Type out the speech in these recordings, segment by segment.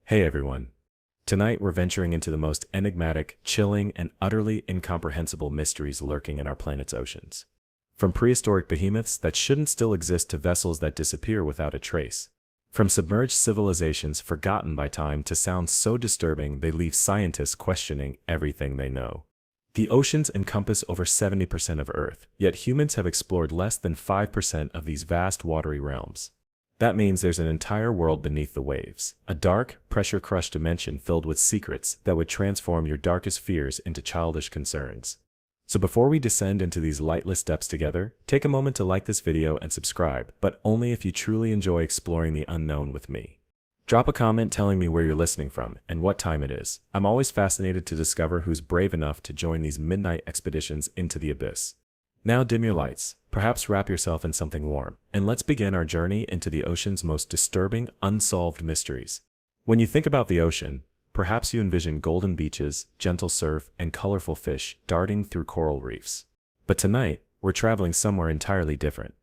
Hey everyone. Tonight we're venturing into the most enigmatic, chilling, and utterly incomprehensible mysteries lurking in our planet's oceans. From prehistoric behemoths that shouldn't still exist to vessels that disappear without a trace. From submerged civilizations forgotten by time to sounds so disturbing they leave scientists questioning everything they know. The oceans encompass over 70% of Earth, yet humans have explored less than 5% of these vast watery realms. That means there's an entire world beneath the waves, a dark, pressure-crushed dimension filled with secrets that would transform your darkest fears into childish concerns. So before we descend into these lightless depths together, take a moment to like this video and subscribe, but only if you truly enjoy exploring the unknown with me. Drop a comment telling me where you're listening from and what time it is. I'm always fascinated to discover who's brave enough to join these midnight expeditions into the abyss. Now dim your lights, perhaps wrap yourself in something warm, and let's begin our journey into the ocean's most disturbing, unsolved mysteries. When you think about the ocean, perhaps you envision golden beaches, gentle surf, and colorful fish darting through coral reefs. But tonight, we're traveling somewhere entirely different.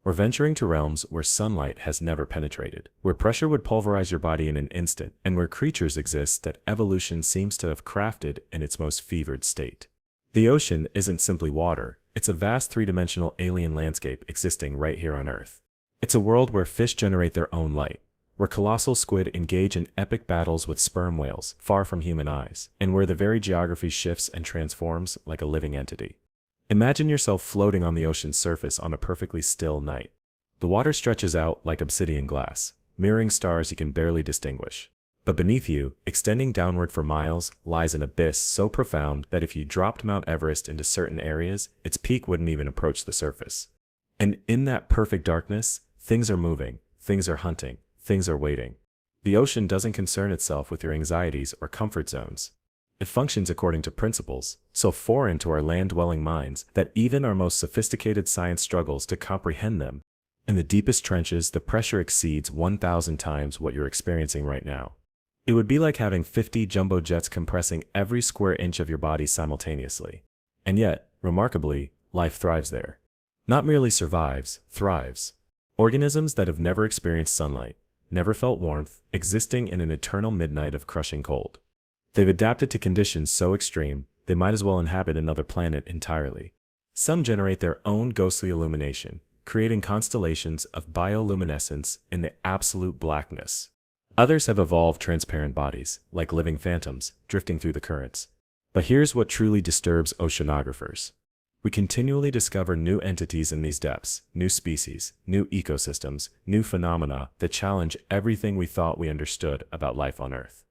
We're venturing to realms where sunlight has never penetrated, where pressure would pulverize your body in an instant, and where creatures exist that evolution seems to have crafted in its most fevered state. The ocean isn't simply water. It's a vast three-dimensional alien landscape existing right here on Earth. It's a world where fish generate their own light, where colossal squid engage in epic battles with sperm whales far from human eyes, and where the very geography shifts and transforms like a living entity. Imagine yourself floating on the ocean's surface on a perfectly still night. The water stretches out like obsidian glass, mirroring stars you can barely distinguish. But beneath you, extending downward for miles, lies an abyss so profound that if you dropped Mount Everest into certain areas, its peak wouldn't even approach the surface. And in that perfect darkness, things are moving, things are hunting, things are waiting. The ocean doesn't concern itself with your anxieties or comfort zones. It functions according to principles, so foreign to our land-dwelling minds that even our most sophisticated science struggles to comprehend them. In the deepest trenches, the pressure exceeds 1,000 times what you're experiencing right now. It would be like having 50 jumbo jets compressing every square inch of your body simultaneously. And yet, remarkably, life thrives there. Not merely survives, thrives. Organisms that have never experienced sunlight, never felt warmth, existing in an eternal midnight of crushing cold. They've adapted to conditions so extreme, they might as well inhabit another planet entirely. Some generate their own ghostly illumination, creating constellations of bioluminescence in the absolute blackness. Others have evolved transparent bodies, like living phantoms, drifting through the currents. But here's what truly disturbs oceanographers. We continually discover new entities in these depths, new species, new ecosystems, new phenomena that challenge everything we thought we understood about life on Earth.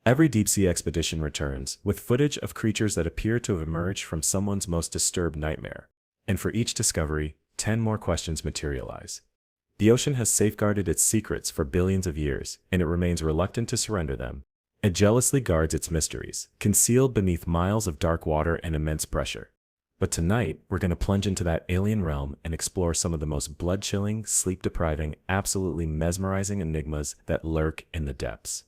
Every deep-sea expedition returns with footage of creatures that appear to have emerged from someone's most disturbed nightmare. And for each discovery, 10 more questions materialize. The ocean has safeguarded its secrets for billions of years, and it remains reluctant to surrender them. It jealously guards its mysteries, concealed beneath miles of dark water and immense pressure. But tonight, we're going to plunge into that alien realm and explore some of the most blood-chilling, sleep-depriving, absolutely mesmerizing enigmas that lurk in the depths.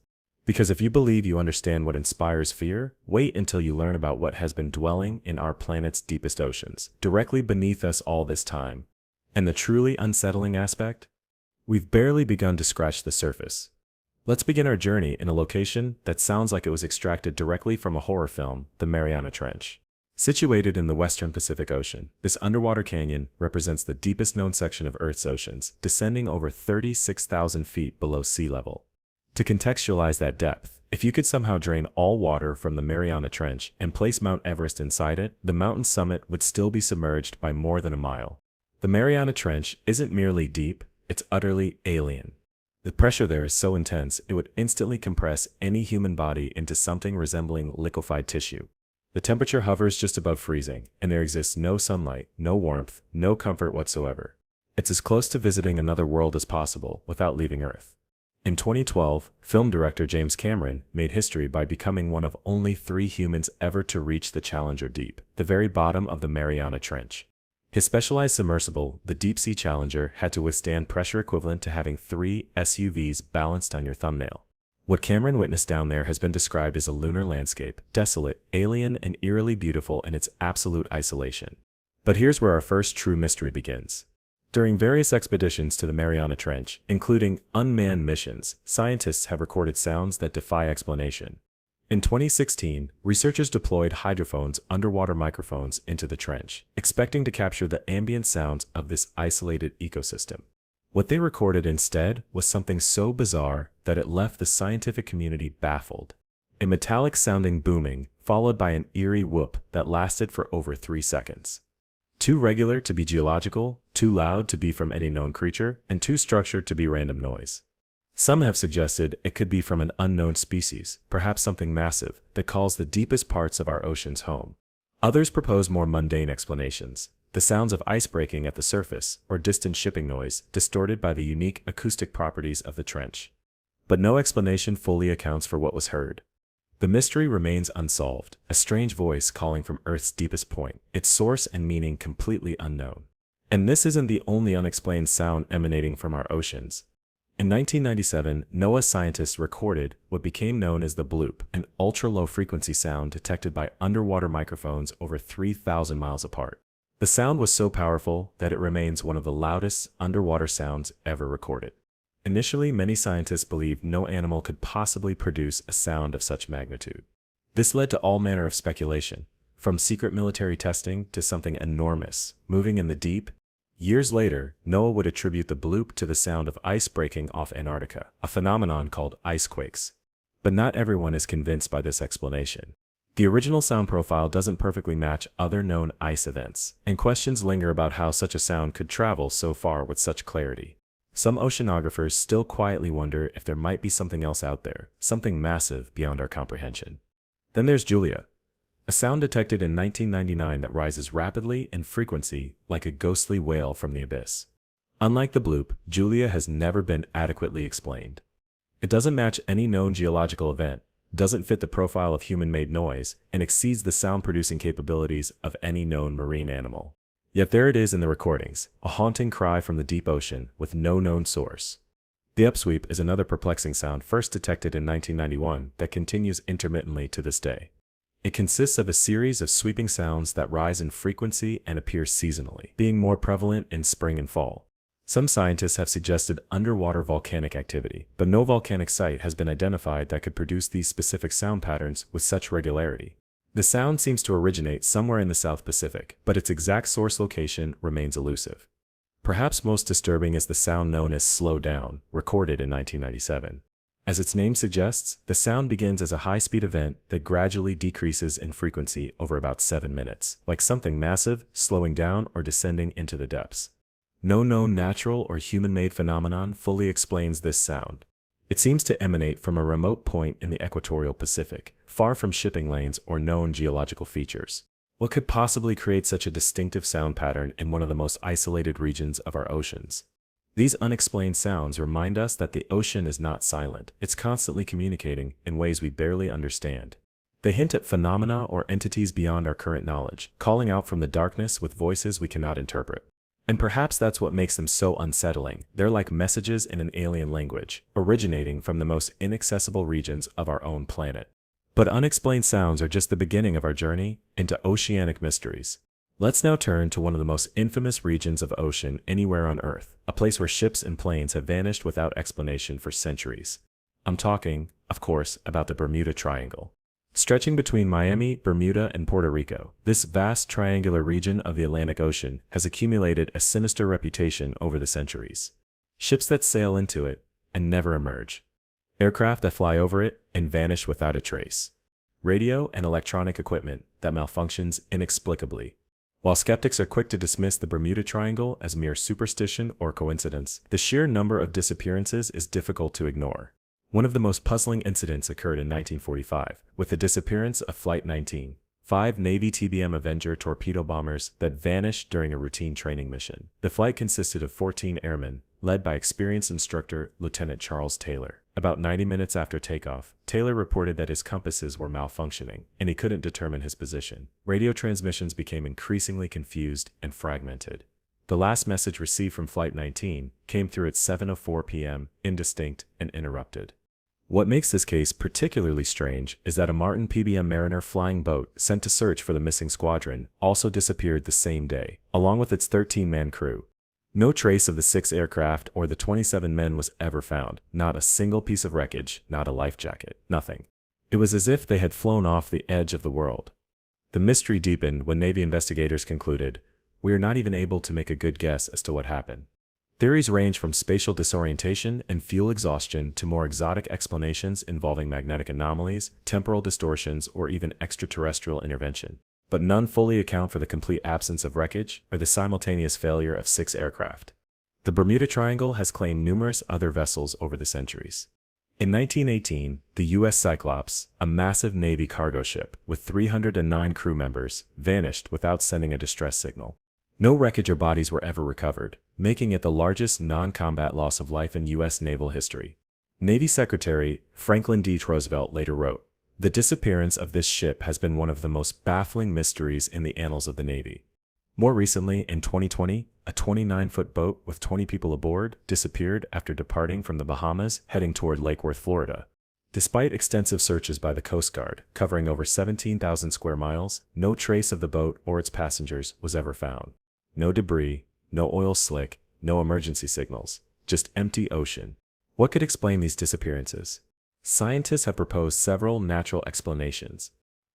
Because if you believe you understand what inspires fear, wait until you learn about what has been dwelling in our planet's deepest oceans, directly beneath us all this time. And the truly unsettling aspect? We've barely begun to scratch the surface. Let's begin our journey in a location that sounds like it was extracted directly from a horror film, the Mariana Trench. Situated in the western Pacific Ocean, this underwater canyon represents the deepest known section of Earth's oceans, descending over 36,000 feet below sea level. To contextualize that depth, if you could somehow drain all water from the Mariana Trench and place Mount Everest inside it, the mountain's summit would still be submerged by more than a mile. The Mariana Trench isn't merely deep, it's utterly alien. The pressure there is so intense it would instantly compress any human body into something resembling liquefied tissue. The temperature hovers just above freezing, and there exists no sunlight, no warmth, no comfort whatsoever. It's as close to visiting another world as possible without leaving Earth. In 2012, film director James Cameron made history by becoming one of only 3 humans ever to reach the Challenger Deep, the very bottom of the Mariana Trench. His specialized submersible, the Deep Sea Challenger, had to withstand pressure equivalent to having 3 SUVs balanced on your thumbnail. What Cameron witnessed down there has been described as a lunar landscape, desolate, alien, and eerily beautiful in its absolute isolation. But here's where our first true mystery begins. During various expeditions to the Mariana Trench, including unmanned missions, scientists have recorded sounds that defy explanation. In 2016, researchers deployed hydrophones underwater microphones into the trench, expecting to capture the ambient sounds of this isolated ecosystem. What they recorded instead was something so bizarre that it left the scientific community baffled. A metallic-sounding booming, followed by an eerie whoop that lasted for over 3 seconds. Too regular to be geological, too loud to be from any known creature, and too structured to be random noise. Some have suggested it could be from an unknown species, perhaps something massive, that calls the deepest parts of our oceans home. Others propose more mundane explanations, the sounds of ice breaking at the surface, or distant shipping noise, distorted by the unique acoustic properties of the trench. But no explanation fully accounts for what was heard. The mystery remains unsolved, a strange voice calling from Earth's deepest point, its source and meaning completely unknown. And this isn't the only unexplained sound emanating from our oceans. In 1997, NOAA scientists recorded what became known as the bloop, an ultra-low frequency sound detected by underwater microphones over 3,000 miles apart. The sound was so powerful that it remains one of the loudest underwater sounds ever recorded. Initially, many scientists believed no animal could possibly produce a sound of such magnitude. This led to all manner of speculation, from secret military testing to something enormous, moving in the deep. Years later, NOAA would attribute the bloop to the sound of ice breaking off Antarctica, a phenomenon called ice quakes. But not everyone is convinced by this explanation. The original sound profile doesn't perfectly match other known ice events, and questions linger about how such a sound could travel so far with such clarity. Some oceanographers still quietly wonder if there might be something else out there, something massive beyond our comprehension. Then there's Julia, a sound detected in 1999 that rises rapidly in frequency like a ghostly wail from the abyss. Unlike the bloop, Julia has never been adequately explained. It doesn't match any known geological event, doesn't fit the profile of human-made noise, and exceeds the sound-producing capabilities of any known marine animal. Yet there it is in the recordings, a haunting cry from the deep ocean with no known source. The upsweep is another perplexing sound first detected in 1991 that continues intermittently to this day. It consists of a series of sweeping sounds that rise in frequency and appear seasonally, being more prevalent in spring and fall. Some scientists have suggested underwater volcanic activity, but no volcanic site has been identified that could produce these specific sound patterns with such regularity. The sound seems to originate somewhere in the South Pacific, but its exact source location remains elusive. Perhaps most disturbing is the sound known as slow down, recorded in 1997. As its name suggests, the sound begins as a high-speed event that gradually decreases in frequency over about 7 minutes, like something massive slowing down or descending into the depths. No known natural or human-made phenomenon fully explains this sound. It seems to emanate from a remote point in the equatorial Pacific, far from shipping lanes or known geological features. What could possibly create such a distinctive sound pattern in one of the most isolated regions of our oceans? These unexplained sounds remind us that the ocean is not silent, it's constantly communicating in ways we barely understand. They hint at phenomena or entities beyond our current knowledge, calling out from the darkness with voices we cannot interpret. And perhaps that's what makes them so unsettling. They're like messages in an alien language, originating from the most inaccessible regions of our own planet. But unexplained sounds are just the beginning of our journey into oceanic mysteries. Let's now turn to one of the most infamous regions of ocean anywhere on Earth, a place where ships and planes have vanished without explanation for centuries. I'm talking, of course, about the Bermuda Triangle. Stretching between Miami, Bermuda, and Puerto Rico, this vast triangular region of the Atlantic Ocean has accumulated a sinister reputation over the centuries. Ships that sail into it and never emerge. Aircraft that fly over it and vanish without a trace. Radio and electronic equipment that malfunctions inexplicably. While skeptics are quick to dismiss the Bermuda Triangle as mere superstition or coincidence, the sheer number of disappearances is difficult to ignore. One of the most puzzling incidents occurred in 1945, with the disappearance of Flight 19, 5 Navy TBM Avenger torpedo bombers that vanished during a routine training mission. The flight consisted of 14 airmen, led by experienced instructor Lieutenant Charles Taylor. About 90 minutes after takeoff, Taylor reported that his compasses were malfunctioning, and he couldn't determine his position. Radio transmissions became increasingly confused and fragmented. The last message received from Flight 19 came through at 7:04 p.m., indistinct and interrupted. What makes this case particularly strange is that a Martin PBM Mariner flying boat sent to search for the missing squadron also disappeared the same day, along with its 13-man crew. No trace of the 6 aircraft or the 27 men was ever found, not a single piece of wreckage, not a life jacket, nothing. It was as if they had flown off the edge of the world. The mystery deepened when Navy investigators concluded, "We are not even able to make a good guess as to what happened." Theories range from spatial disorientation and fuel exhaustion to more exotic explanations involving magnetic anomalies, temporal distortions, or even extraterrestrial intervention. But none fully account for the complete absence of wreckage or the simultaneous failure of 6 aircraft. The Bermuda Triangle has claimed numerous other vessels over the centuries. In 1918, the U.S. Cyclops, a massive Navy cargo ship with 309 crew members, vanished without sending a distress signal. No wreckage or bodies were ever recovered, making it the largest non-combat loss of life in U.S. naval history. Navy Secretary Franklin D. Roosevelt later wrote, "The disappearance of this ship has been one of the most baffling mysteries in the annals of the Navy." More recently, in 2020, a 29-foot boat with 20 people aboard disappeared after departing from the Bahamas heading toward Lake Worth, Florida. Despite extensive searches by the Coast Guard, covering over 17,000 square miles, no trace of the boat or its passengers was ever found. No debris, no oil slick, no emergency signals, just empty ocean. What could explain these disappearances? Scientists have proposed several natural explanations.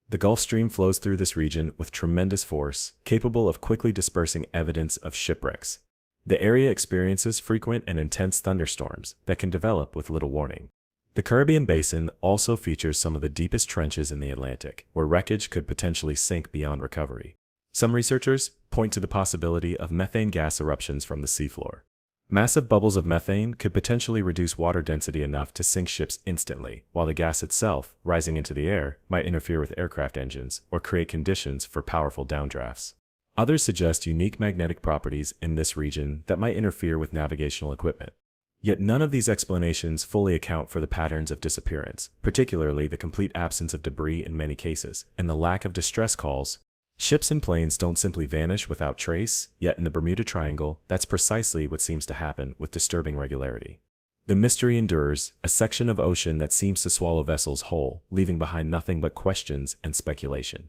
The Gulf Stream flows through this region with tremendous force, capable of quickly dispersing evidence of shipwrecks. The area experiences frequent and intense thunderstorms that can develop with little warning. The Caribbean Basin also features some of the deepest trenches in the Atlantic, where wreckage could potentially sink beyond recovery. Some researchers point to the possibility of methane gas eruptions from the seafloor. Massive bubbles of methane could potentially reduce water density enough to sink ships instantly, while the gas itself, rising into the air, might interfere with aircraft engines or create conditions for powerful downdrafts. Others suggest unique magnetic properties in this region that might interfere with navigational equipment. Yet none of these explanations fully account for the patterns of disappearance, particularly the complete absence of debris in many cases, and the lack of distress calls. Ships and planes don't simply vanish without trace, yet in the Bermuda Triangle, that's precisely what seems to happen with disturbing regularity. The mystery endures, a section of ocean that seems to swallow vessels whole, leaving behind nothing but questions and speculation.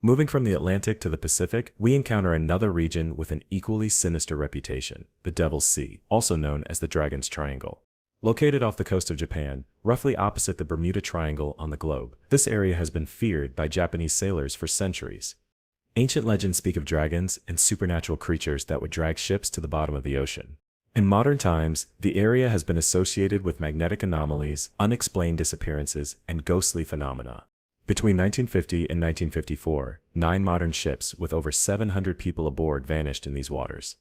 Moving from the Atlantic to the Pacific, we encounter another region with an equally sinister reputation, the Devil's Sea, also known as the Dragon's Triangle. Located off the coast of Japan, roughly opposite the Bermuda Triangle on the globe, this area has been feared by Japanese sailors for centuries. Ancient legends speak of dragons and supernatural creatures that would drag ships to the bottom of the ocean. In modern times, the area has been associated with magnetic anomalies, unexplained disappearances, and ghostly phenomena. Between 1950 and 1954, 9 modern ships with over 700 people aboard vanished in these waters.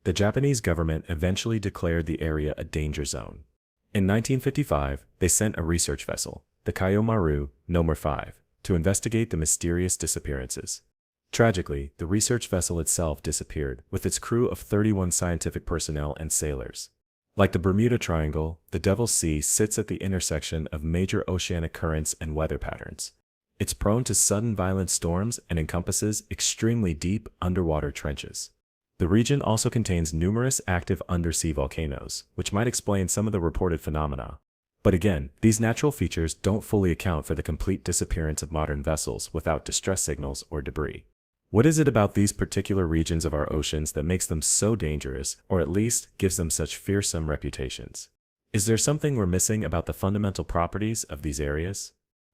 The Japanese government eventually declared the area a danger zone. In 1955, they sent a research vessel, the Kaiomaru No. 5, to investigate the mysterious disappearances. Tragically, the research vessel itself disappeared, with its crew of 31 scientific personnel and sailors. Like the Bermuda Triangle, the Devil's Sea sits at the intersection of major oceanic currents and weather patterns. It's prone to sudden violent storms and encompasses extremely deep underwater trenches. The region also contains numerous active undersea volcanoes, which might explain some of the reported phenomena. But again, these natural features don't fully account for the complete disappearance of modern vessels without distress signals or debris. What is it about these particular regions of our oceans that makes them so dangerous, or at least gives them such fearsome reputations? Is there something we're missing about the fundamental properties of these areas?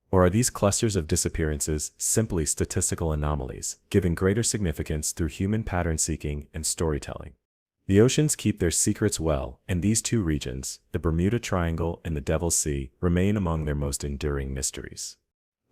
Or are these clusters of disappearances simply statistical anomalies, given greater significance through human pattern seeking and storytelling? The oceans keep their secrets well, and these 2 regions, the Bermuda Triangle and the Devil's Sea, remain among their most enduring mysteries.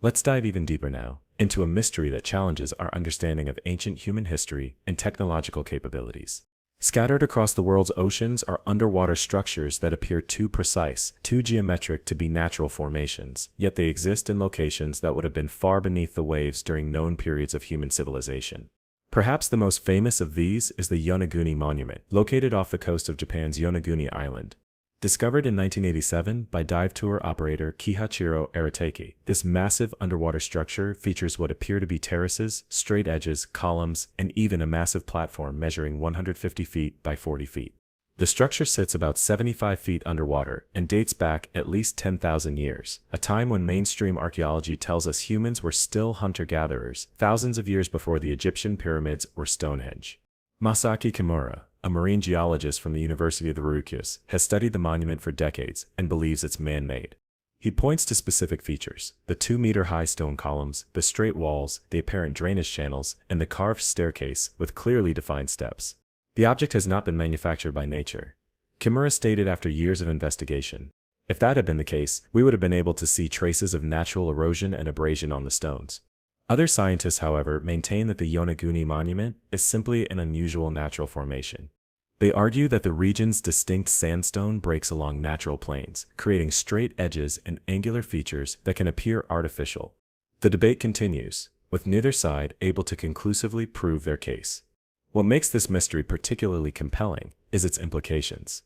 Let's dive even deeper now, into a mystery that challenges our understanding of ancient human history and technological capabilities. Scattered across the world's oceans are underwater structures that appear too precise, too geometric to be natural formations, yet they exist in locations that would have been far beneath the waves during known periods of human civilization. Perhaps the most famous of these is the Yonaguni Monument, located off the coast of Japan's Yonaguni Island. Discovered in 1987 by dive tour operator Kihachiro Aratake, this massive underwater structure features what appear to be terraces, straight edges, columns, and even a massive platform measuring 150 feet by 40 feet. The structure sits about 75 feet underwater and dates back at least 10,000 years, a time when mainstream archaeology tells us humans were still hunter-gatherers, thousands of years before the Egyptian pyramids or Stonehenge. Masaki Kimura, a marine geologist from the University of the Syracuse, has studied the monument for decades and believes it's man-made. He points to specific features: the 2-meter-high stone columns, the straight walls, the apparent drainage channels, and the carved staircase with clearly defined steps. The object has not been manufactured by nature, Kimura stated after years of investigation. If that had been the case, we would have been able to see traces of natural erosion and abrasion on the stones. Other scientists, however, maintain that the Yonaguni monument is simply an unusual natural formation. They argue that the region's distinct sandstone breaks along natural plains, creating straight edges and angular features that can appear artificial. The debate continues, with neither side able to conclusively prove their case. What makes this mystery particularly compelling is its implications.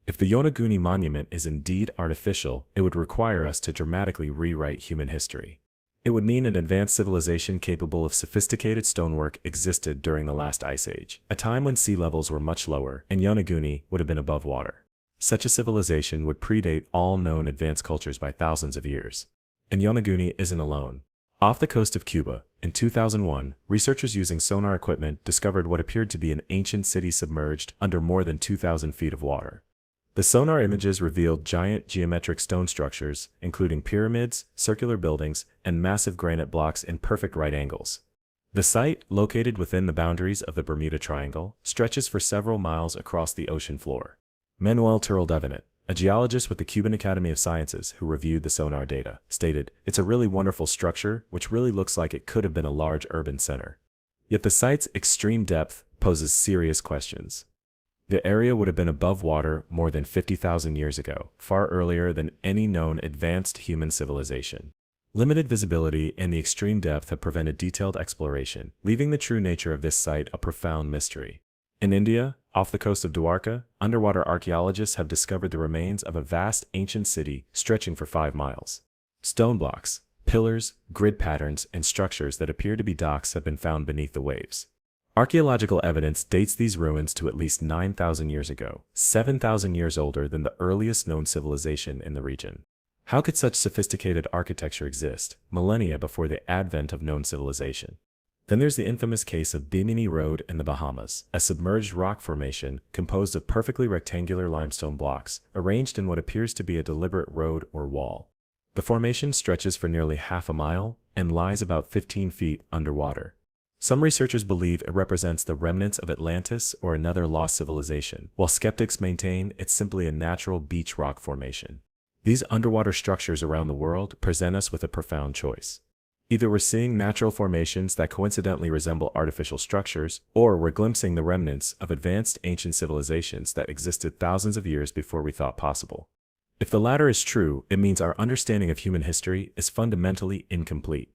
If the Yonaguni monument is indeed artificial, it would require us to dramatically rewrite human history. It would mean an advanced civilization capable of sophisticated stonework existed during the last ice age, a time when sea levels were much lower and Yonaguni would have been above water. Such a civilization would predate all known advanced cultures by thousands of years. And Yonaguni isn't alone. Off the coast of Cuba, in 2001, researchers using sonar equipment discovered what appeared to be an ancient city submerged under more than 2,000 feet of water. The sonar images revealed giant geometric stone structures, including pyramids, circular buildings, and massive granite blocks in perfect right angles. The site, located within the boundaries of the Bermuda Triangle, stretches for several miles across the ocean floor. Manuel Turaldevenit, a geologist with the Cuban Academy of Sciences who reviewed the sonar data, stated, "It's a really wonderful structure which really looks like it could have been a large urban center." Yet the site's extreme depth poses serious questions. The area would have been above water more than 50,000 years ago, far earlier than any known advanced human civilization. Limited visibility and the extreme depth have prevented detailed exploration, leaving the true nature of this site a profound mystery. In India, off the coast of Dwarka, underwater archaeologists have discovered the remains of a vast ancient city stretching for 5 miles. Stone blocks, pillars, grid patterns, and structures that appear to be docks have been found beneath the waves. Archaeological evidence dates these ruins to at least 9,000 years ago, 7,000 years older than the earliest known civilization in the region. How could such sophisticated architecture exist, millennia before the advent of known civilization? Then there's the infamous case of Bimini Road in the Bahamas, a submerged rock formation composed of perfectly rectangular limestone blocks, arranged in what appears to be a deliberate road or wall. The formation stretches for nearly half a mile and lies about 15 feet underwater. Some researchers believe it represents the remnants of Atlantis or another lost civilization, while skeptics maintain it's simply a natural beach rock formation. These underwater structures around the world present us with a profound choice. Either we're seeing natural formations that coincidentally resemble artificial structures, or we're glimpsing the remnants of advanced ancient civilizations that existed thousands of years before we thought possible. If the latter is true, it means our understanding of human history is fundamentally incomplete.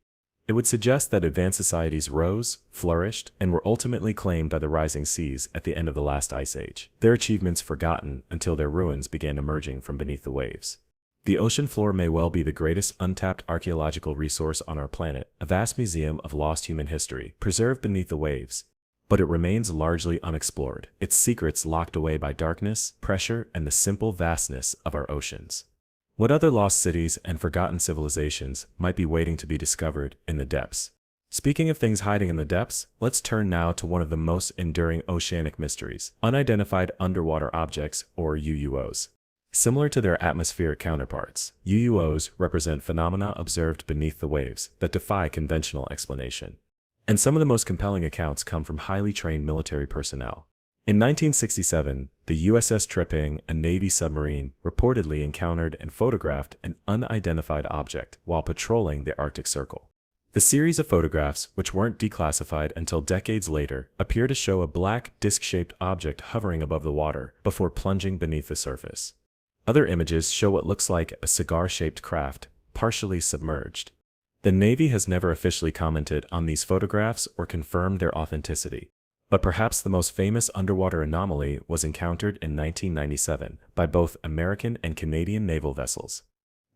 It would suggest that advanced societies rose, flourished, and were ultimately claimed by the rising seas at the end of the last ice age, their achievements forgotten until their ruins began emerging from beneath the waves. The ocean floor may well be the greatest untapped archaeological resource on our planet, a vast museum of lost human history, preserved beneath the waves. But it remains largely unexplored, its secrets locked away by darkness, pressure, and the simple vastness of our oceans. What other lost cities and forgotten civilizations might be waiting to be discovered in the depths? Speaking of things hiding in the depths, let's turn now to one of the most enduring oceanic mysteries: unidentified underwater objects, or UUOs. Similar to their atmospheric counterparts, UUOs represent phenomena observed beneath the waves that defy conventional explanation. And some of the most compelling accounts come from highly trained military personnel. In 1967, the USS Tripping, a Navy submarine, reportedly encountered and photographed an unidentified object while patrolling the Arctic Circle. The series of photographs, which weren't declassified until decades later, appear to show a black, disc-shaped object hovering above the water before plunging beneath the surface. Other images show what looks like a cigar-shaped craft, partially submerged. The Navy has never officially commented on these photographs or confirmed their authenticity. But perhaps the most famous underwater anomaly was encountered in 1997 by both American and Canadian naval vessels.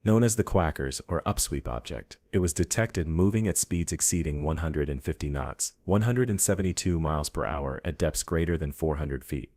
Known as the Quackers or upsweep object, it was detected moving at speeds exceeding 150 knots, 172 miles per hour at depths greater than 400 feet.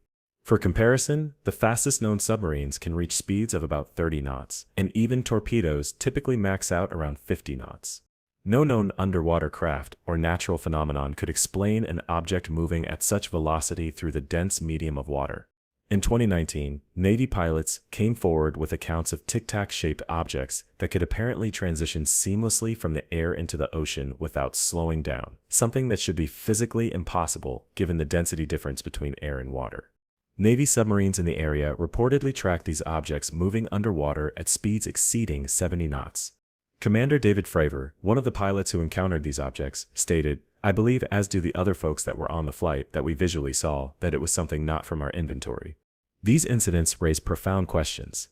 For comparison, the fastest known submarines can reach speeds of about 30 knots, and even torpedoes typically max out around 50 knots. No known underwater craft or natural phenomenon could explain an object moving at such velocity through the dense medium of water. In 2019, Navy pilots came forward with accounts of tic-tac-shaped objects that could apparently transition seamlessly from the air into the ocean without slowing down, something that should be physically impossible given the density difference between air and water. Navy submarines in the area reportedly tracked these objects moving underwater at speeds exceeding 70 knots. Commander David Fravor, one of the pilots who encountered these objects, stated, "I believe, as do the other folks that were on the flight, that we visually saw that it was something not from our inventory." These incidents raise profound questions.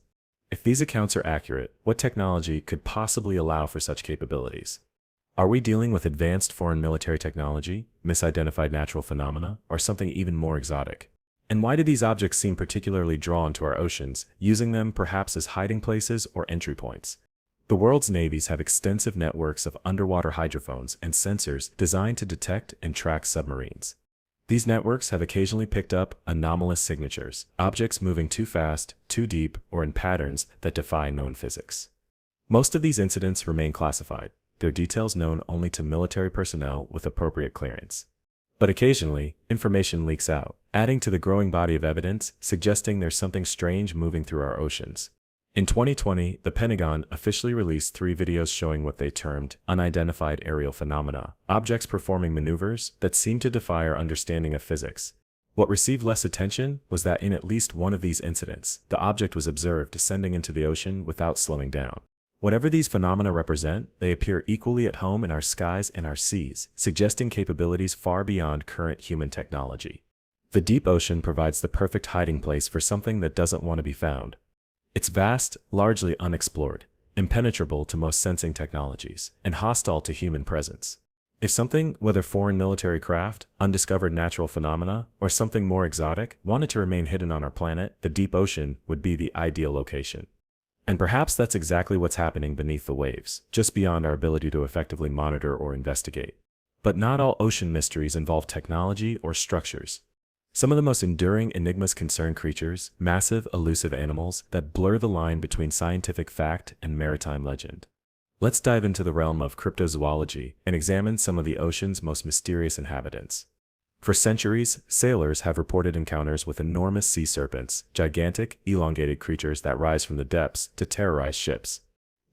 If these accounts are accurate, what technology could possibly allow for such capabilities? Are we dealing with advanced foreign military technology, misidentified natural phenomena, or something even more exotic? And why do these objects seem particularly drawn to our oceans, using them perhaps as hiding places or entry points? The world's navies have extensive networks of underwater hydrophones and sensors designed to detect and track submarines. These networks have occasionally picked up anomalous signatures, objects moving too fast, too deep, or in patterns that defy known physics. Most of these incidents remain classified, their details known only to military personnel with appropriate clearance. But occasionally, information leaks out, adding to the growing body of evidence suggesting there's something strange moving through our oceans. In 2020, the Pentagon officially released 3 videos showing what they termed unidentified aerial phenomena, objects performing maneuvers that seem to defy our understanding of physics. What received less attention was that in at least one of these incidents, the object was observed descending into the ocean without slowing down. Whatever these phenomena represent, they appear equally at home in our skies and our seas, suggesting capabilities far beyond current human technology. The deep ocean provides the perfect hiding place for something that doesn't want to be found. It's vast, largely unexplored, impenetrable to most sensing technologies, and hostile to human presence. If something, whether foreign military craft, undiscovered natural phenomena, or something more exotic, wanted to remain hidden on our planet, the deep ocean would be the ideal location. And perhaps that's exactly what's happening beneath the waves, just beyond our ability to effectively monitor or investigate. But not all ocean mysteries involve technology or structures. Some of the most enduring enigmas concern creatures, massive, elusive animals that blur the line between scientific fact and maritime legend. Let's dive into the realm of cryptozoology and examine some of the ocean's most mysterious inhabitants. For centuries, sailors have reported encounters with enormous sea serpents, gigantic, elongated creatures that rise from the depths to terrorize ships.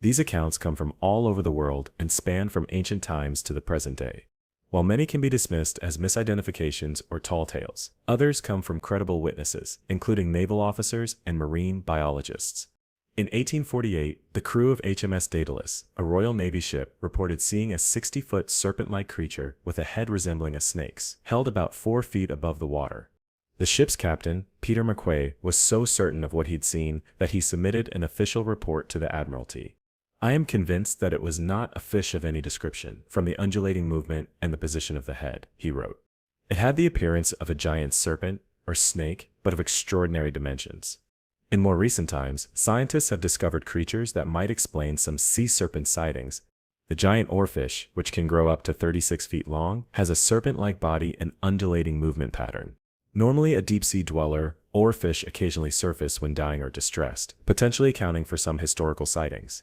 These accounts come from all over the world and span from ancient times to the present day. While many can be dismissed as misidentifications or tall tales, others come from credible witnesses, including naval officers and marine biologists. In 1848, the crew of HMS Daedalus, a Royal Navy ship, reported seeing a 60-foot serpent-like creature with a head resembling a snake's, held about 4 feet above the water. The ship's captain, Peter McQuay, was so certain of what he'd seen that he submitted an official report to the Admiralty. "I am convinced that it was not a fish of any description, from the undulating movement and the position of the head," he wrote. "It had the appearance of a giant serpent, or snake, but of extraordinary dimensions." In more recent times, scientists have discovered creatures that might explain some sea serpent sightings. The giant oarfish, which can grow up to 36 feet long, has a serpent-like body and undulating movement pattern. Normally a deep-sea dweller, oarfish occasionally surface when dying or distressed, potentially accounting for some historical sightings.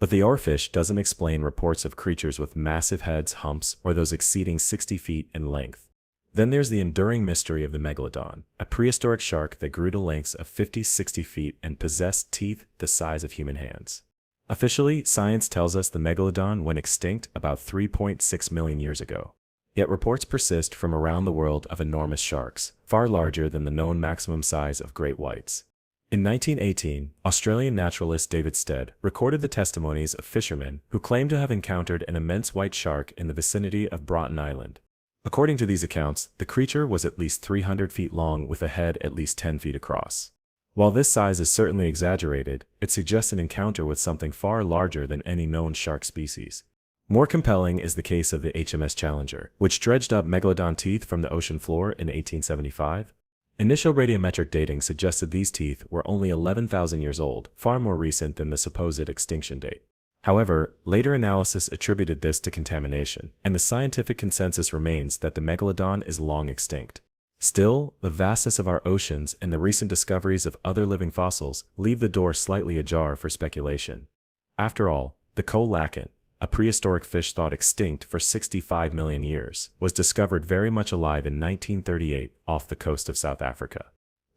But the oarfish doesn't explain reports of creatures with massive heads, humps, or those exceeding 60 feet in length. Then there's the enduring mystery of the megalodon, a prehistoric shark that grew to lengths of 50-60 feet and possessed teeth the size of human hands. Officially, science tells us the megalodon went extinct about 3.6 million years ago. Yet reports persist from around the world of enormous sharks, far larger than the known maximum size of great whites. In 1918, Australian naturalist David Stead recorded the testimonies of fishermen who claimed to have encountered an immense white shark in the vicinity of Broughton Island. According to these accounts, the creature was at least 300 feet long with a head at least 10 feet across. While this size is certainly exaggerated, it suggests an encounter with something far larger than any known shark species. More compelling is the case of the HMS Challenger, which dredged up megalodon teeth from the ocean floor in 1875. Initial radiometric dating suggested these teeth were only 11,000 years old, far more recent than the supposed extinction date. However, later analysis attributed this to contamination, and the scientific consensus remains that the megalodon is long extinct. Still, the vastness of our oceans and the recent discoveries of other living fossils leave the door slightly ajar for speculation. After all, the coelacanth, a prehistoric fish thought extinct for 65 million years, was discovered very much alive in 1938 off the coast of South Africa.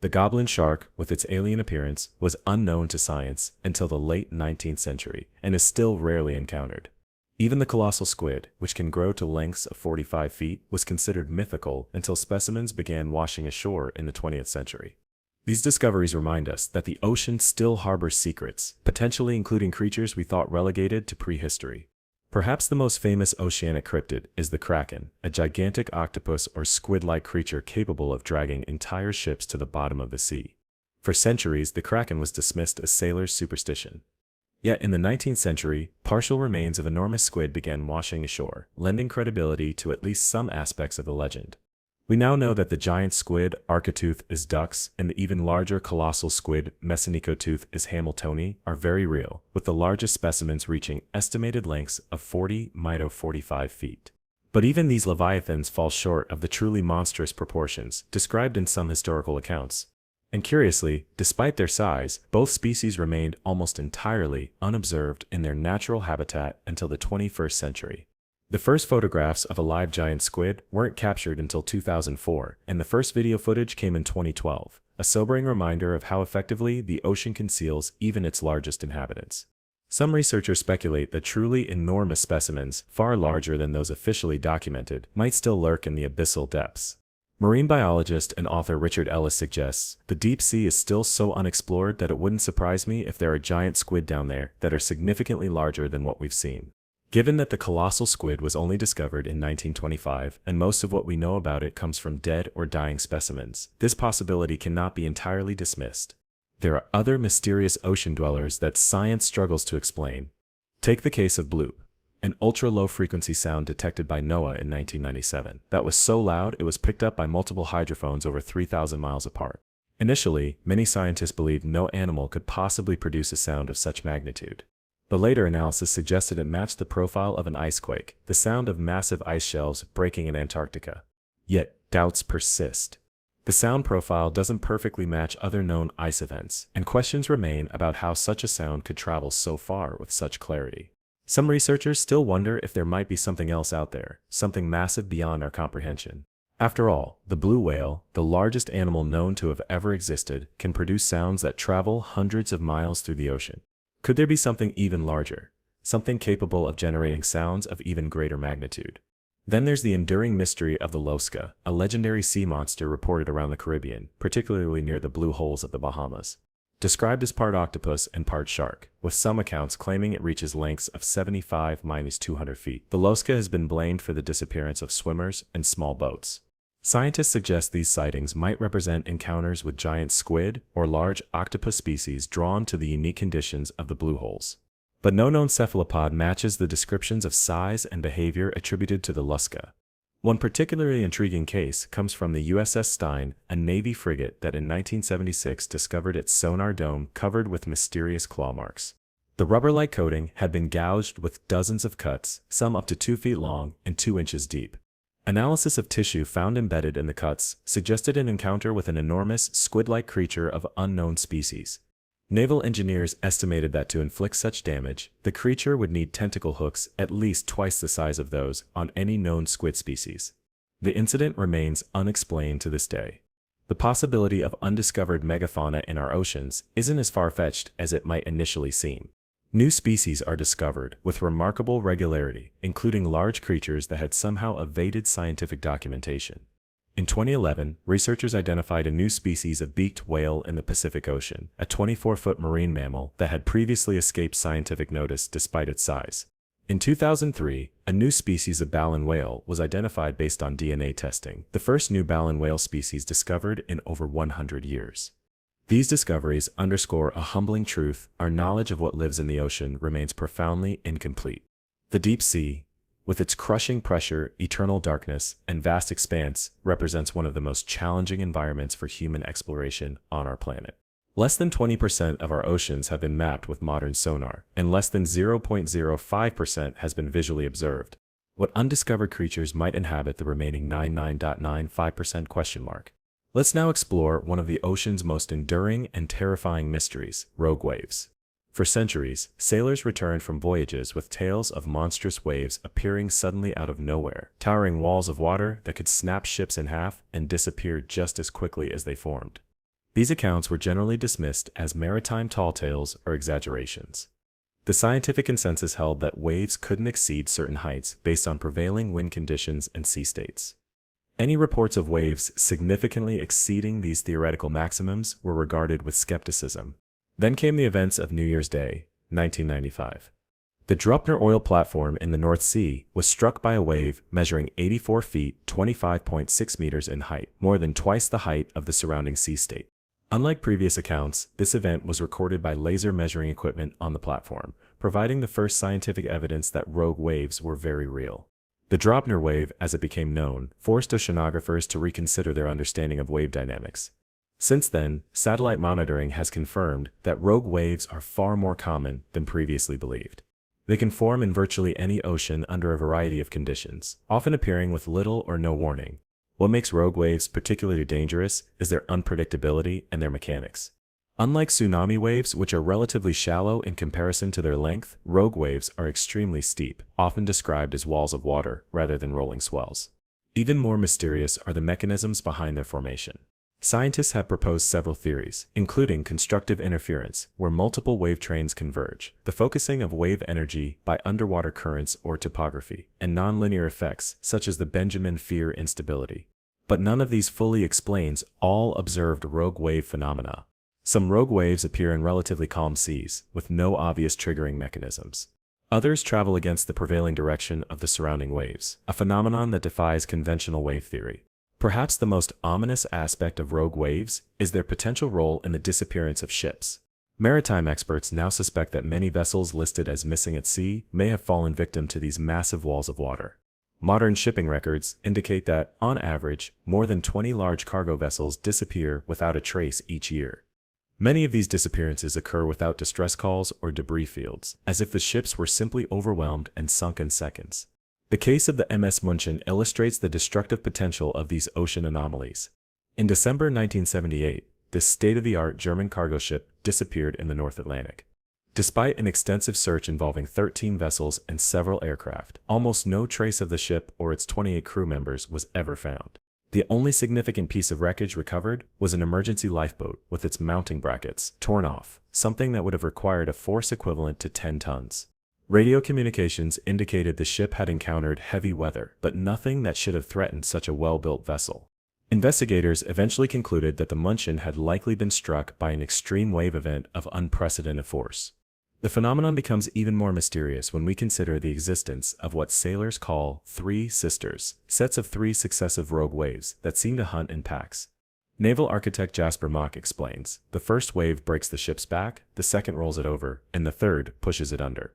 The goblin shark, with its alien appearance, was unknown to science until the late 19th century and is still rarely encountered. Even the colossal squid, which can grow to lengths of 45 feet, was considered mythical until specimens began washing ashore in the 20th century. These discoveries remind us that the ocean still harbors secrets, potentially including creatures we thought relegated to prehistory. Perhaps the most famous oceanic cryptid is the kraken, a gigantic octopus or squid-like creature capable of dragging entire ships to the bottom of the sea. For centuries, the kraken was dismissed as sailors' superstition. Yet in the 19th century, partial remains of enormous squid began washing ashore, lending credibility to at least some aspects of the legend. We now know that the giant squid, Architeuth, is Dux, and the even larger colossal squid, Messinicotooth, is Hamiltoni, are very real, with the largest specimens reaching estimated lengths of 40 to 45 feet. But even these leviathans fall short of the truly monstrous proportions described in some historical accounts. And curiously, despite their size, both species remained almost entirely unobserved in their natural habitat until the 21st century. The first photographs of a live giant squid weren't captured until 2004, and the first video footage came in 2012, a sobering reminder of how effectively the ocean conceals even its largest inhabitants. Some researchers speculate that truly enormous specimens, far larger than those officially documented, might still lurk in the abyssal depths. Marine biologist and author Richard Ellis suggests the deep sea is still so unexplored that it wouldn't surprise me if there are giant squid down there that are significantly larger than what we've seen. Given that the colossal squid was only discovered in 1925, and most of what we know about it comes from dead or dying specimens, this possibility cannot be entirely dismissed. There are other mysterious ocean dwellers that science struggles to explain. Take the case of bloop, an ultra-low frequency sound detected by NOAA in 1997 that was so loud it was picked up by multiple hydrophones over 3,000 miles apart. Initially, many scientists believed no animal could possibly produce a sound of such magnitude. The later analysis suggested it matched the profile of an icequake, the sound of massive ice shelves breaking in Antarctica. Yet, doubts persist. The sound profile doesn't perfectly match other known ice events, and questions remain about how such a sound could travel so far with such clarity. Some researchers still wonder if there might be something else out there, something massive beyond our comprehension. After all, the blue whale, the largest animal known to have ever existed, can produce sounds that travel hundreds of miles through the ocean. Could there be something even larger, something capable of generating sounds of even greater magnitude? Then there's the enduring mystery of the Losca, a legendary sea monster reported around the Caribbean, particularly near the blue holes of the Bahamas. Described as part octopus and part shark, with some accounts claiming it reaches lengths of 75 to 200 feet, the Losca has been blamed for the disappearance of swimmers and small boats. Scientists suggest these sightings might represent encounters with giant squid or large octopus species drawn to the unique conditions of the blue holes. But no known cephalopod matches the descriptions of size and behavior attributed to the Losca. One particularly intriguing case comes from the USS Stein, a Navy frigate that in 1976 discovered its sonar dome covered with mysterious claw marks. The rubber-like coating had been gouged with dozens of cuts, some up to 2 feet long and 2 inches deep. Analysis of tissue found embedded in the cuts suggested an encounter with an enormous, squid-like creature of unknown species. Naval engineers estimated that to inflict such damage, the creature would need tentacle hooks at least twice the size of those on any known squid species. The incident remains unexplained to this day. The possibility of undiscovered megafauna in our oceans isn't as far-fetched as it might initially seem. New species are discovered with remarkable regularity, including large creatures that had somehow evaded scientific documentation. In 2011, researchers identified a new species of beaked whale in the Pacific Ocean, a 24-foot marine mammal that had previously escaped scientific notice despite its size. In 2003, a new species of baleen whale was identified based on DNA testing, the first new baleen whale species discovered in over 100 years. These discoveries underscore a humbling truth: our knowledge of what lives in the ocean remains profoundly incomplete. The deep sea, with its crushing pressure, eternal darkness, and vast expanse, represents one of the most challenging environments for human exploration on our planet. Less than 20% of our oceans have been mapped with modern sonar, and less than 0.05% has been visually observed. What undiscovered creatures might inhabit the remaining 99.95%? Let's now explore one of the ocean's most enduring and terrifying mysteries: rogue waves. For centuries, sailors returned from voyages with tales of monstrous waves appearing suddenly out of nowhere, towering walls of water that could snap ships in half and disappear just as quickly as they formed. These accounts were generally dismissed as maritime tall tales or exaggerations. The scientific consensus held that waves couldn't exceed certain heights based on prevailing wind conditions and sea states. Any reports of waves significantly exceeding these theoretical maximums were regarded with skepticism. Then came the events of New Year's Day, 1995. The Drupner oil platform in the North Sea was struck by a wave measuring 84 feet, 25.6 meters in height, more than twice the height of the surrounding sea state. Unlike previous accounts, this event was recorded by laser measuring equipment on the platform, providing the first scientific evidence that rogue waves were very real. The Drupner wave, as it became known, forced oceanographers to reconsider their understanding of wave dynamics. Since then, satellite monitoring has confirmed that rogue waves are far more common than previously believed. They can form in virtually any ocean under a variety of conditions, often appearing with little or no warning. What makes rogue waves particularly dangerous is their unpredictability and their mechanics. Unlike tsunami waves, which are relatively shallow in comparison to their length, rogue waves are extremely steep, often described as walls of water rather than rolling swells. Even more mysterious are the mechanisms behind their formation. Scientists have proposed several theories, including constructive interference, where multiple wave trains converge, the focusing of wave energy by underwater currents or topography, and nonlinear effects such as the Benjamin Fear instability. But none of these fully explains all observed rogue wave phenomena. Some rogue waves appear in relatively calm seas, with no obvious triggering mechanisms. Others travel against the prevailing direction of the surrounding waves, a phenomenon that defies conventional wave theory. Perhaps the most ominous aspect of rogue waves is their potential role in the disappearance of ships. Maritime experts now suspect that many vessels listed as missing at sea may have fallen victim to these massive walls of water. Modern shipping records indicate that, on average, more than 20 large cargo vessels disappear without a trace each year. Many of these disappearances occur without distress calls or debris fields, as if the ships were simply overwhelmed and sunk in seconds. The case of the MS Munchen illustrates the destructive potential of these ocean anomalies. In December 1978, this state-of-the-art German cargo ship disappeared in the North Atlantic. Despite an extensive search involving 13 vessels and several aircraft, almost no trace of the ship or its 28 crew members was ever found. The only significant piece of wreckage recovered was an emergency lifeboat with its mounting brackets torn off, something that would have required a force equivalent to 10 tons. Radio communications indicated the ship had encountered heavy weather, but nothing that should have threatened such a well-built vessel. Investigators eventually concluded that the Munchen had likely been struck by an extreme wave event of unprecedented force. The phenomenon becomes even more mysterious when we consider the existence of what sailors call three sisters, sets of three successive rogue waves that seem to hunt in packs. Naval architect Jasper Mock explains, the first wave breaks the ship's back, the second rolls it over, and the third pushes it under.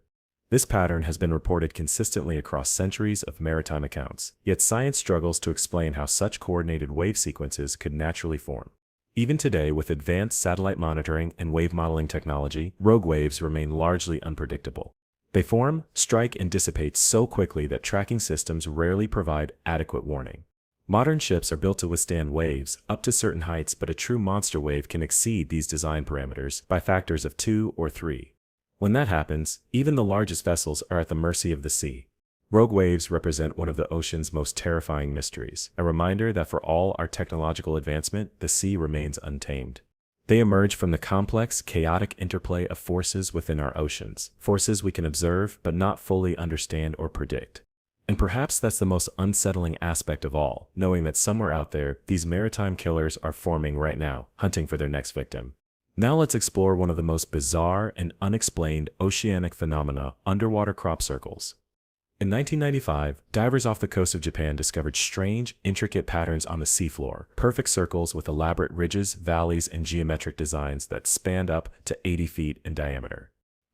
This pattern has been reported consistently across centuries of maritime accounts, yet science struggles to explain how such coordinated wave sequences could naturally form. Even today, with advanced satellite monitoring and wave modeling technology, rogue waves remain largely unpredictable. They form, strike, and dissipate so quickly that tracking systems rarely provide adequate warning. Modern ships are built to withstand waves up to certain heights, but a true monster wave can exceed these design parameters by factors of 2 or 3. When that happens, even the largest vessels are at the mercy of the sea. Rogue waves represent one of the ocean's most terrifying mysteries, a reminder that for all our technological advancement, the sea remains untamed. They emerge from the complex, chaotic interplay of forces within our oceans, forces we can observe but not fully understand or predict. And perhaps that's the most unsettling aspect of all, knowing that somewhere out there, these maritime killers are forming right now, hunting for their next victim. Now let's explore one of the most bizarre and unexplained oceanic phenomena, underwater crop circles. In 1995, divers off the coast of Japan discovered strange, intricate patterns on the seafloor, perfect circles with elaborate ridges, valleys, and geometric designs that spanned up to 80 feet in diameter.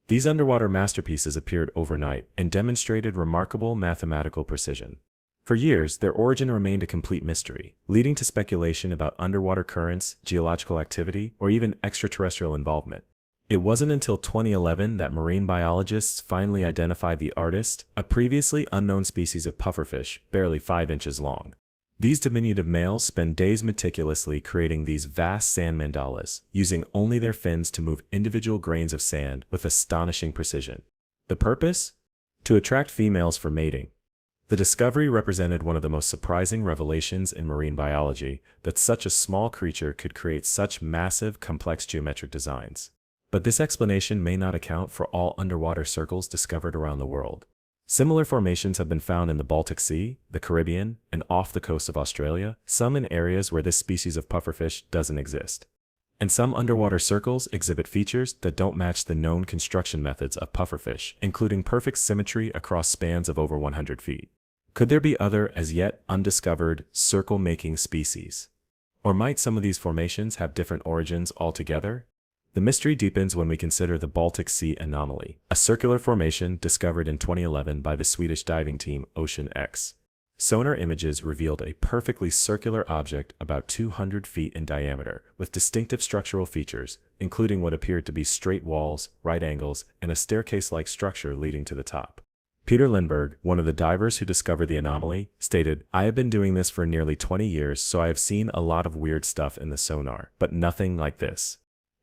These underwater masterpieces appeared overnight and demonstrated remarkable mathematical precision. For years, their origin remained a complete mystery, leading to speculation about underwater currents, geological activity, or even extraterrestrial involvement. It wasn't until 2011 that marine biologists finally identified the artist, a previously unknown species of pufferfish, barely 5 inches long. These diminutive males spend days meticulously creating these vast sand mandalas, using only their fins to move individual grains of sand with astonishing precision. The purpose? To attract females for mating. The discovery represented one of the most surprising revelations in marine biology, that such a small creature could create such massive, complex geometric designs. But this explanation may not account for all underwater circles discovered around the world. Similar formations have been found in the Baltic Sea, the Caribbean, and off the coast of Australia, some in areas where this species of pufferfish doesn't exist. And some underwater circles exhibit features that don't match the known construction methods of pufferfish, including perfect symmetry across spans of over 100 feet. Could there be other, as yet undiscovered, circle-making species? Or might some of these formations have different origins altogether? The mystery deepens when we consider the Baltic Sea anomaly, a circular formation discovered in 2011 by the Swedish diving team Oceanic. Sonar images revealed a perfectly circular object about 200 feet in diameter, with distinctive structural features, including what appeared to be straight walls, right angles, and a staircase-like structure leading to the top. Peter Lindbergh, one of the divers who discovered the anomaly, stated, "I have been doing this for nearly 20 years, so I have seen a lot of weird stuff in the sonar, but nothing like this."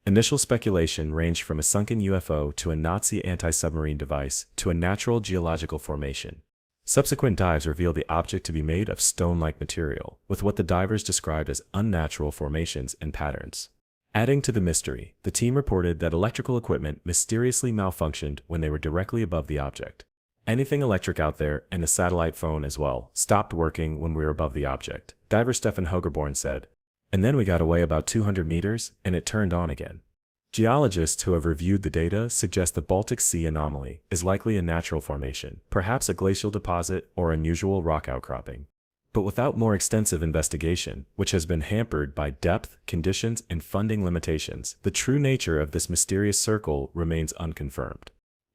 Initial speculation ranged from a sunken UFO to a Nazi anti-submarine device to a natural geological formation. Subsequent dives revealed the object to be made of stone-like material, with what the divers described as unnatural formations and patterns. Adding to the mystery, the team reported that electrical equipment mysteriously malfunctioned when they were directly above the object. Anything electric out there, and the satellite phone as well, stopped working when we were above the object, diver Stefan Hogerborn said. And then we got away about 200 meters, and it turned on again. Geologists who have reviewed the data suggest the Baltic Sea anomaly is likely a natural formation, perhaps a glacial deposit or unusual rock outcropping. But without more extensive investigation, which has been hampered by depth, conditions, and funding limitations, the true nature of this mysterious circle remains unconfirmed.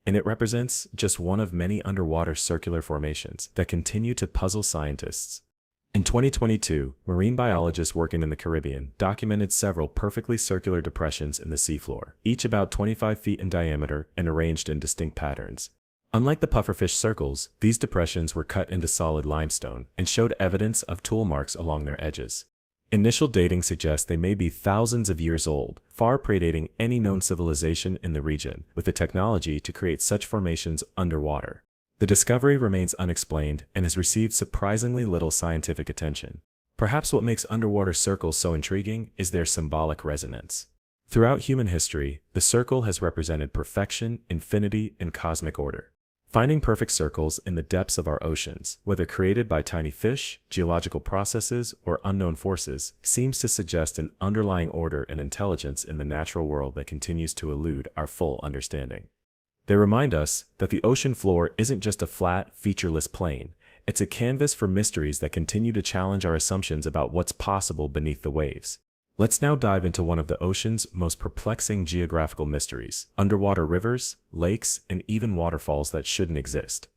And it represents just one of many underwater circular formations that continue to puzzle scientists. In 2022, marine biologists working in the Caribbean documented several perfectly circular depressions in the seafloor, each about 25 feet in diameter and arranged in distinct patterns. Unlike the pufferfish circles, these depressions were cut into solid limestone and showed evidence of tool marks along their edges. Initial dating suggests they may be thousands of years old, far predating any known civilization in the region, with the technology to create such formations underwater. The discovery remains unexplained and has received surprisingly little scientific attention. Perhaps what makes underwater circles so intriguing is their symbolic resonance. Throughout human history, the circle has represented perfection, infinity, and cosmic order. Finding perfect circles in the depths of our oceans, whether created by tiny fish, geological processes, or unknown forces, seems to suggest an underlying order and intelligence in the natural world that continues to elude our full understanding. They remind us that the ocean floor isn't just a flat, featureless plane. It's a canvas for mysteries that continue to challenge our assumptions about what's possible beneath the waves. Let's now dive into one of the ocean's most perplexing geographical mysteries: underwater rivers, lakes, and even waterfalls that shouldn't exist.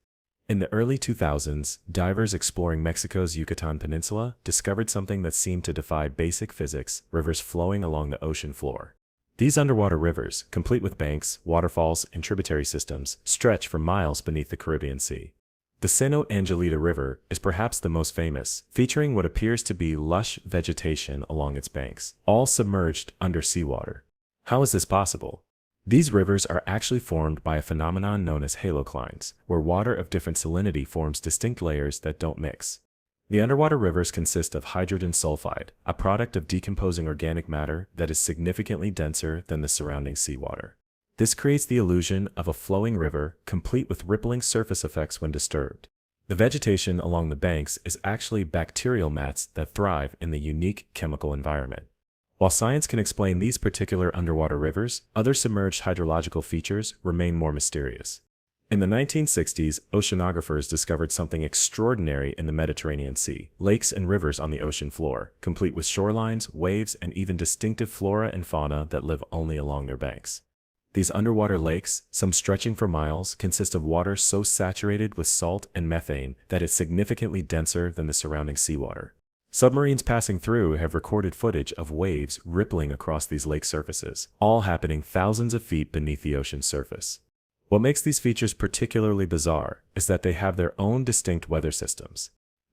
In the early 2000s, divers exploring Mexico's Yucatan Peninsula discovered something that seemed to defy basic physics: rivers flowing along the ocean floor. These underwater rivers, complete with banks, waterfalls, and tributary systems, stretch for miles beneath the Caribbean Sea. The Seno Angelita River is perhaps the most famous, featuring what appears to be lush vegetation along its banks, all submerged under seawater. How is this possible? These rivers are actually formed by a phenomenon known as haloclines, where water of different salinity forms distinct layers that don't mix. The underwater rivers consist of hydrogen sulfide, a product of decomposing organic matter that is significantly denser than the surrounding seawater. This creates the illusion of a flowing river, complete with rippling surface effects when disturbed. The vegetation along the banks is actually bacterial mats that thrive in the unique chemical environment. While science can explain these particular underwater rivers, other submerged hydrological features remain more mysterious. In the 1960s, oceanographers discovered something extraordinary in the Mediterranean Sea: lakes and rivers on the ocean floor, complete with shorelines, waves, and even distinctive flora and fauna that live only along their banks. These underwater lakes, some stretching for miles, consist of water so saturated with salt and methane that it's significantly denser than the surrounding seawater. Submarines passing through have recorded footage of waves rippling across these lake surfaces, all happening thousands of feet beneath the ocean's surface. What makes these features particularly bizarre is that they have their own distinct weather systems.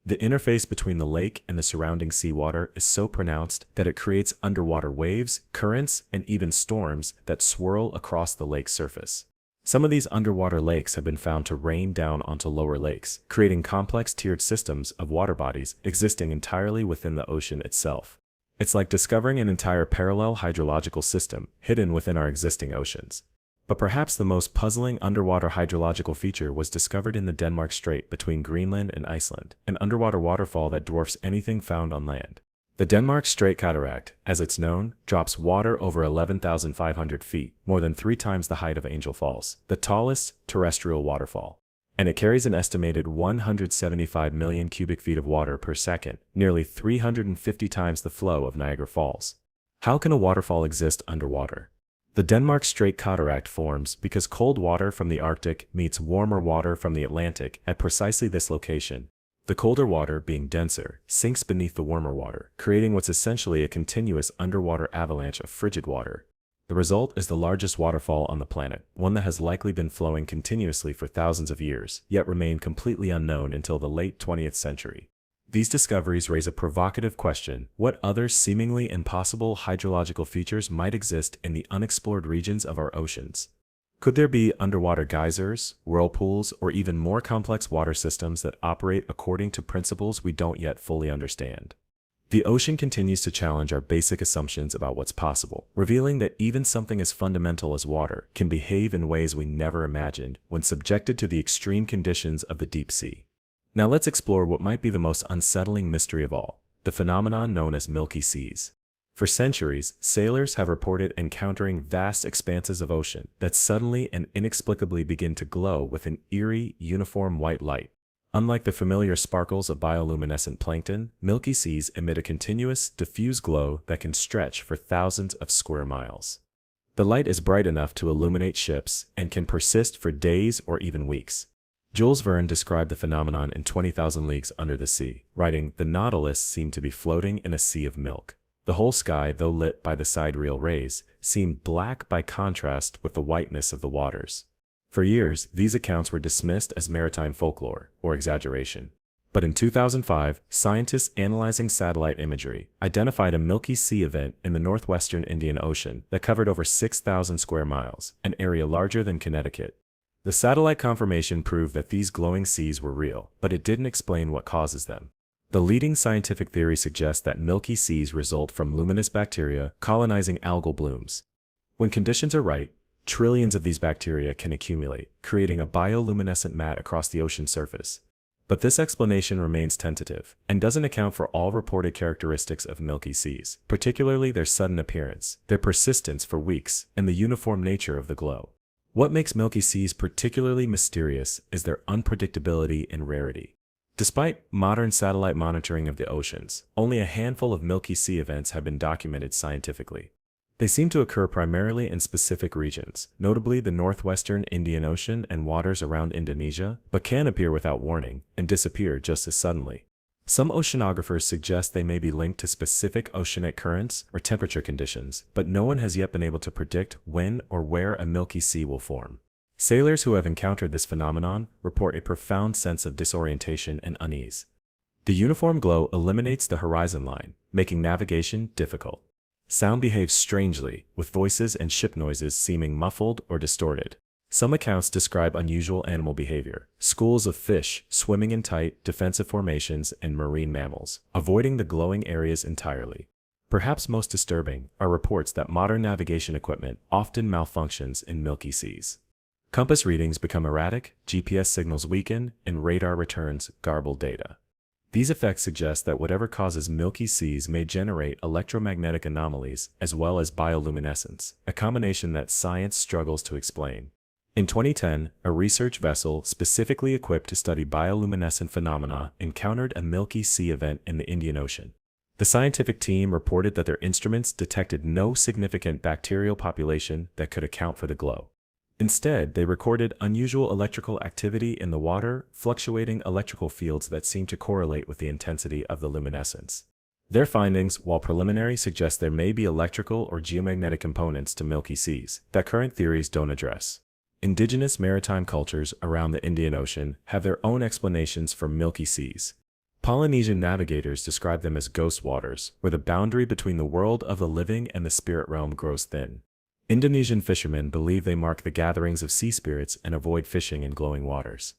The interface between the lake and the surrounding seawater is so pronounced that it creates underwater waves, currents, and even storms that swirl across the lake's surface. Some of these underwater lakes have been found to rain down onto lower lakes, creating complex tiered systems of water bodies existing entirely within the ocean itself. It's like discovering an entire parallel hydrological system hidden within our existing oceans. But perhaps the most puzzling underwater hydrological feature was discovered in the Denmark Strait between Greenland and Iceland, an underwater waterfall that dwarfs anything found on land. The Denmark Strait Cataract, as it's known, drops water over 11,500 feet, more than 3 times the height of Angel Falls, the tallest terrestrial waterfall. And it carries an estimated 175 million cubic feet of water per second, nearly 350 times the flow of Niagara Falls. How can a waterfall exist underwater? The Denmark Strait Cataract forms because cold water from the Arctic meets warmer water from the Atlantic at precisely this location. The colder water, being denser, sinks beneath the warmer water, creating what's essentially a continuous underwater avalanche of frigid water. The result is the largest waterfall on the planet, one that has likely been flowing continuously for thousands of years, yet remained completely unknown until the late 20th century. These discoveries raise a provocative question: what other seemingly impossible hydrological features might exist in the unexplored regions of our oceans? Could there be underwater geysers, whirlpools, or even more complex water systems that operate according to principles we don't yet fully understand? The ocean continues to challenge our basic assumptions about what's possible, revealing that even something as fundamental as water can behave in ways we never imagined when subjected to the extreme conditions of the deep sea. Now let's explore what might be the most unsettling mystery of all, the phenomenon known as milky seas. For centuries, sailors have reported encountering vast expanses of ocean that suddenly and inexplicably begin to glow with an eerie, uniform white light. Unlike the familiar sparkles of bioluminescent plankton, milky seas emit a continuous, diffuse glow that can stretch for thousands of square miles. The light is bright enough to illuminate ships and can persist for days or even weeks. Jules Verne described the phenomenon in 20,000 Leagues Under the Sea, writing, "The Nautilus seemed to be floating in a sea of milk. The whole sky, though lit by the sidereal rays, seemed black by contrast with the whiteness of the waters." For years, these accounts were dismissed as maritime folklore or exaggeration. But in 2005, scientists analyzing satellite imagery identified a Milky Sea event in the northwestern Indian Ocean that covered over 6,000 square miles, an area larger than Connecticut. The satellite confirmation proved that these glowing seas were real, but it didn't explain what causes them. The leading scientific theory suggests that milky seas result from luminous bacteria colonizing algal blooms. When conditions are right, trillions of these bacteria can accumulate, creating a bioluminescent mat across the ocean surface. But this explanation remains tentative and doesn't account for all reported characteristics of milky seas, particularly their sudden appearance, their persistence for weeks, and the uniform nature of the glow. What makes milky seas particularly mysterious is their unpredictability and rarity. Despite modern satellite monitoring of the oceans, only a handful of milky sea events have been documented scientifically. They seem to occur primarily in specific regions, notably the northwestern Indian Ocean and waters around Indonesia, but can appear without warning and disappear just as suddenly. Some oceanographers suggest they may be linked to specific oceanic currents or temperature conditions, but no one has yet been able to predict when or where a milky sea will form. Sailors who have encountered this phenomenon report a profound sense of disorientation and unease. The uniform glow eliminates the horizon line, making navigation difficult. Sound behaves strangely, with voices and ship noises seeming muffled or distorted. Some accounts describe unusual animal behavior, schools of fish swimming in tight, defensive formations and marine mammals, avoiding the glowing areas entirely. Perhaps most disturbing are reports that modern navigation equipment often malfunctions in milky seas. Compass readings become erratic, GPS signals weaken, and radar returns garbled data. These effects suggest that whatever causes milky seas may generate electromagnetic anomalies as well as bioluminescence, a combination that science struggles to explain. In 2010, a research vessel specifically equipped to study bioluminescent phenomena encountered a milky sea event in the Indian Ocean. The scientific team reported that their instruments detected no significant bacterial population that could account for the glow. Instead, they recorded unusual electrical activity in the water, fluctuating electrical fields that seemed to correlate with the intensity of the luminescence. Their findings, while preliminary, suggest there may be electrical or geomagnetic components to milky seas that current theories don't address. Indigenous maritime cultures around the Indian Ocean have their own explanations for milky seas. Polynesian navigators describe them as ghost waters, where the boundary between the world of the living and the spirit realm grows thin. Indonesian fishermen believe they mark the gatherings of sea spirits and avoid fishing in glowing waters.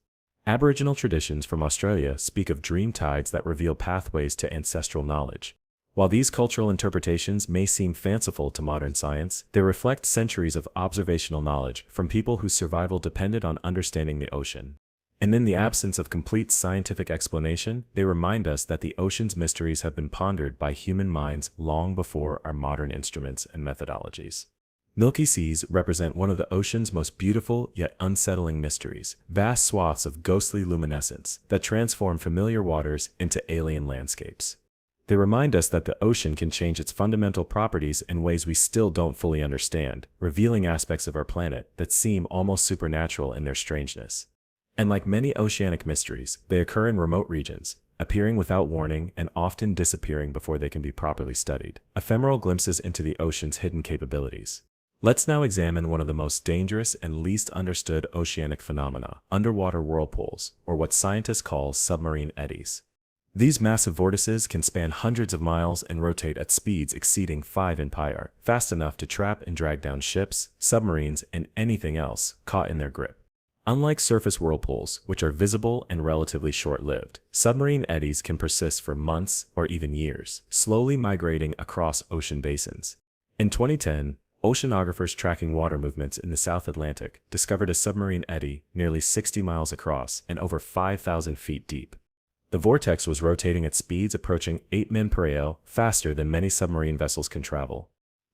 Aboriginal traditions from Australia speak of dream tides that reveal pathways to ancestral knowledge. While these cultural interpretations may seem fanciful to modern science, they reflect centuries of observational knowledge from people whose survival depended on understanding the ocean. And in the absence of complete scientific explanation, they remind us that the ocean's mysteries have been pondered by human minds long before our modern instruments and methodologies. Milky seas represent one of the ocean's most beautiful yet unsettling mysteries, vast swaths of ghostly luminescence that transform familiar waters into alien landscapes. They remind us that the ocean can change its fundamental properties in ways we still don't fully understand, revealing aspects of our planet that seem almost supernatural in their strangeness. And like many oceanic mysteries, they occur in remote regions, appearing without warning and often disappearing before they can be properly studied. Ephemeral glimpses into the ocean's hidden capabilities. Let's now examine one of the most dangerous and least understood oceanic phenomena, underwater whirlpools, or what scientists call submarine eddies. These massive vortices can span hundreds of miles and rotate at speeds exceeding 5 mph, fast enough to trap and drag down ships, submarines, and anything else caught in their grip. Unlike surface whirlpools, which are visible and relatively short-lived, submarine eddies can persist for months or even years, slowly migrating across ocean basins. In 2010, oceanographers tracking water movements in the South Atlantic discovered a submarine eddy nearly 60 miles across and over 5,000 feet deep. The vortex was rotating at speeds approaching 8 mph, faster than many submarine vessels can travel.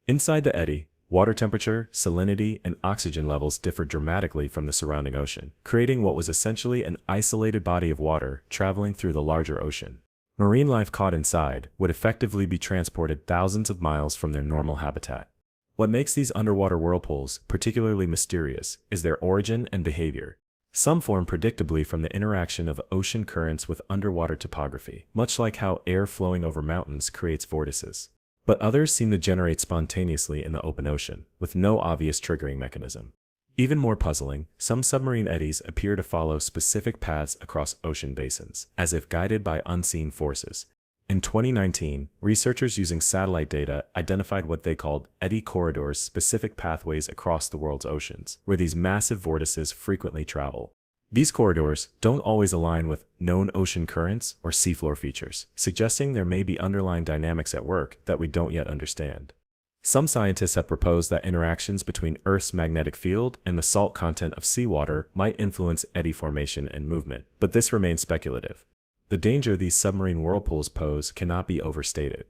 Inside the eddy, water temperature, salinity, and oxygen levels differed dramatically from the surrounding ocean, creating what was essentially an isolated body of water traveling through the larger ocean. Marine life caught inside would effectively be transported thousands of miles from their normal habitat. What makes these underwater whirlpools particularly mysterious is their origin and behavior. Some form predictably from the interaction of ocean currents with underwater topography, much like how air flowing over mountains creates vortices. But others seem to generate spontaneously in the open ocean, with no obvious triggering mechanism. Even more puzzling, some submarine eddies appear to follow specific paths across ocean basins, as if guided by unseen forces. In 2019, researchers using satellite data identified what they called eddy corridors, specific pathways across the world's oceans, where these massive vortices frequently travel. These corridors don't always align with known ocean currents or seafloor features, suggesting there may be underlying dynamics at work that we don't yet understand. Some scientists have proposed that interactions between Earth's magnetic field and the salt content of seawater might influence eddy formation and movement, but this remains speculative. The danger these submarine whirlpools pose cannot be overstated.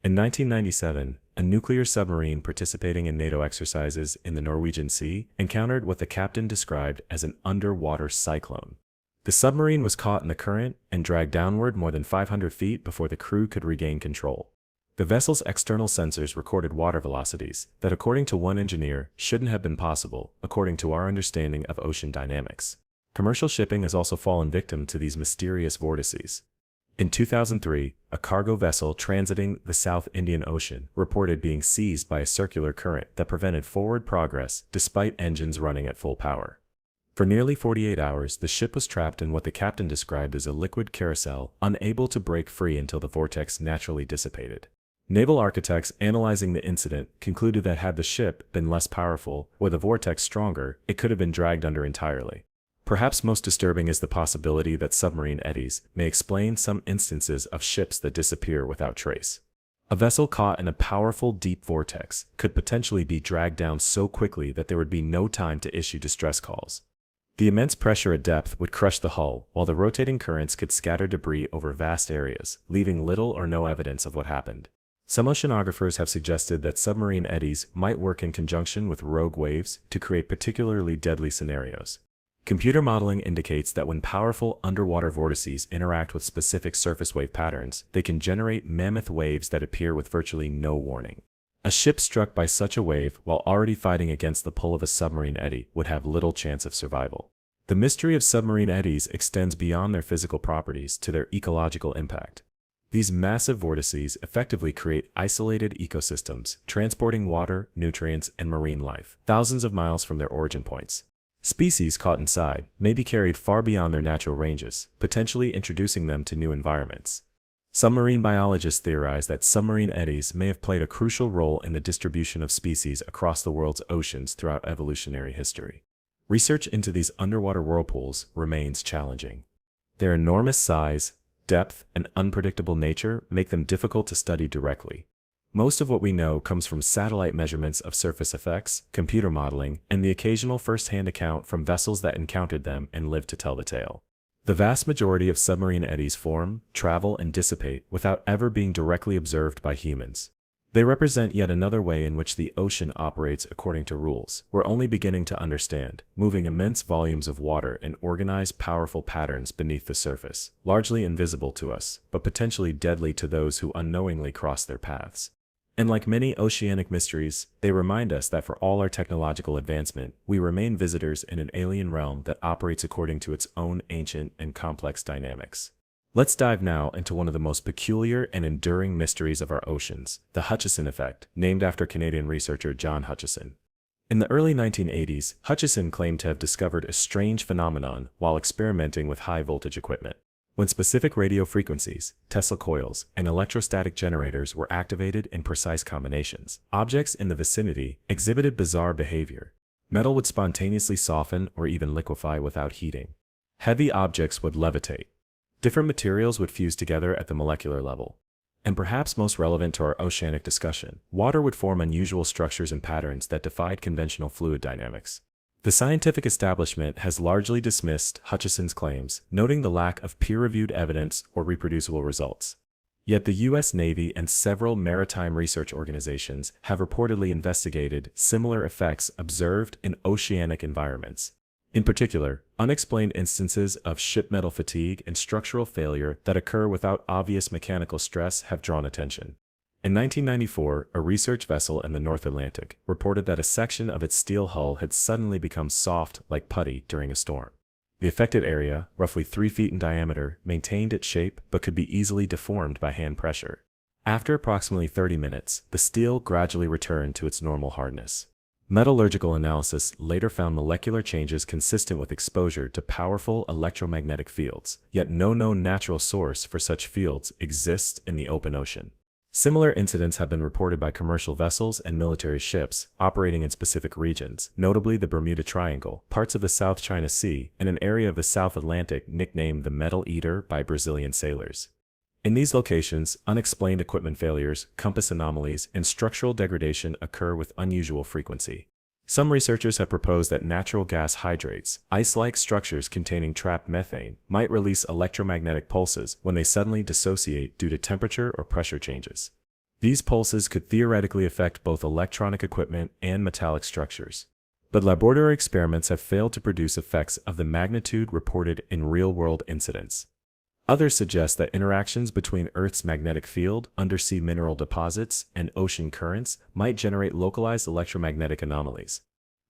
In 1997, a nuclear submarine participating in NATO exercises in the Norwegian Sea encountered what the captain described as an underwater cyclone. The submarine was caught in the current and dragged downward more than 500 feet before the crew could regain control. The vessel's external sensors recorded water velocities that, according to one engineer, shouldn't have been possible, according to our understanding of ocean dynamics. Commercial shipping has also fallen victim to these mysterious vortices. In 2003, a cargo vessel transiting the South Indian Ocean reported being seized by a circular current that prevented forward progress despite engines running at full power. For nearly 48 hours, the ship was trapped in what the captain described as a liquid carousel, unable to break free until the vortex naturally dissipated. Naval architects analyzing the incident concluded that had the ship been less powerful or the vortex stronger, it could have been dragged under entirely. Perhaps most disturbing is the possibility that submarine eddies may explain some instances of ships that disappear without trace. A vessel caught in a powerful deep vortex could potentially be dragged down so quickly that there would be no time to issue distress calls. The immense pressure at depth would crush the hull, while the rotating currents could scatter debris over vast areas, leaving little or no evidence of what happened. Some oceanographers have suggested that submarine eddies might work in conjunction with rogue waves to create particularly deadly scenarios. Computer modeling indicates that when powerful underwater vortices interact with specific surface wave patterns, they can generate mammoth waves that appear with virtually no warning. A ship struck by such a wave while already fighting against the pull of a submarine eddy would have little chance of survival. The mystery of submarine eddies extends beyond their physical properties to their ecological impact. These massive vortices effectively create isolated ecosystems, transporting water, nutrients, and marine life thousands of miles from their origin points. Species caught inside may be carried far beyond their natural ranges, potentially introducing them to new environments. Submarine biologists theorize that submarine eddies may have played a crucial role in the distribution of species across the world's oceans throughout evolutionary history. Research into these underwater whirlpools remains challenging. Their enormous size, depth, and unpredictable nature make them difficult to study directly. Most of what we know comes from satellite measurements of surface effects, computer modeling, and the occasional first-hand account from vessels that encountered them and lived to tell the tale. The vast majority of submarine eddies form, travel, and dissipate without ever being directly observed by humans. They represent yet another way in which the ocean operates according to rules we're only beginning to understand, moving immense volumes of water in organized, powerful patterns beneath the surface, largely invisible to us, but potentially deadly to those who unknowingly cross their paths. And like many oceanic mysteries, they remind us that for all our technological advancement, we remain visitors in an alien realm that operates according to its own ancient and complex dynamics. Let's dive now into one of the most peculiar and enduring mysteries of our oceans, the Hutchison effect, named after Canadian researcher John Hutchison. In the early 1980s, Hutchison claimed to have discovered a strange phenomenon while experimenting with high-voltage equipment. When specific radio frequencies, Tesla coils, and electrostatic generators were activated in precise combinations, objects in the vicinity exhibited bizarre behavior. Metal would spontaneously soften or even liquefy without heating. Heavy objects would levitate. Different materials would fuse together at the molecular level. And perhaps most relevant to our oceanic discussion, water would form unusual structures and patterns that defied conventional fluid dynamics. The scientific establishment has largely dismissed Hutchison's claims, noting the lack of peer-reviewed evidence or reproducible results. Yet the U.S. Navy and several maritime research organizations have reportedly investigated similar effects observed in oceanic environments. In particular, unexplained instances of ship metal fatigue and structural failure that occur without obvious mechanical stress have drawn attention. In 1994, a research vessel in the North Atlantic reported that a section of its steel hull had suddenly become soft like putty during a storm. The affected area, roughly 3 feet in diameter, maintained its shape but could be easily deformed by hand pressure. After approximately 30 minutes, the steel gradually returned to its normal hardness. Metallurgical analysis later found molecular changes consistent with exposure to powerful electromagnetic fields, yet no known natural source for such fields exists in the open ocean. Similar incidents have been reported by commercial vessels and military ships operating in specific regions, notably the Bermuda Triangle, parts of the South China Sea, and an area of the South Atlantic nicknamed the Metal Eater by Brazilian sailors. In these locations, unexplained equipment failures, compass anomalies, and structural degradation occur with unusual frequency. Some researchers have proposed that natural gas hydrates, ice-like structures containing trapped methane, might release electromagnetic pulses when they suddenly dissociate due to temperature or pressure changes. These pulses could theoretically affect both electronic equipment and metallic structures. But laboratory experiments have failed to produce effects of the magnitude reported in real-world incidents. Others suggest that interactions between Earth's magnetic field, undersea mineral deposits, and ocean currents might generate localized electromagnetic anomalies.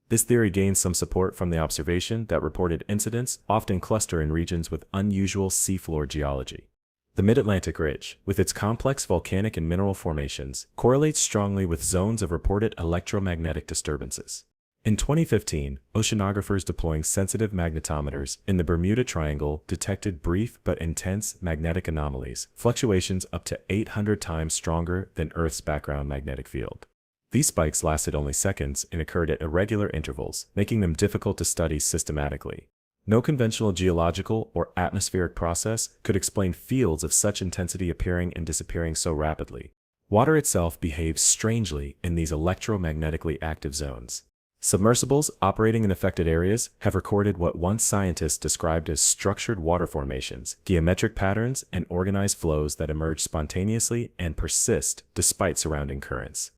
This theory gains some support from the observation that reported incidents often cluster in regions with unusual seafloor geology. The Mid-Atlantic Ridge, with its complex volcanic and mineral formations, correlates strongly with zones of reported electromagnetic disturbances. In 2015, oceanographers deploying sensitive magnetometers in the Bermuda Triangle detected brief but intense magnetic anomalies, fluctuations up to 800 times stronger than Earth's background magnetic field. These spikes lasted only seconds and occurred at irregular intervals, making them difficult to study systematically. No conventional geological or atmospheric process could explain fields of such intensity appearing and disappearing so rapidly. Water itself behaves strangely in these electromagnetically active zones. Submersibles operating in affected areas have recorded what once scientists described as structured water formations, geometric patterns, and organized flows that emerge spontaneously and persist despite surrounding currents.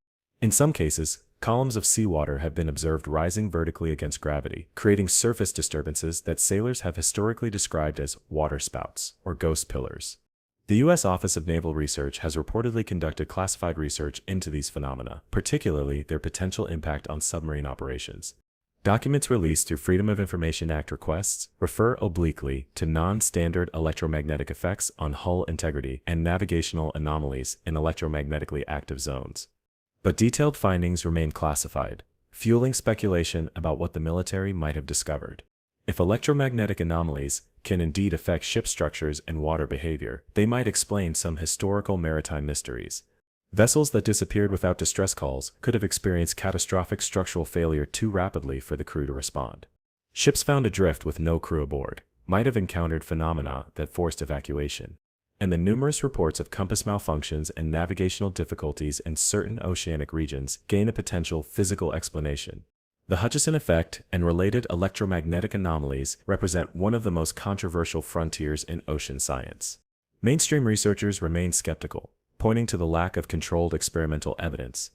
In some cases, columns of seawater have been observed rising vertically against gravity, creating surface disturbances that sailors have historically described as waterspouts or ghost pillars. The U.S. Office of Naval Research has reportedly conducted classified research into these phenomena, particularly their potential impact on submarine operations. Documents released through Freedom of Information Act requests refer obliquely to non-standard electromagnetic effects on hull integrity and navigational anomalies in electromagnetically active zones. But detailed findings remain classified. fueling speculation about what the military might have discovered. If electromagnetic anomalies can indeed affect ship structures and water behavior, they might explain some historical maritime mysteries. Vessels that disappeared without distress calls could have experienced catastrophic structural failure too rapidly for the crew to respond. Ships found adrift with no crew aboard might have encountered phenomena that forced evacuation. And the numerous reports of compass malfunctions and navigational difficulties in certain oceanic regions gain a potential physical explanation. The Hutchison effect and related electromagnetic anomalies represent one of the most controversial frontiers in ocean science. Mainstream researchers remain skeptical, pointing to the lack of controlled experimental evidence.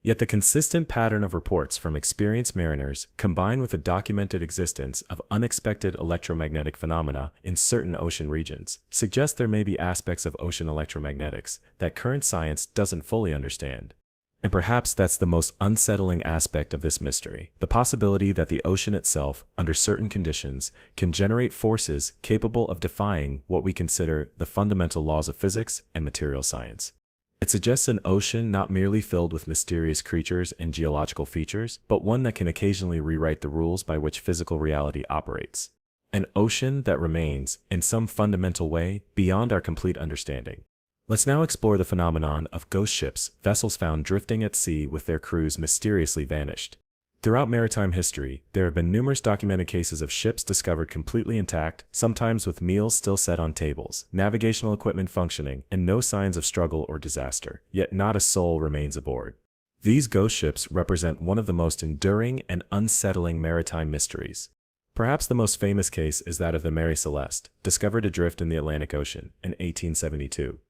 Yet the consistent pattern of reports from experienced mariners, combined with the documented existence of unexpected electromagnetic phenomena in certain ocean regions, suggest there may be aspects of ocean electromagnetics that current science doesn't fully understand. And perhaps that's the most unsettling aspect of this mystery, the possibility that the ocean itself, under certain conditions, can generate forces capable of defying what we consider the fundamental laws of physics and material science. It suggests an ocean not merely filled with mysterious creatures and geological features, but one that can occasionally rewrite the rules by which physical reality operates. An ocean that remains, in some fundamental way, beyond our complete understanding. Let's now explore the phenomenon of ghost ships, vessels found drifting at sea with their crews mysteriously vanished. Throughout maritime history, there have been numerous documented cases of ships discovered completely intact, sometimes with meals still set on tables, navigational equipment functioning, and no signs of struggle or disaster, yet not a soul remains aboard. These ghost ships represent one of the most enduring and unsettling maritime mysteries. Perhaps the most famous case is that of the Mary Celeste, discovered adrift in the Atlantic Ocean in 1872.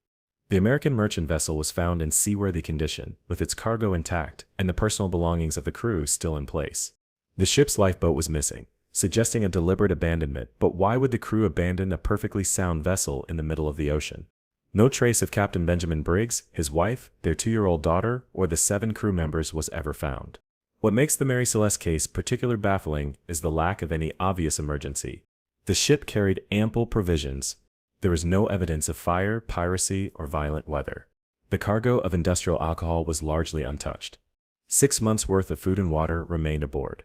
The American merchant vessel was found in seaworthy condition, with its cargo intact and the personal belongings of the crew still in place. The ship's lifeboat was missing, suggesting a deliberate abandonment, but why would the crew abandon a perfectly sound vessel in the middle of the ocean? No trace of Captain Benjamin Briggs, his wife, their 2-year-old daughter, or the 7 crew members was ever found. What makes the Mary Celeste case particularly baffling is the lack of any obvious emergency. The ship carried ample provisions. There was no evidence of fire, piracy, or violent weather. The cargo of industrial alcohol was largely untouched. 6 months' worth of food and water remained aboard.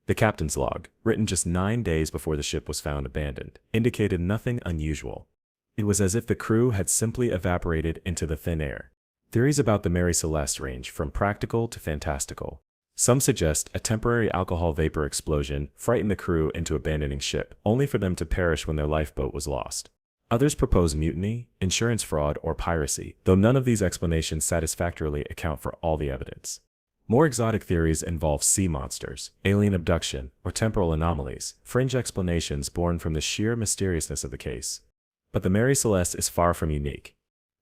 The captain's log, written just 9 days before the ship was found abandoned, indicated nothing unusual. It was as if the crew had simply evaporated into the thin air. Theories about the Mary Celeste range from practical to fantastical. Some suggest a temporary alcohol vapor explosion frightened the crew into abandoning ship, only for them to perish when their lifeboat was lost. Others propose mutiny, insurance fraud, or piracy, though none of these explanations satisfactorily account for all the evidence. More exotic theories involve sea monsters, alien abduction, or temporal anomalies, fringe explanations born from the sheer mysteriousness of the case. But the Mary Celeste is far from unique.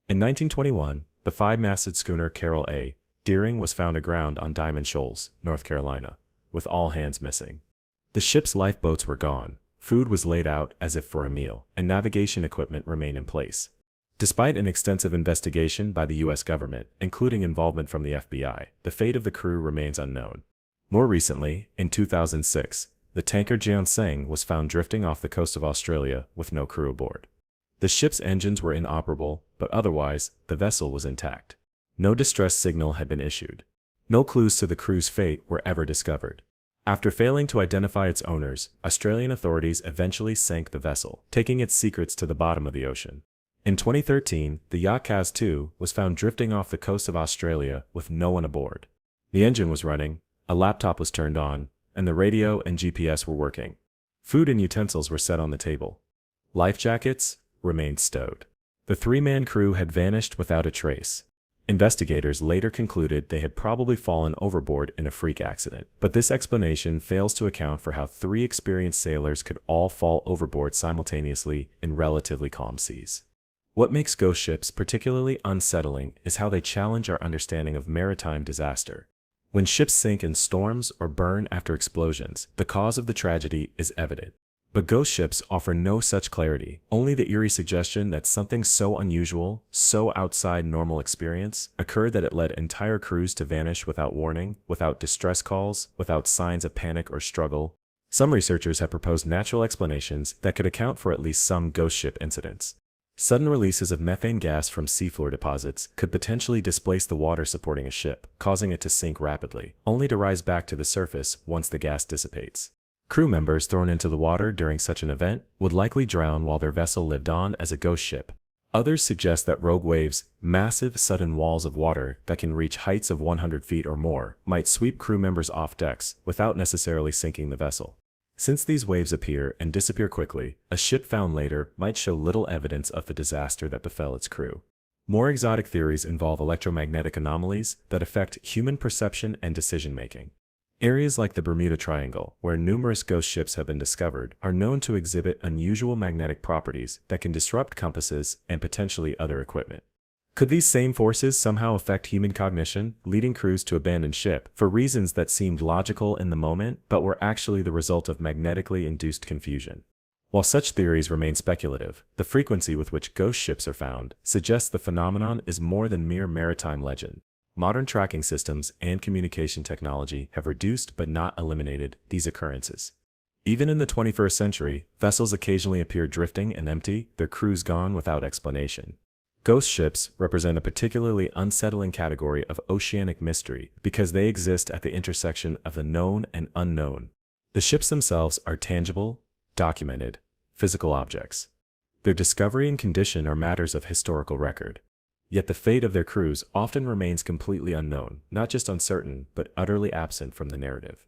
In 1921, the 5-masted schooner Carol A. Deering was found aground on Diamond Shoals, North Carolina, with all hands missing. The ship's lifeboats were gone. Food was laid out as if for a meal, and navigation equipment remained in place. Despite an extensive investigation by the U.S. government, including involvement from the FBI, the fate of the crew remains unknown. More recently, in 2006, the tanker Jianseng was found drifting off the coast of Australia with no crew aboard. The ship's engines were inoperable, but otherwise, the vessel was intact. No distress signal had been issued. No clues to the crew's fate were ever discovered. After failing to identify its owners, Australian authorities eventually sank the vessel, taking its secrets to the bottom of the ocean. In 2013, the yacht Kaz 2 was found drifting off the coast of Australia with no one aboard. The engine was running, a laptop was turned on, and the radio and GPS were working. Food and utensils were set on the table. Life jackets remained stowed. The 3-man crew had vanished without a trace. Investigators later concluded they had probably fallen overboard in a freak accident, but this explanation fails to account for how 3 experienced sailors could all fall overboard simultaneously in relatively calm seas. What makes ghost ships particularly unsettling is how they challenge our understanding of maritime disaster. When ships sink in storms or burn after explosions, the cause of the tragedy is evident. But ghost ships offer no such clarity, only the eerie suggestion that something so unusual, so outside normal experience, occurred that it led entire crews to vanish without warning, without distress calls, without signs of panic or struggle. Some researchers have proposed natural explanations that could account for at least some ghost ship incidents. Sudden releases of methane gas from seafloor deposits could potentially displace the water supporting a ship, causing it to sink rapidly, only to rise back to the surface once the gas dissipates. Crew members thrown into the water during such an event would likely drown while their vessel lived on as a ghost ship. Others suggest that rogue waves, massive sudden walls of water that can reach heights of 100 feet or more, might sweep crew members off decks without necessarily sinking the vessel. Since these waves appear and disappear quickly, a ship found later might show little evidence of the disaster that befell its crew. More exotic theories involve electromagnetic anomalies that affect human perception and decision-making. Areas like the Bermuda Triangle, where numerous ghost ships have been discovered, are known to exhibit unusual magnetic properties that can disrupt compasses and potentially other equipment. Could these same forces somehow affect human cognition, leading crews to abandon ship for reasons that seemed logical in the moment but were actually the result of magnetically induced confusion? While such theories remain speculative, the frequency with which ghost ships are found suggests the phenomenon is more than mere maritime legend. Modern tracking systems and communication technology have reduced but not eliminated these occurrences. Even in the 21st century, vessels occasionally appear drifting and empty, their crews gone without explanation. Ghost ships represent a particularly unsettling category of oceanic mystery because they exist at the intersection of the known and unknown. The ships themselves are tangible, documented, physical objects. Their discovery and condition are matters of historical record. Yet the fate of their crews often remains completely unknown, not just uncertain, but utterly absent from the narrative.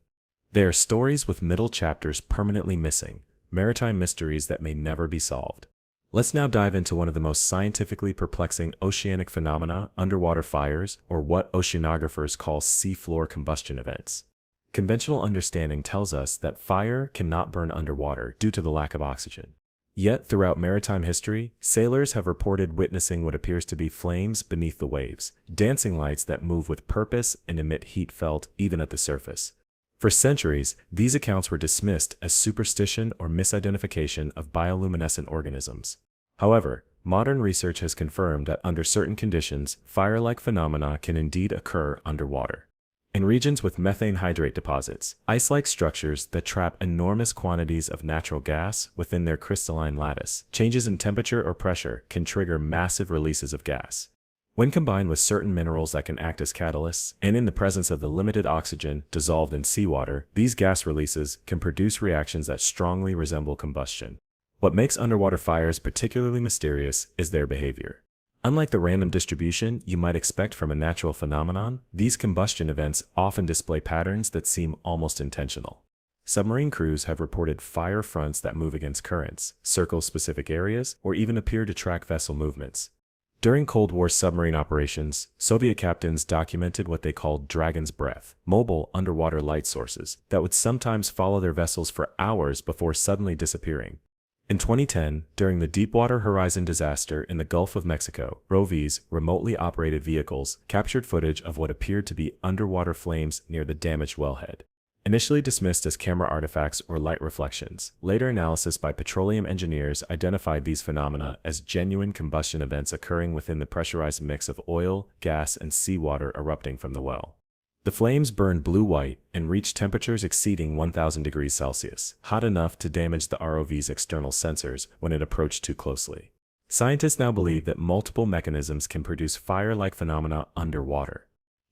They are stories with middle chapters permanently missing, maritime mysteries that may never be solved. Let's now dive into one of the most scientifically perplexing oceanic phenomena, underwater fires, or what oceanographers call seafloor combustion events. Conventional understanding tells us that fire cannot burn underwater due to the lack of oxygen. Yet, throughout maritime history, sailors have reported witnessing what appears to be flames beneath the waves, dancing lights that move with purpose and emit heat felt even at the surface. For centuries, these accounts were dismissed as superstition or misidentification of bioluminescent organisms. However, modern research has confirmed that under certain conditions, fire-like phenomena can indeed occur underwater. In regions with methane hydrate deposits, ice-like structures that trap enormous quantities of natural gas within their crystalline lattice, changes in temperature or pressure can trigger massive releases of gas. When combined with certain minerals that can act as catalysts, and in the presence of the limited oxygen dissolved in seawater, these gas releases can produce reactions that strongly resemble combustion. What makes underwater fires particularly mysterious is their behavior. Unlike the random distribution you might expect from a natural phenomenon, these combustion events often display patterns that seem almost intentional. Submarine crews have reported fire fronts that move against currents, circle specific areas, or even appear to track vessel movements. During Cold War submarine operations, Soviet captains documented what they called dragon's breath, mobile underwater light sources that would sometimes follow their vessels for hours before suddenly disappearing. In 2010, during the Deepwater Horizon disaster in the Gulf of Mexico, ROVs, remotely operated vehicles, captured footage of what appeared to be underwater flames near the damaged wellhead. Initially dismissed as camera artifacts or light reflections, later analysis by petroleum engineers identified these phenomena as genuine combustion events occurring within the pressurized mix of oil, gas, and seawater erupting from the well. The flames burned blue-white and reached temperatures exceeding 1,000 degrees Celsius, hot enough to damage the ROV's external sensors when it approached too closely. Scientists now believe that multiple mechanisms can produce fire-like phenomena underwater.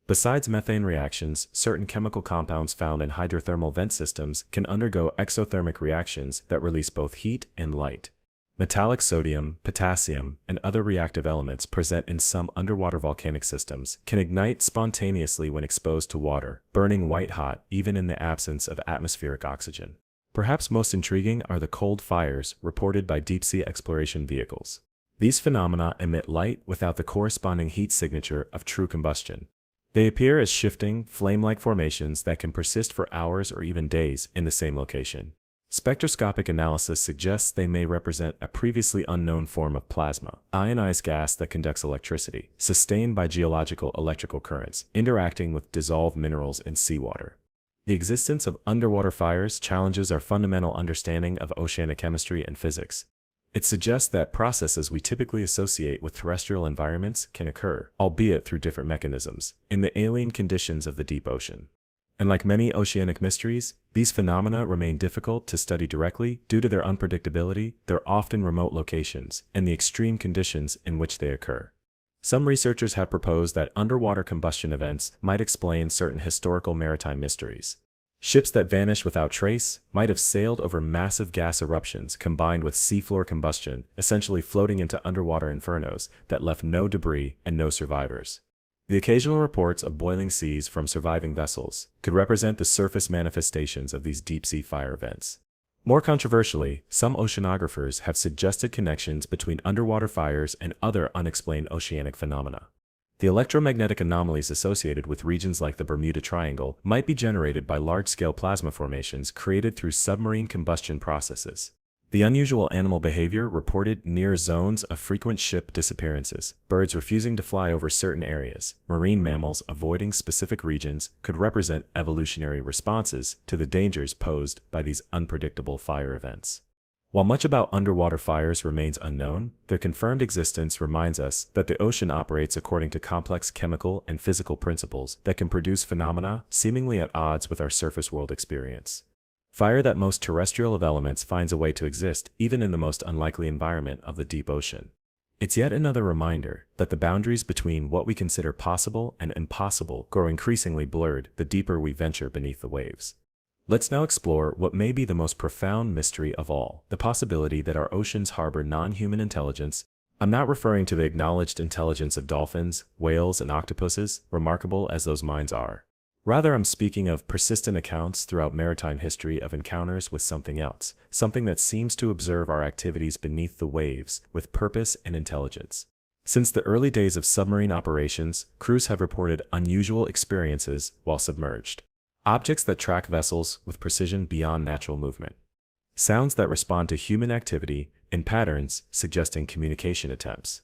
Besides methane reactions, certain chemical compounds found in hydrothermal vent systems can undergo exothermic reactions that release both heat and light. Metallic sodium, potassium, and other reactive elements present in some underwater volcanic systems can ignite spontaneously when exposed to water, burning white-hot even in the absence of atmospheric oxygen. Perhaps most intriguing are the cold fires reported by deep-sea exploration vehicles. These phenomena emit light without the corresponding heat signature of true combustion. They appear as shifting, flame-like formations that can persist for hours or even days in the same location. Spectroscopic analysis suggests they may represent a previously unknown form of plasma, ionized gas that conducts electricity, sustained by geological electrical currents, interacting with dissolved minerals in seawater. The existence of underwater fires challenges our fundamental understanding of oceanic chemistry and physics. It suggests that processes we typically associate with terrestrial environments can occur, albeit through different mechanisms, in the alien conditions of the deep ocean. And like many oceanic mysteries, these phenomena remain difficult to study directly due to their unpredictability, their often remote locations, and the extreme conditions in which they occur. Some researchers have proposed that underwater combustion events might explain certain historical maritime mysteries. Ships that vanish without trace might have sailed over massive gas eruptions combined with seafloor combustion, essentially floating into underwater infernos that left no debris and no survivors. The occasional reports of boiling seas from surviving vessels could represent the surface manifestations of these deep-sea fire events. More controversially, some oceanographers have suggested connections between underwater fires and other unexplained oceanic phenomena. The electromagnetic anomalies associated with regions like the Bermuda Triangle might be generated by large-scale plasma formations created through submarine combustion processes. The unusual animal behavior reported near zones of frequent ship disappearances, birds refusing to fly over certain areas, marine mammals avoiding specific regions could represent evolutionary responses to the dangers posed by these unpredictable fire events. While much about underwater fires remains unknown, their confirmed existence reminds us that the ocean operates according to complex chemical and physical principles that can produce phenomena seemingly at odds with our surface world experience. Fire, that most terrestrial of elements, finds a way to exist even in the most unlikely environment of the deep ocean. It's yet another reminder that the boundaries between what we consider possible and impossible grow increasingly blurred the deeper we venture beneath the waves. Let's now explore what may be the most profound mystery of all, the possibility that our oceans harbor non-human intelligence. I'm not referring to the acknowledged intelligence of dolphins, whales, and octopuses, remarkable as those minds are. Rather, I'm speaking of persistent accounts throughout maritime history of encounters with something else, something that seems to observe our activities beneath the waves with purpose and intelligence. Since the early days of submarine operations, crews have reported unusual experiences while submerged. Objects that track vessels with precision beyond natural movement. Sounds that respond to human activity in patterns suggesting communication attempts.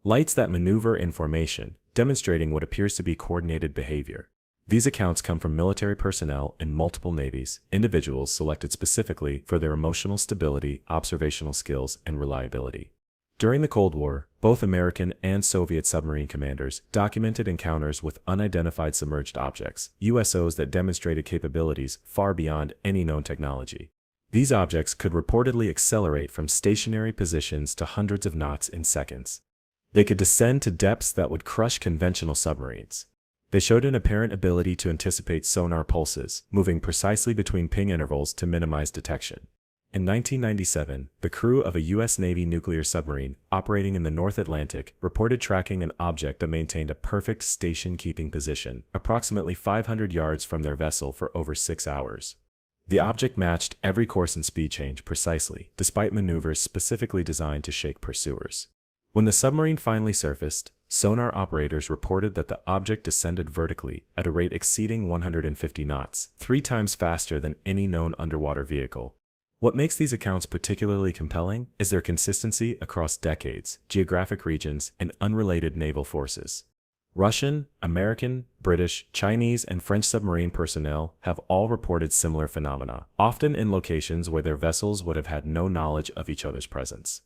Lights that maneuver in formation, demonstrating what appears to be coordinated behavior. These accounts come from military personnel in multiple navies, individuals selected specifically for their emotional stability, observational skills, and reliability. During the Cold War, both American and Soviet submarine commanders documented encounters with unidentified submerged objects, USOs that demonstrated capabilities far beyond any known technology. These objects could reportedly accelerate from stationary positions to hundreds of knots in seconds. They could descend to depths that would crush conventional submarines. They showed an apparent ability to anticipate sonar pulses, moving precisely between ping intervals to minimize detection. In 1997, the crew of a U.S. Navy nuclear submarine operating in the North Atlantic reported tracking an object that maintained a perfect station-keeping position, approximately 500 yards from their vessel for over 6 hours. The object matched every course and speed change precisely, despite maneuvers specifically designed to shake pursuers. When the submarine finally surfaced, sonar operators reported that the object descended vertically at a rate exceeding 150 knots, 3 times faster than any known underwater vehicle. What makes these accounts particularly compelling is their consistency across decades, geographic regions, and unrelated naval forces. Russian, American, British, Chinese, and French submarine personnel have all reported similar phenomena, often in locations where their vessels would have had no knowledge of each other's presence.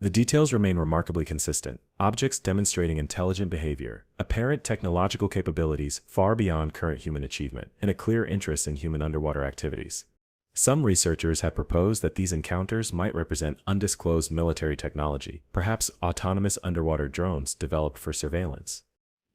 The details remain remarkably consistent, objects demonstrating intelligent behavior, apparent technological capabilities far beyond current human achievement, and a clear interest in human underwater activities. Some researchers have proposed that these encounters might represent undisclosed military technology, perhaps autonomous underwater drones developed for surveillance.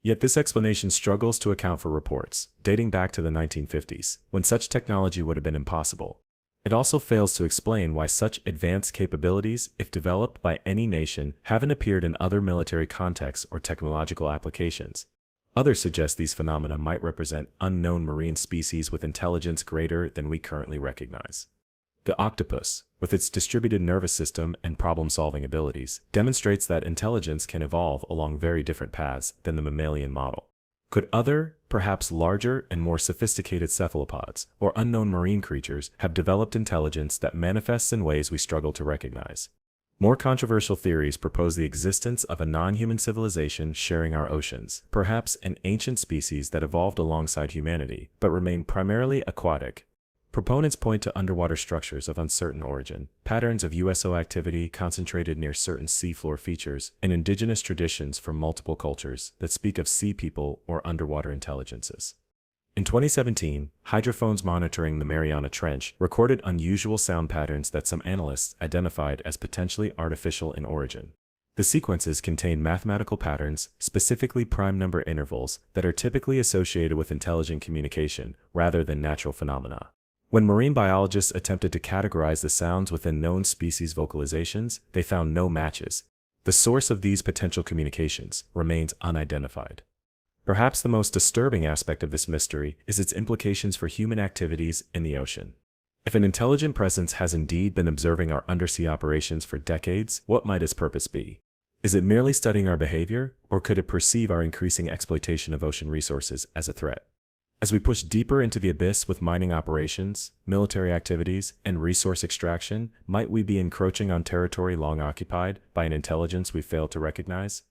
Yet this explanation struggles to account for reports, dating back to the 1950s, when such technology would have been impossible. It also fails to explain why such advanced capabilities, if developed by any nation, haven't appeared in other military contexts or technological applications. Others suggest these phenomena might represent unknown marine species with intelligence greater than we currently recognize. The octopus, with its distributed nervous system and problem-solving abilities, demonstrates that intelligence can evolve along very different paths than the mammalian model. Could other, perhaps larger and more sophisticated cephalopods or unknown marine creatures have developed intelligence that manifests in ways we struggle to recognize? More controversial theories propose the existence of a non-human civilization sharing our oceans, perhaps an ancient species that evolved alongside humanity, but remained primarily aquatic. Proponents point to underwater structures of uncertain origin, patterns of USO activity concentrated near certain seafloor features, and indigenous traditions from multiple cultures that speak of sea people or underwater intelligences. In 2017, hydrophones monitoring the Mariana Trench recorded unusual sound patterns that some analysts identified as potentially artificial in origin. The sequences contain mathematical patterns, specifically prime number intervals, that are typically associated with intelligent communication rather than natural phenomena. When marine biologists attempted to categorize the sounds within known species vocalizations, they found no matches. The source of these potential communications remains unidentified. Perhaps the most disturbing aspect of this mystery is its implications for human activities in the ocean. If an intelligent presence has indeed been observing our undersea operations for decades, what might its purpose be? Is it merely studying our behavior, or could it perceive our increasing exploitation of ocean resources as a threat? As we push deeper into the abyss with mining operations, military activities, and resource extraction, might we be encroaching on territory long occupied by an intelligence we failed to recognize?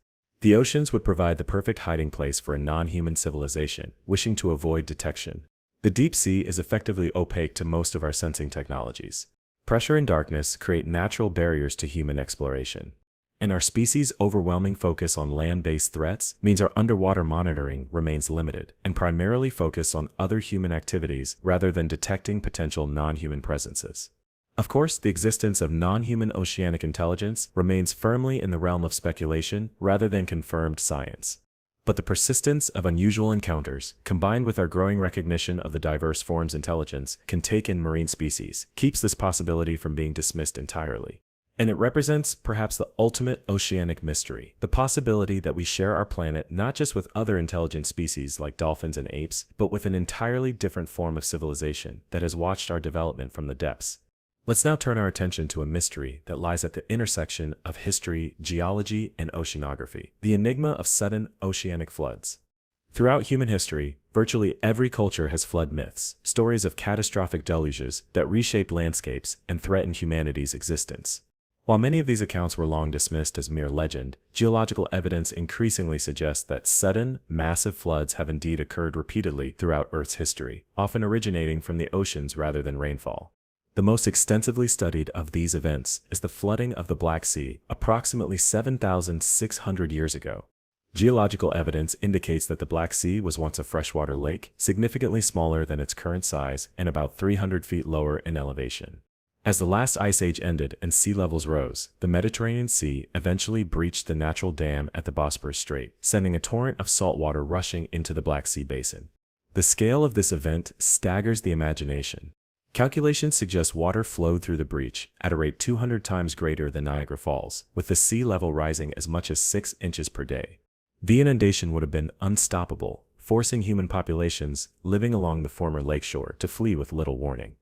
The oceans would provide the perfect hiding place for a non-human civilization wishing to avoid detection. The deep sea is effectively opaque to most of our sensing technologies. Pressure and darkness create natural barriers to human exploration. And our species' overwhelming focus on land-based threats means our underwater monitoring remains limited and primarily focused on other human activities rather than detecting potential non-human presences. Of course, the existence of non-human oceanic intelligence remains firmly in the realm of speculation rather than confirmed science. But the persistence of unusual encounters, combined with our growing recognition of the diverse forms intelligence can take in marine species, keeps this possibility from being dismissed entirely. And it represents perhaps the ultimate oceanic mystery, the possibility that we share our planet not just with other intelligent species like dolphins and apes, but with an entirely different form of civilization that has watched our development from the depths. Let's now turn our attention to a mystery that lies at the intersection of history, geology, and oceanography, the enigma of sudden oceanic floods. Throughout human history, virtually every culture has flood myths, stories of catastrophic deluges that reshaped landscapes and threatened humanity's existence. While many of these accounts were long dismissed as mere legend, geological evidence increasingly suggests that sudden, massive floods have indeed occurred repeatedly throughout Earth's history, often originating from the oceans rather than rainfall. The most extensively studied of these events is the flooding of the Black Sea, approximately 7,600 years ago. Geological evidence indicates that the Black Sea was once a freshwater lake, significantly smaller than its current size and about 300 feet lower in elevation. As the last ice age ended and sea levels rose, the Mediterranean Sea eventually breached the natural dam at the Bosporus Strait, sending a torrent of salt water rushing into the Black Sea basin. The scale of this event staggers the imagination. Calculations suggest water flowed through the breach at a rate 200 times greater than Niagara Falls, with the sea level rising as much as 6 inches per day. The inundation would have been unstoppable, forcing human populations living along the former lakeshore to flee with little warning.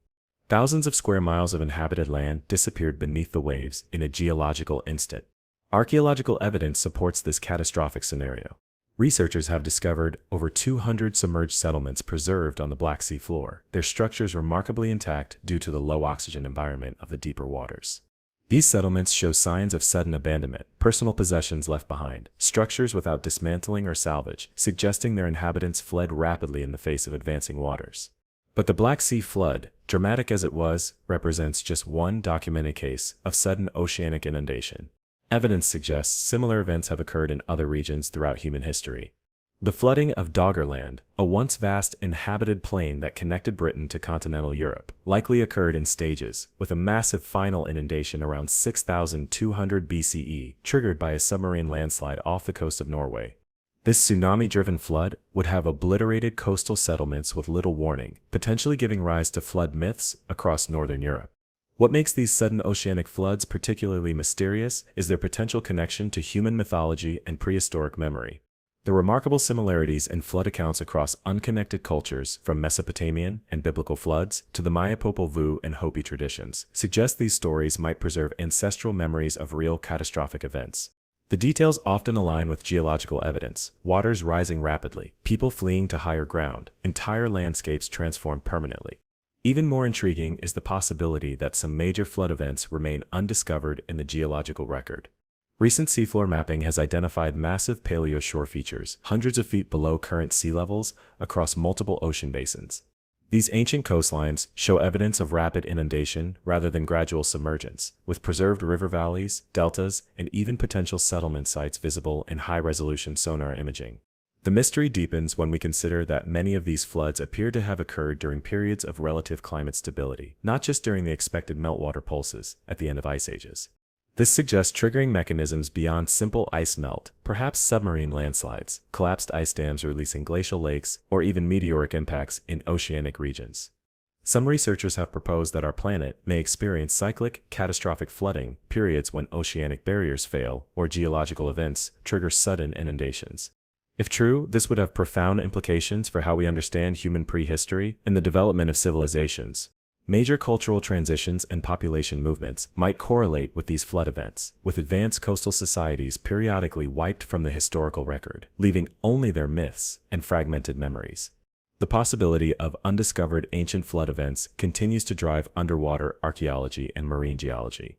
Thousands of square miles of inhabited land disappeared beneath the waves in a geological instant. Archaeological evidence supports this catastrophic scenario. Researchers have discovered over 200 submerged settlements preserved on the Black Sea floor, their structures remarkably intact due to the low oxygen environment of the deeper waters. These settlements show signs of sudden abandonment, personal possessions left behind, structures without dismantling or salvage, suggesting their inhabitants fled rapidly in the face of advancing waters. But the Black Sea flood, dramatic as it was, represents just one documented case of sudden oceanic inundation. Evidence suggests similar events have occurred in other regions throughout human history. The flooding of Doggerland, a once vast inhabited plain that connected Britain to continental Europe, likely occurred in stages, with a massive final inundation around 6,200 BCE, triggered by a submarine landslide off the coast of Norway. This tsunami-driven flood would have obliterated coastal settlements with little warning, potentially giving rise to flood myths across northern Europe. What makes these sudden oceanic floods particularly mysterious is their potential connection to human mythology and prehistoric memory. The remarkable similarities in flood accounts across unconnected cultures, from Mesopotamian and biblical floods to the Maya Popol Vuh and Hopi traditions, suggest these stories might preserve ancestral memories of real catastrophic events. The details often align with geological evidence: waters rising rapidly, people fleeing to higher ground, entire landscapes transformed permanently. Even more intriguing is the possibility that some major flood events remain undiscovered in the geological record. Recent seafloor mapping has identified massive paleoshore features, hundreds of feet below current sea levels, across multiple ocean basins. These ancient coastlines show evidence of rapid inundation rather than gradual submergence, with preserved river valleys, deltas, and even potential settlement sites visible in high-resolution sonar imaging. The mystery deepens when we consider that many of these floods appear to have occurred during periods of relative climate stability, not just during the expected meltwater pulses at the end of ice ages. This suggests triggering mechanisms beyond simple ice melt, perhaps submarine landslides, collapsed ice dams releasing glacial lakes, or even meteoric impacts in oceanic regions. Some researchers have proposed that our planet may experience cyclic, catastrophic flooding, periods when oceanic barriers fail, or geological events trigger sudden inundations. If true, this would have profound implications for how we understand human prehistory and the development of civilizations. Major cultural transitions and population movements might correlate with these flood events, with advanced coastal societies periodically wiped from the historical record, leaving only their myths and fragmented memories. The possibility of undiscovered ancient flood events continues to drive underwater archaeology and marine geology.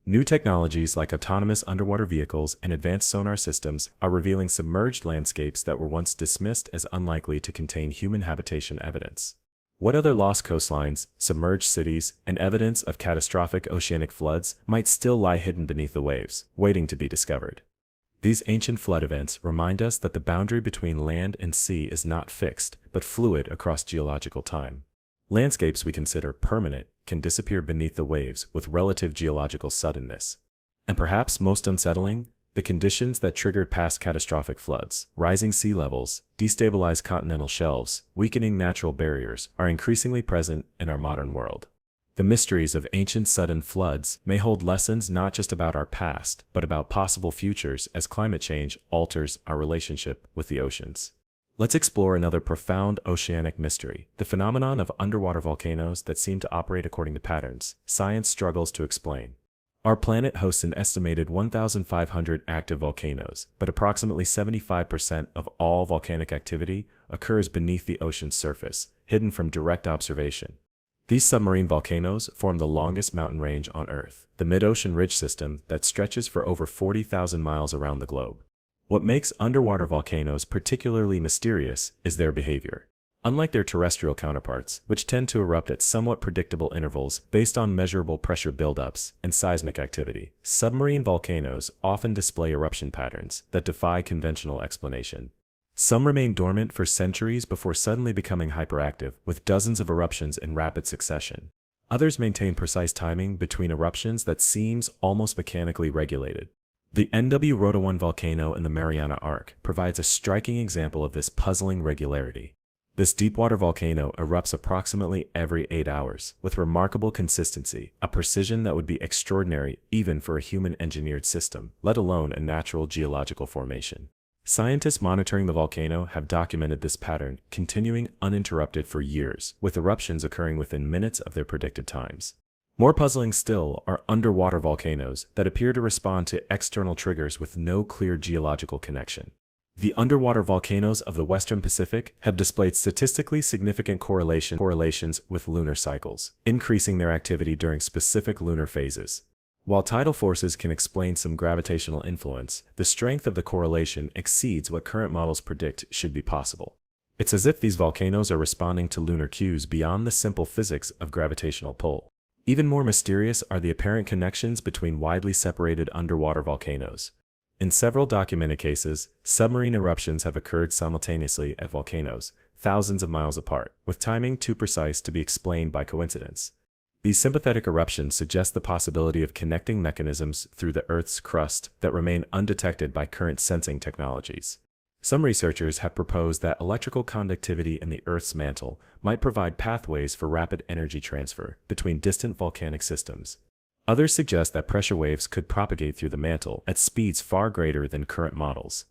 New technologies like autonomous underwater vehicles and advanced sonar systems are revealing submerged landscapes that were once dismissed as unlikely to contain human habitation evidence. What other lost coastlines, submerged cities, and evidence of catastrophic oceanic floods might still lie hidden beneath the waves, waiting to be discovered? These ancient flood events remind us that the boundary between land and sea is not fixed, but fluid across geological time. Landscapes we consider permanent can disappear beneath the waves with relative geological suddenness. And perhaps most unsettling, the conditions that triggered past catastrophic floods, rising sea levels, destabilized continental shelves, weakening natural barriers, are increasingly present in our modern world. The mysteries of ancient sudden floods may hold lessons not just about our past, but about possible futures as climate change alters our relationship with the oceans. Let's explore another profound oceanic mystery, the phenomenon of underwater volcanoes that seem to operate according to patterns science struggles to explain. Our planet hosts an estimated 1,500 active volcanoes, but approximately 75% of all volcanic activity occurs beneath the ocean's surface, hidden from direct observation. These submarine volcanoes form the longest mountain range on Earth, the mid-ocean ridge system that stretches for over 40,000 miles around the globe. What makes underwater volcanoes particularly mysterious is their behavior. Unlike their terrestrial counterparts, which tend to erupt at somewhat predictable intervals based on measurable pressure buildups and seismic activity, submarine volcanoes often display eruption patterns that defy conventional explanation. Some remain dormant for centuries before suddenly becoming hyperactive, with dozens of eruptions in rapid succession. Others maintain precise timing between eruptions that seems almost mechanically regulated. The NW Rotowan volcano in the Mariana Arc provides a striking example of this puzzling regularity. This deepwater volcano erupts approximately every 8 hours, with remarkable consistency, a precision that would be extraordinary even for a human-engineered system, let alone a natural geological formation. Scientists monitoring the volcano have documented this pattern continuing uninterrupted for years, with eruptions occurring within minutes of their predicted times. More puzzling still are underwater volcanoes that appear to respond to external triggers with no clear geological connection. The underwater volcanoes of the Western Pacific have displayed statistically significant correlations with lunar cycles, increasing their activity during specific lunar phases. While tidal forces can explain some gravitational influence, the strength of the correlation exceeds what current models predict should be possible. It's as if these volcanoes are responding to lunar cues beyond the simple physics of gravitational pull. Even more mysterious are the apparent connections between widely separated underwater volcanoes. In several documented cases, submarine eruptions have occurred simultaneously at volcanoes, thousands of miles apart, with timing too precise to be explained by coincidence. These sympathetic eruptions suggest the possibility of connecting mechanisms through the Earth's crust that remain undetected by current sensing technologies. Some researchers have proposed that electrical conductivity in the Earth's mantle might provide pathways for rapid energy transfer between distant volcanic systems. Others suggest that pressure waves could propagate through the mantle at speeds far greater than current models,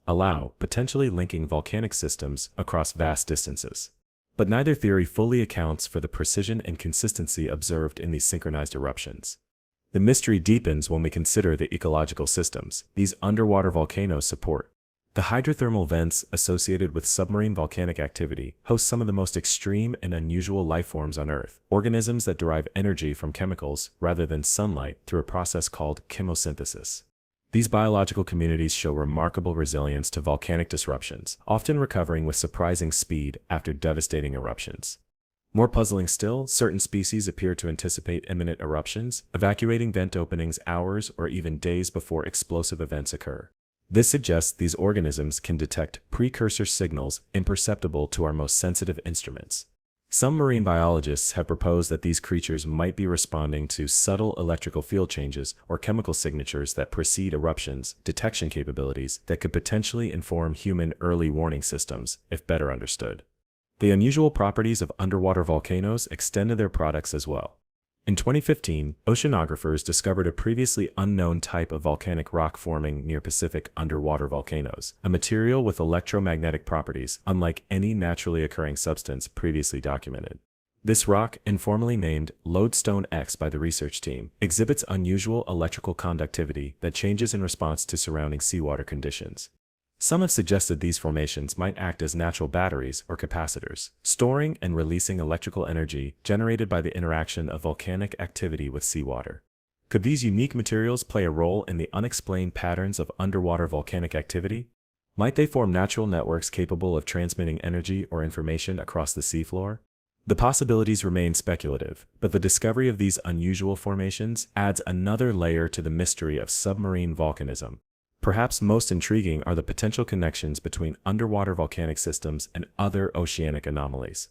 potentially linking volcanic systems across vast distances. But neither theory fully accounts for the precision and consistency observed in these synchronized eruptions. The mystery deepens when we consider the ecological systems these underwater volcanoes support. The hydrothermal vents associated with submarine volcanic activity host some of the most extreme and unusual life forms on Earth, organisms that derive energy from chemicals rather than sunlight through a process called chemosynthesis. These biological communities show remarkable resilience to volcanic disruptions, often recovering with surprising speed after devastating eruptions. More puzzling still, certain species appear to anticipate imminent eruptions, evacuating vent openings hours or even days before explosive events occur. This suggests these organisms can detect precursor signals imperceptible to our most sensitive instruments. Some marine biologists have proposed that these creatures might be responding to subtle electrical field changes or chemical signatures that precede eruptions, detection capabilities that could potentially inform human early warning systems if better understood. The unusual properties of underwater volcanoes extend to their products as well. In 2015, oceanographers discovered a previously unknown type of volcanic rock forming near Pacific underwater volcanoes, a material with electromagnetic properties unlike any naturally occurring substance previously documented. This rock, informally named Lodestone X by the research team, exhibits unusual electrical conductivity that changes in response to surrounding seawater conditions. Some have suggested these formations might act as natural batteries or capacitors, storing and releasing electrical energy generated by the interaction of volcanic activity with seawater. Could these unique materials play a role in the unexplained patterns of underwater volcanic activity? Might they form natural networks capable of transmitting energy or information across the seafloor? The possibilities remain speculative, but the discovery of these unusual formations adds another layer to the mystery of submarine volcanism. Perhaps most intriguing are the potential connections between underwater volcanic systems and other oceanic anomalies.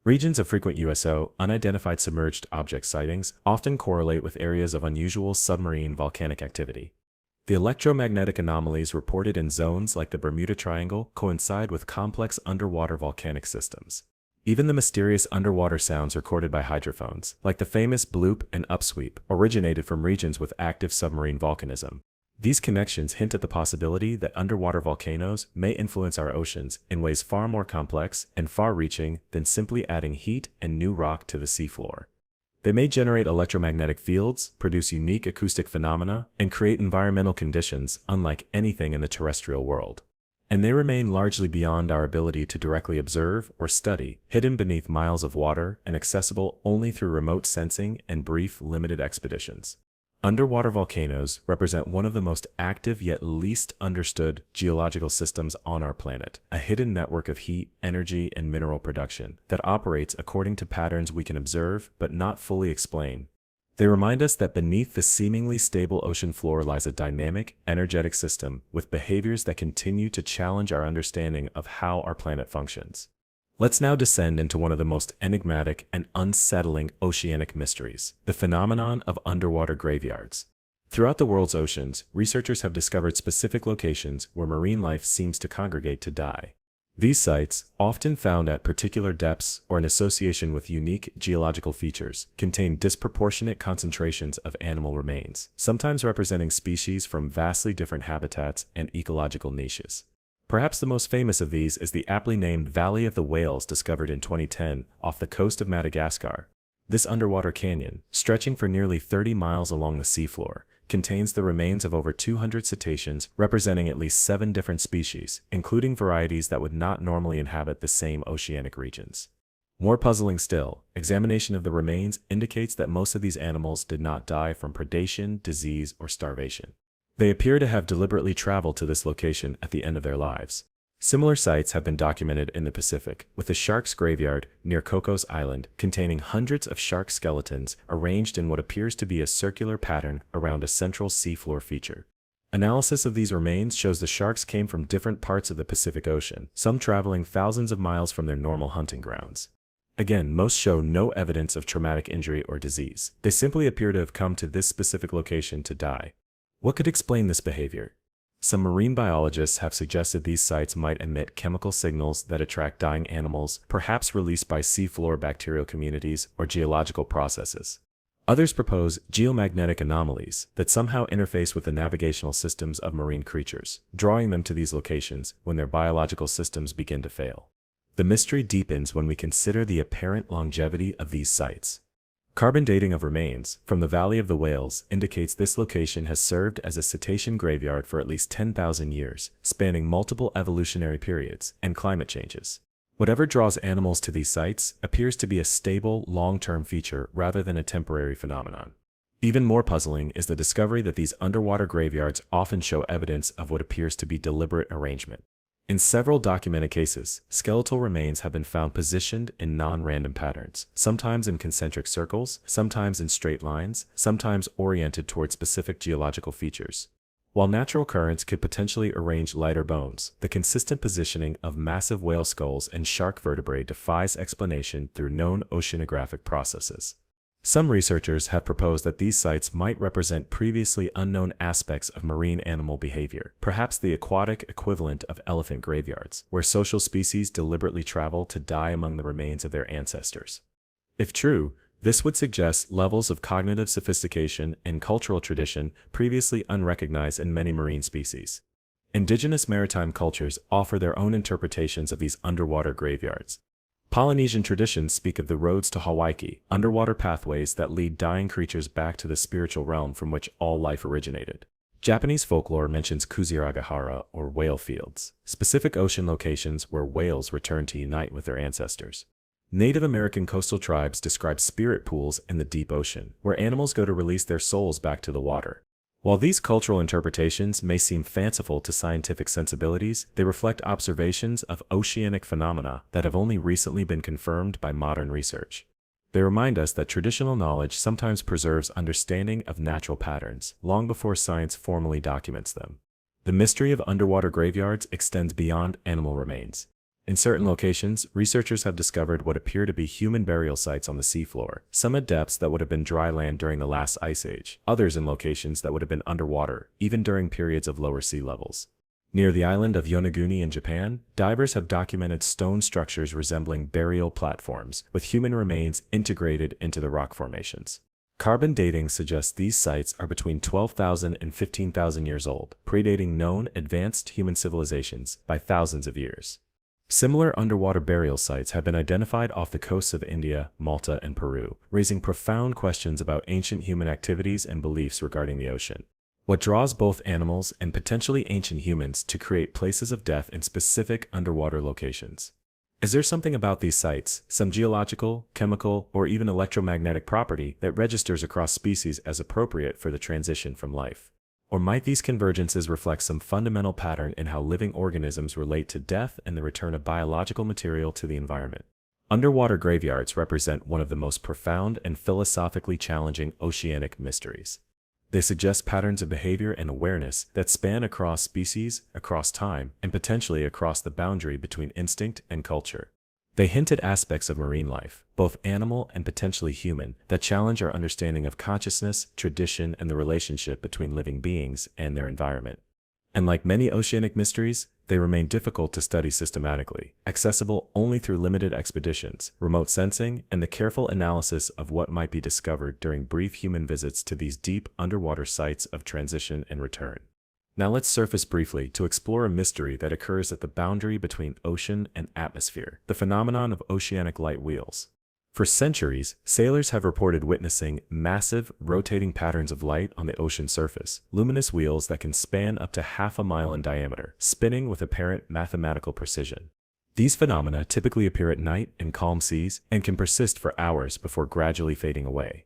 Regions of frequent USO, unidentified submerged object sightings, often correlate with areas of unusual submarine volcanic activity. The electromagnetic anomalies reported in zones like the Bermuda Triangle coincide with complex underwater volcanic systems. Even the mysterious underwater sounds recorded by hydrophones, like the famous bloop and upsweep, originated from regions with active submarine volcanism. These connections hint at the possibility that underwater volcanoes may influence our oceans in ways far more complex and far-reaching than simply adding heat and new rock to the seafloor. They may generate electromagnetic fields, produce unique acoustic phenomena, and create environmental conditions unlike anything in the terrestrial world. And they remain largely beyond our ability to directly observe or study, hidden beneath miles of water and accessible only through remote sensing and brief, limited expeditions. Underwater volcanoes represent one of the most active yet least understood geological systems on our planet, a hidden network of heat, energy, and mineral production that operates according to patterns we can observe but not fully explain. They remind us that beneath the seemingly stable ocean floor lies a dynamic, energetic system with behaviors that continue to challenge our understanding of how our planet functions. Let's now descend into one of the most enigmatic and unsettling oceanic mysteries, the phenomenon of underwater graveyards. Throughout the world's oceans, researchers have discovered specific locations where marine life seems to congregate to die. These sites, often found at particular depths or in association with unique geological features, contain disproportionate concentrations of animal remains, sometimes representing species from vastly different habitats and ecological niches. Perhaps the most famous of these is the aptly named Valley of the Whales discovered in 2010 off the coast of Madagascar. This underwater canyon, stretching for nearly 30 miles along the seafloor, contains the remains of over 200 cetaceans representing at least 7 different species, including varieties that would not normally inhabit the same oceanic regions. More puzzling still, examination of the remains indicates that most of these animals did not die from predation, disease, or starvation. They appear to have deliberately traveled to this location at the end of their lives. Similar sites have been documented in the Pacific, with the Shark's Graveyard near Cocos Island containing hundreds of shark skeletons arranged in what appears to be a circular pattern around a central seafloor feature. Analysis of these remains shows the sharks came from different parts of the Pacific Ocean, some traveling thousands of miles from their normal hunting grounds. Again, most show no evidence of traumatic injury or disease. They simply appear to have come to this specific location to die. What could explain this behavior? Some marine biologists have suggested these sites might emit chemical signals that attract dying animals, perhaps released by seafloor bacterial communities or geological processes. Others propose geomagnetic anomalies that somehow interface with the navigational systems of marine creatures, drawing them to these locations when their biological systems begin to fail. The mystery deepens when we consider the apparent longevity of these sites. Carbon dating of remains from the Valley of the Whales indicates this location has served as a cetacean graveyard for at least 10,000 years, spanning multiple evolutionary periods and climate changes. Whatever draws animals to these sites appears to be a stable, long-term feature rather than a temporary phenomenon. Even more puzzling is the discovery that these underwater graveyards often show evidence of what appears to be deliberate arrangement. In several documented cases, skeletal remains have been found positioned in non-random patterns, sometimes in concentric circles, sometimes in straight lines, sometimes oriented toward specific geological features. While natural currents could potentially arrange lighter bones, the consistent positioning of massive whale skulls and shark vertebrae defies explanation through known oceanographic processes. Some researchers have proposed that these sites might represent previously unknown aspects of marine animal behavior, perhaps the aquatic equivalent of elephant graveyards, where social species deliberately travel to die among the remains of their ancestors. If true, this would suggest levels of cognitive sophistication and cultural tradition previously unrecognized in many marine species. Indigenous maritime cultures offer their own interpretations of these underwater graveyards. Polynesian traditions speak of the roads to Hawaii, underwater pathways that lead dying creatures back to the spiritual realm from which all life originated. Japanese folklore mentions Kusiragahara, or whale fields, specific ocean locations where whales return to unite with their ancestors. Native American coastal tribes describe spirit pools in the deep ocean, where animals go to release their souls back to the water. While these cultural interpretations may seem fanciful to scientific sensibilities, they reflect observations of oceanic phenomena that have only recently been confirmed by modern research. They remind us that traditional knowledge sometimes preserves understanding of natural patterns, long before science formally documents them. The mystery of underwater graveyards extends beyond animal remains. In certain locations, researchers have discovered what appear to be human burial sites on the seafloor, some at depths that would have been dry land during the last ice age, others in locations that would have been underwater, even during periods of lower sea levels. Near the island of Yonaguni in Japan, divers have documented stone structures resembling burial platforms, with human remains integrated into the rock formations. Carbon dating suggests these sites are between 12,000 and 15,000 years old, predating known advanced human civilizations by thousands of years. Similar underwater burial sites have been identified off the coasts of India, Malta, and Peru, raising profound questions about ancient human activities and beliefs regarding the ocean. What draws both animals and potentially ancient humans to create places of death in specific underwater locations? Is there something about these sites, some geological, chemical, or even electromagnetic property that registers across species as appropriate for the transition from life? Or might these convergences reflect some fundamental pattern in how living organisms relate to death and the return of biological material to the environment? Underwater graveyards represent one of the most profound and philosophically challenging oceanic mysteries. They suggest patterns of behavior and awareness that span across species, across time, and potentially across the boundary between instinct and culture. They hint at aspects of marine life, both animal and potentially human, that challenge our understanding of consciousness, tradition, and the relationship between living beings and their environment. And like many oceanic mysteries, they remain difficult to study systematically, accessible only through limited expeditions, remote sensing, and the careful analysis of what might be discovered during brief human visits to these deep underwater sites of transition and return. Now let's surface briefly to explore a mystery that occurs at the boundary between ocean and atmosphere, the phenomenon of oceanic light wheels. For centuries, sailors have reported witnessing massive, rotating patterns of light on the ocean surface, luminous wheels that can span up to half a mile in diameter, spinning with apparent mathematical precision. These phenomena typically appear at night in calm seas and can persist for hours before gradually fading away.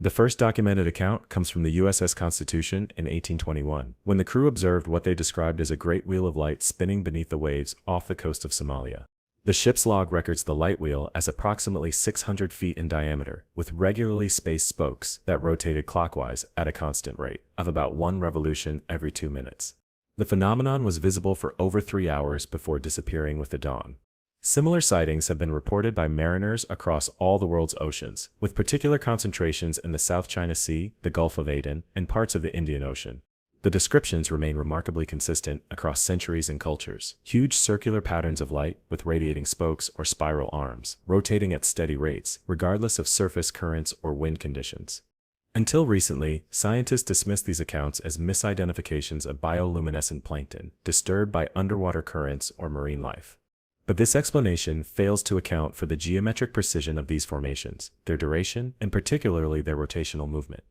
The first documented account comes from the USS Constitution in 1821, when the crew observed what they described as a great wheel of light spinning beneath the waves off the coast of Somalia. The ship's log records the light wheel as approximately 600 feet in diameter, with regularly spaced spokes that rotated clockwise at a constant rate of about 1 revolution every 2 minutes. The phenomenon was visible for over 3 hours before disappearing with the dawn. Similar sightings have been reported by mariners across all the world's oceans, with particular concentrations in the South China Sea, the Gulf of Aden, and parts of the Indian Ocean. The descriptions remain remarkably consistent across centuries and cultures. Huge circular patterns of light with radiating spokes or spiral arms, rotating at steady rates, regardless of surface currents or wind conditions. Until recently, scientists dismissed these accounts as misidentifications of bioluminescent plankton, disturbed by underwater currents or marine life. But this explanation fails to account for the geometric precision of these formations, their duration, and particularly their rotational movement.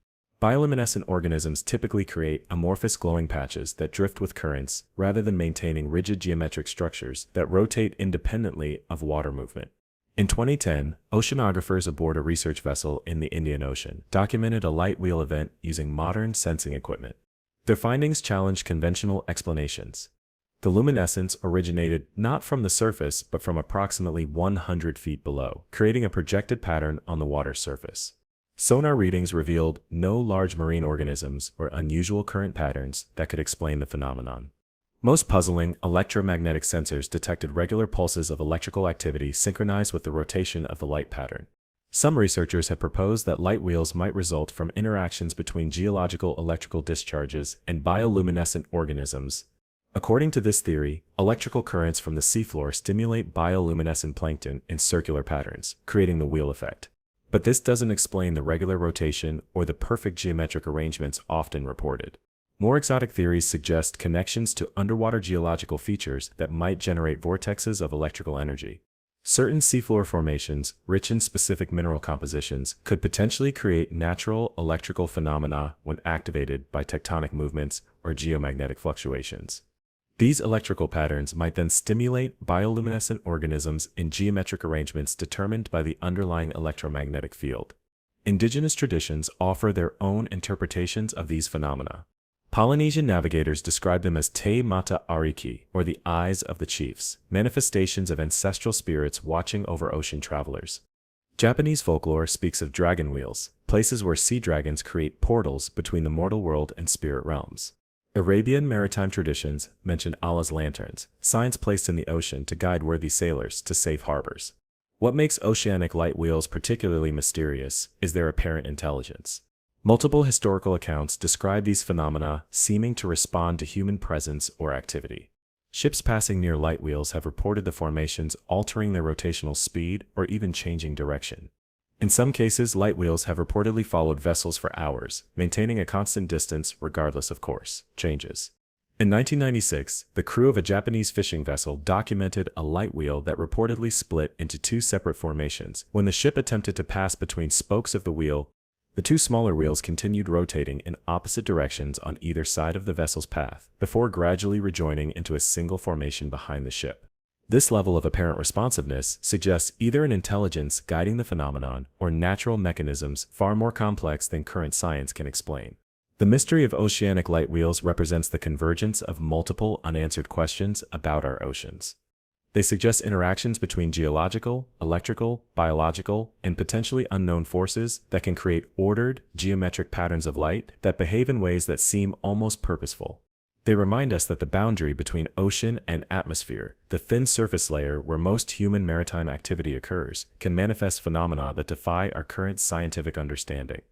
Bioluminescent organisms typically create amorphous glowing patches that drift with currents rather than maintaining rigid geometric structures that rotate independently of water movement. In 2010, oceanographers aboard a research vessel in the Indian Ocean documented a light wheel event using modern sensing equipment. Their findings challenged conventional explanations. The luminescence originated not from the surface but from approximately 100 feet below, creating a projected pattern on the water's surface. Sonar readings revealed no large marine organisms or unusual current patterns that could explain the phenomenon. Most puzzling, electromagnetic sensors detected regular pulses of electrical activity synchronized with the rotation of the light pattern. Some researchers have proposed that light wheels might result from interactions between geological electrical discharges and bioluminescent organisms. According to this theory, electrical currents from the seafloor stimulate bioluminescent plankton in circular patterns, creating the wheel effect. But this doesn't explain the regular rotation or the perfect geometric arrangements often reported. More exotic theories suggest connections to underwater geological features that might generate vortexes of electrical energy. Certain seafloor formations, rich in specific mineral compositions, could potentially create natural electrical phenomena when activated by tectonic movements or geomagnetic fluctuations. These electrical patterns might then stimulate bioluminescent organisms in geometric arrangements determined by the underlying electromagnetic field. Indigenous traditions offer their own interpretations of these phenomena. Polynesian navigators describe them as Te Mata Ariki, or the eyes of the chiefs, manifestations of ancestral spirits watching over ocean travelers. Japanese folklore speaks of dragon wheels, places where sea dragons create portals between the mortal world and spirit realms. Arabian maritime traditions mention Allah's lanterns, signs placed in the ocean to guide worthy sailors to safe harbors. What makes oceanic light wheels particularly mysterious is their apparent intelligence. Multiple historical accounts describe these phenomena seeming to respond to human presence or activity. Ships passing near light wheels have reported the formations altering their rotational speed or even changing direction. In some cases, light wheels have reportedly followed vessels for hours, maintaining a constant distance regardless of course changes. In 1996, the crew of a Japanese fishing vessel documented a light wheel that reportedly split into two separate formations. When the ship attempted to pass between spokes of the wheel, the two smaller wheels continued rotating in opposite directions on either side of the vessel's path, before gradually rejoining into a single formation behind the ship. This level of apparent responsiveness suggests either an intelligence guiding the phenomenon or natural mechanisms far more complex than current science can explain. The mystery of oceanic light wheels represents the convergence of multiple unanswered questions about our oceans. They suggest interactions between geological, electrical, biological, and potentially unknown forces that can create ordered, geometric patterns of light that behave in ways that seem almost purposeful. They remind us that the boundary between ocean and atmosphere, the thin surface layer where most human maritime activity occurs, can manifest phenomena that defy our current scientific understanding.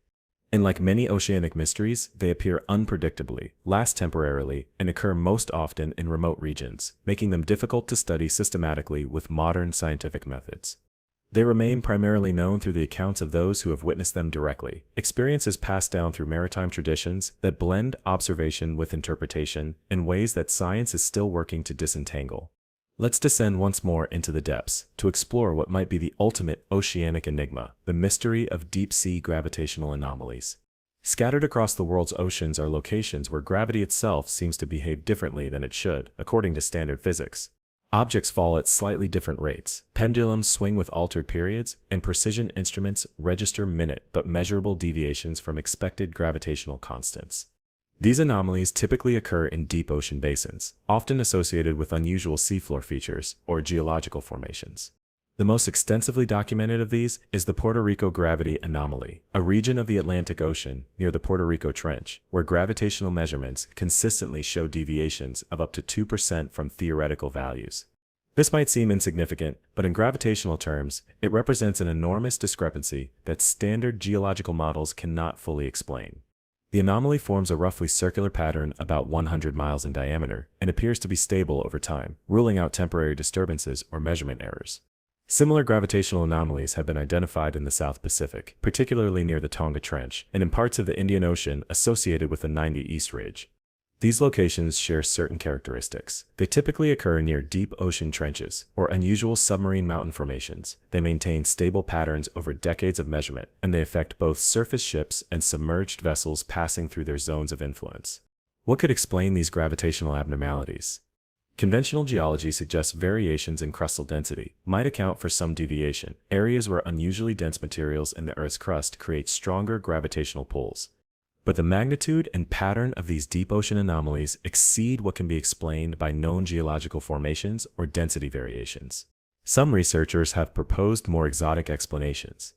And like many oceanic mysteries, they appear unpredictably, last temporarily, and occur most often in remote regions, making them difficult to study systematically with modern scientific methods. They remain primarily known through the accounts of those who have witnessed them directly, experiences passed down through maritime traditions that blend observation with interpretation in ways that science is still working to disentangle. Let's descend once more into the depths to explore what might be the ultimate oceanic enigma, the mystery of deep-sea gravitational anomalies. Scattered across the world's oceans are locations where gravity itself seems to behave differently than it should, according to standard physics. Objects fall at slightly different rates, pendulums swing with altered periods, and precision instruments register minute but measurable deviations from expected gravitational constants. These anomalies typically occur in deep ocean basins, often associated with unusual seafloor features or geological formations. The most extensively documented of these is the Puerto Rico gravity anomaly, a region of the Atlantic Ocean near the Puerto Rico Trench, where gravitational measurements consistently show deviations of up to 2% from theoretical values. This might seem insignificant, but in gravitational terms, it represents an enormous discrepancy that standard geological models cannot fully explain. The anomaly forms a roughly circular pattern about 100 miles in diameter and appears to be stable over time, ruling out temporary disturbances or measurement errors. Similar gravitational anomalies have been identified in the South Pacific, particularly near the Tonga Trench, and in parts of the Indian Ocean associated with the 90 East Ridge. These locations share certain characteristics. They typically occur near deep ocean trenches or unusual submarine mountain formations. They maintain stable patterns over decades of measurement, and they affect both surface ships and submerged vessels passing through their zones of influence. What could explain these gravitational abnormalities? Conventional geology suggests variations in crustal density might account for some deviation. Areas where unusually dense materials in the Earth's crust create stronger gravitational pulls. But the magnitude and pattern of these deep ocean anomalies exceed what can be explained by known geological formations or density variations. Some researchers have proposed more exotic explanations.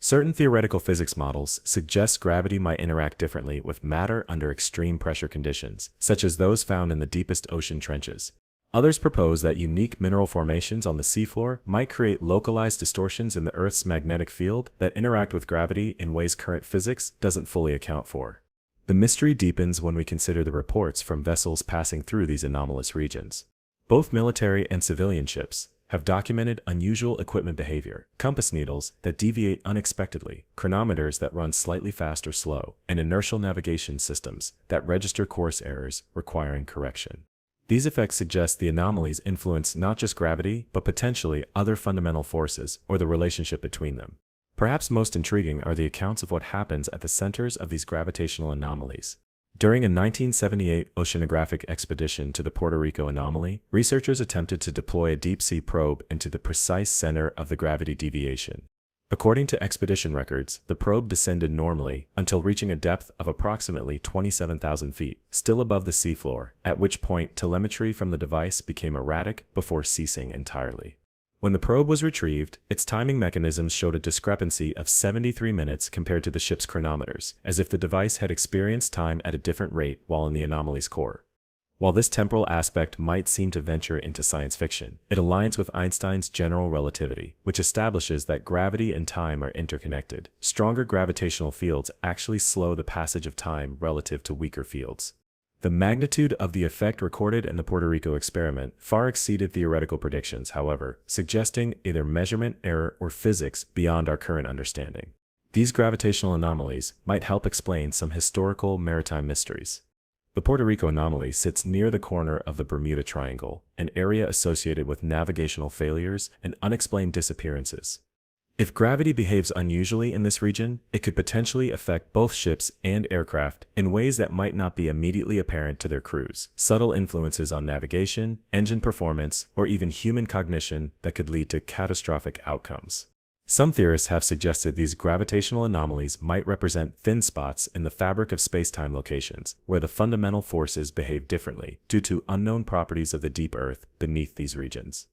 Certain theoretical physics models suggest gravity might interact differently with matter under extreme pressure conditions, such as those found in the deepest ocean trenches. Others propose that unique mineral formations on the seafloor might create localized distortions in the Earth's magnetic field that interact with gravity in ways current physics doesn't fully account for. The mystery deepens when we consider the reports from vessels passing through these anomalous regions. Both military and civilian ships have documented unusual equipment behavior: compass needles that deviate unexpectedly, chronometers that run slightly fast or slow, and inertial navigation systems that register course errors requiring correction. These effects suggest the anomalies influence not just gravity, but potentially other fundamental forces or the relationship between them. Perhaps most intriguing are the accounts of what happens at the centers of these gravitational anomalies. During a 1978 oceanographic expedition to the Puerto Rico anomaly, researchers attempted to deploy a deep-sea probe into the precise center of the gravity deviation. According to expedition records, the probe descended normally until reaching a depth of approximately 27,000 feet, still above the seafloor, at which point telemetry from the device became erratic before ceasing entirely. When the probe was retrieved, its timing mechanisms showed a discrepancy of 73 minutes compared to the ship's chronometers, as if the device had experienced time at a different rate while in the anomaly's core. While this temporal aspect might seem to venture into science fiction, it aligns with Einstein's general relativity, which establishes that gravity and time are interconnected. Stronger gravitational fields actually slow the passage of time relative to weaker fields. The magnitude of the effect recorded in the Puerto Rico experiment far exceeded theoretical predictions, however, suggesting either measurement error or physics beyond our current understanding. These gravitational anomalies might help explain some historical maritime mysteries. The Puerto Rico anomaly sits near the corner of the Bermuda Triangle, an area associated with navigational failures and unexplained disappearances. If gravity behaves unusually in this region, it could potentially affect both ships and aircraft in ways that might not be immediately apparent to their crews. Subtle influences on navigation, engine performance, or even human cognition that could lead to catastrophic outcomes. Some theorists have suggested these gravitational anomalies might represent thin spots in the fabric of space-time locations, where the fundamental forces behave differently due to unknown properties of the deep Earth beneath these regions.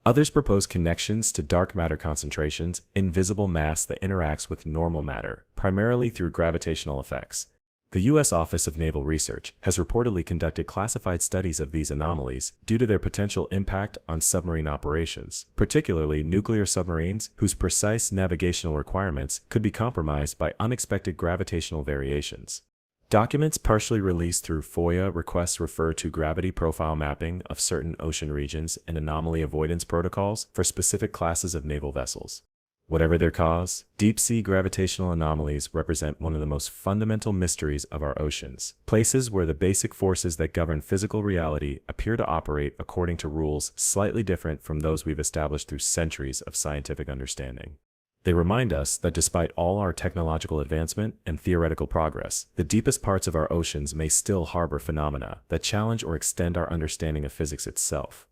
Others propose connections to dark matter concentrations, invisible mass that interacts with normal matter, primarily through gravitational effects. The U.S. Office of Naval Research has reportedly conducted classified studies of these anomalies due to their potential impact on submarine operations, particularly nuclear submarines whose precise navigational requirements could be compromised by unexpected gravitational variations. Documents partially released through FOIA requests refer to gravity profile mapping of certain ocean regions and anomaly avoidance protocols for specific classes of naval vessels. Whatever their cause, deep-sea gravitational anomalies represent one of the most fundamental mysteries of our oceans, places where the basic forces that govern physical reality appear to operate according to rules slightly different from those we've established through centuries of scientific understanding. They remind us that despite all our technological advancement and theoretical progress, the deepest parts of our oceans may still harbor phenomena that challenge or extend our understanding of physics itself.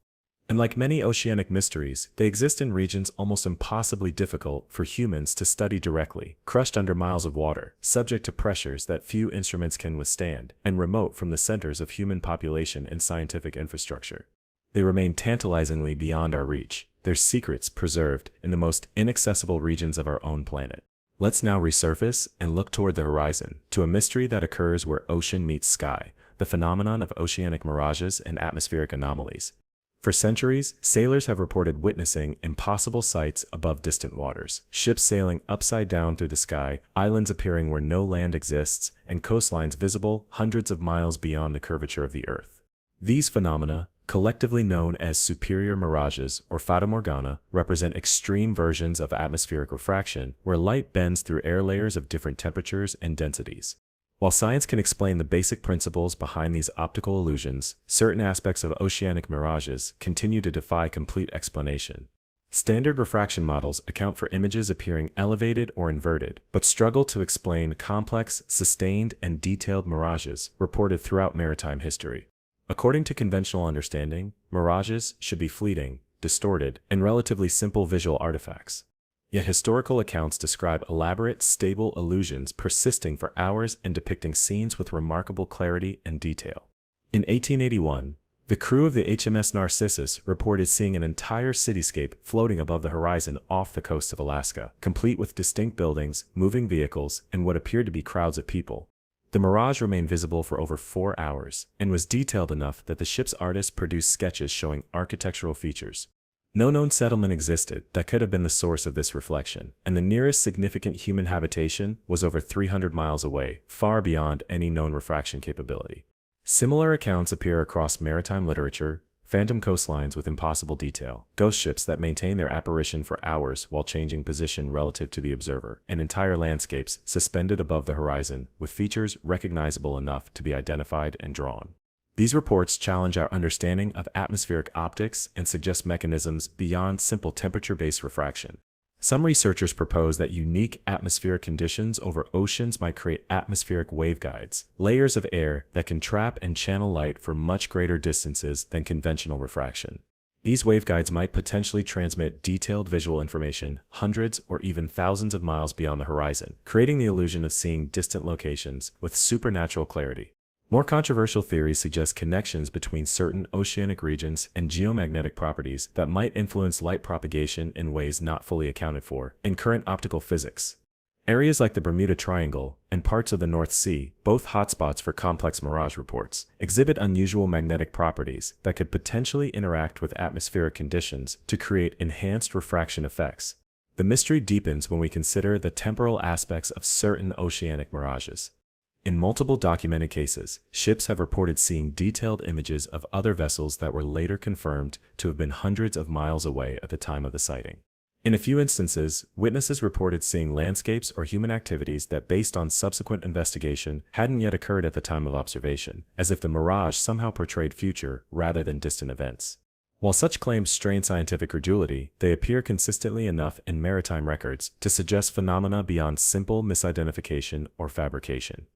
And like many oceanic mysteries, they exist in regions almost impossibly difficult for humans to study directly, crushed under miles of water, subject to pressures that few instruments can withstand, and remote from the centers of human population and scientific infrastructure. They remain tantalizingly beyond our reach, their secrets preserved in the most inaccessible regions of our own planet. Let's now resurface and look toward the horizon, to a mystery that occurs where ocean meets sky, the phenomenon of oceanic mirages and atmospheric anomalies. For centuries, sailors have reported witnessing impossible sights above distant waters, ships sailing upside down through the sky, islands appearing where no land exists, and coastlines visible hundreds of miles beyond the curvature of the Earth. These phenomena, collectively known as superior mirages or fata morgana, represent extreme versions of atmospheric refraction where light bends through air layers of different temperatures and densities. While science can explain the basic principles behind these optical illusions, certain aspects of oceanic mirages continue to defy complete explanation. Standard refraction models account for images appearing elevated or inverted, but struggle to explain complex, sustained, and detailed mirages reported throughout maritime history. According to conventional understanding, mirages should be fleeting, distorted, and relatively simple visual artifacts. Yet historical accounts describe elaborate, stable illusions persisting for hours and depicting scenes with remarkable clarity and detail. In 1881, The crew of the HMS Narcissus reported seeing an entire cityscape floating above the horizon off the coast of Alaska, complete with distinct buildings, moving vehicles, and what appeared to be crowds of people. The mirage remained visible for over 4 hours, and was detailed enough that the ship's artists produced sketches showing architectural features. No known settlement existed that could have been the source of this reflection, and the nearest significant human habitation was over 300 miles away, far beyond any known refraction capability. Similar accounts appear across maritime literature: phantom coastlines with impossible detail, ghost ships that maintain their apparition for hours while changing position relative to the observer, and entire landscapes suspended above the horizon with features recognizable enough to be identified and drawn. These reports challenge our understanding of atmospheric optics and suggest mechanisms beyond simple temperature-based refraction. Some researchers propose that unique atmospheric conditions over oceans might create atmospheric waveguides, layers of air that can trap and channel light for much greater distances than conventional refraction. These waveguides might potentially transmit detailed visual information hundreds or even thousands of miles beyond the horizon, creating the illusion of seeing distant locations with supernatural clarity. More controversial theories suggest connections between certain oceanic regions and geomagnetic properties that might influence light propagation in ways not fully accounted for in current optical physics. Areas like the Bermuda Triangle and parts of the North Sea, both hotspots for complex mirage reports, exhibit unusual magnetic properties that could potentially interact with atmospheric conditions to create enhanced refraction effects. The mystery deepens when we consider the temporal aspects of certain oceanic mirages. In multiple documented cases, ships have reported seeing detailed images of other vessels that were later confirmed to have been hundreds of miles away at the time of the sighting. In a few instances, witnesses reported seeing landscapes or human activities that, based on subsequent investigation, hadn't yet occurred at the time of observation, as if the mirage somehow portrayed future rather than distant events. While such claims strain scientific credulity, they appear consistently enough in maritime records to suggest phenomena beyond simple misidentification or fabrication.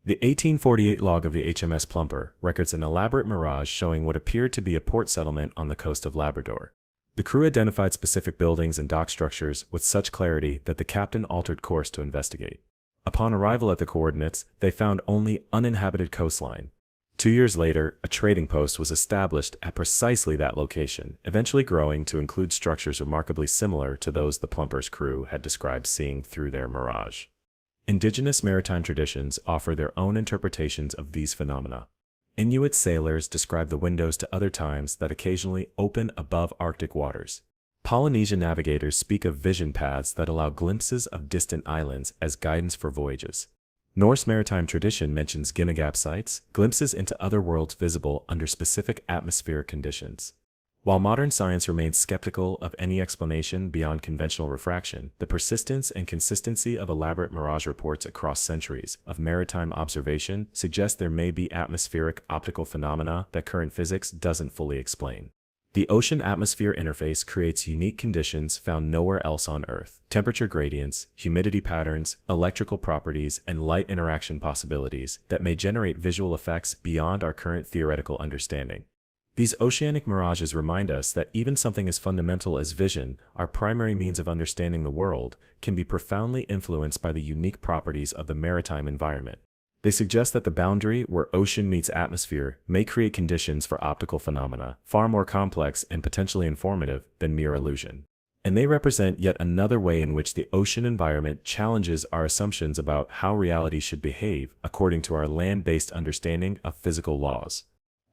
The 1848 log of the HMS Plumper records an elaborate mirage showing what appeared to be a port settlement on the coast of Labrador. The crew identified specific buildings and dock structures with such clarity that the captain altered course to investigate. Upon arrival at the coordinates, they found only uninhabited coastline. 2 years later, a trading post was established at precisely that location, eventually growing to include structures remarkably similar to those the Plumper's crew had described seeing through their mirage. Indigenous maritime traditions offer their own interpretations of these phenomena. Inuit sailors describe the windows to other times that occasionally open above Arctic waters. Polynesian navigators speak of vision paths that allow glimpses of distant islands as guidance for voyages. Norse maritime tradition mentions Ginnegap sites, glimpses into other worlds visible under specific atmospheric conditions. While modern science remains skeptical of any explanation beyond conventional refraction, the persistence and consistency of elaborate mirage reports across centuries of maritime observation suggest there may be atmospheric optical phenomena that current physics doesn't fully explain. The ocean-atmosphere interface creates unique conditions found nowhere else on Earth: temperature gradients, humidity patterns, electrical properties, and light interaction possibilities that may generate visual effects beyond our current theoretical understanding. These oceanic mirages remind us that even something as fundamental as vision, our primary means of understanding the world, can be profoundly influenced by the unique properties of the maritime environment. They suggest that the boundary where ocean meets atmosphere may create conditions for optical phenomena far more complex and potentially informative than mere illusion. And they represent yet another way in which the ocean environment challenges our assumptions about how reality should behave according to our land-based understanding of physical laws.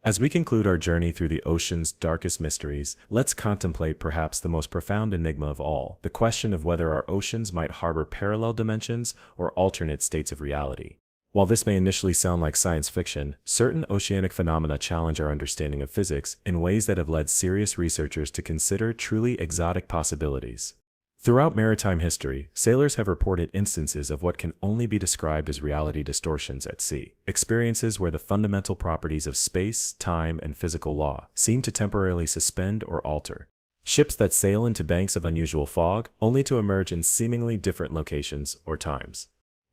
As we conclude our journey through the ocean's darkest mysteries, let's contemplate perhaps the most profound enigma of all: the question of whether our oceans might harbor parallel dimensions or alternate states of reality. While this may initially sound like science fiction, certain oceanic phenomena challenge our understanding of physics in ways that have led serious researchers to consider truly exotic possibilities. Throughout maritime history, sailors have reported instances of what can only be described as reality distortions at sea, experiences where the fundamental properties of space, time, and physical law seem to temporarily suspend or alter. Ships that sail into banks of unusual fog, only to emerge in seemingly different locations or times.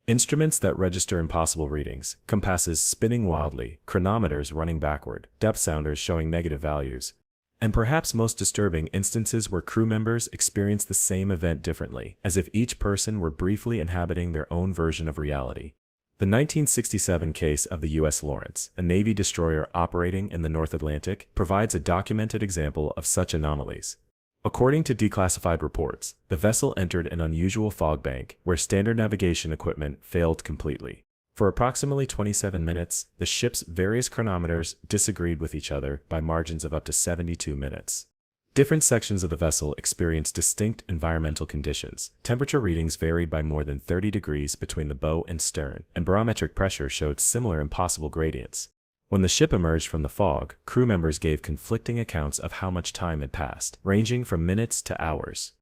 Instruments that register impossible readings, compasses spinning wildly, chronometers running backward, depth sounders showing negative values. And perhaps most disturbing, instances where crew members experience the same event differently, as if each person were briefly inhabiting their own version of reality. The 1967 case of the U.S. Lawrence, a Navy destroyer operating in the North Atlantic, provides a documented example of such anomalies. According to declassified reports, the vessel entered an unusual fog bank where standard navigation equipment failed completely. For approximately 27 minutes, the ship's various chronometers disagreed with each other by margins of up to 72 minutes. Different sections of the vessel experienced distinct environmental conditions. Temperature readings varied by more than 30 degrees between the bow and stern, and barometric pressure showed similar impossible gradients. When the ship emerged from the fog, crew members gave conflicting accounts of how much time had passed, ranging from minutes to hours.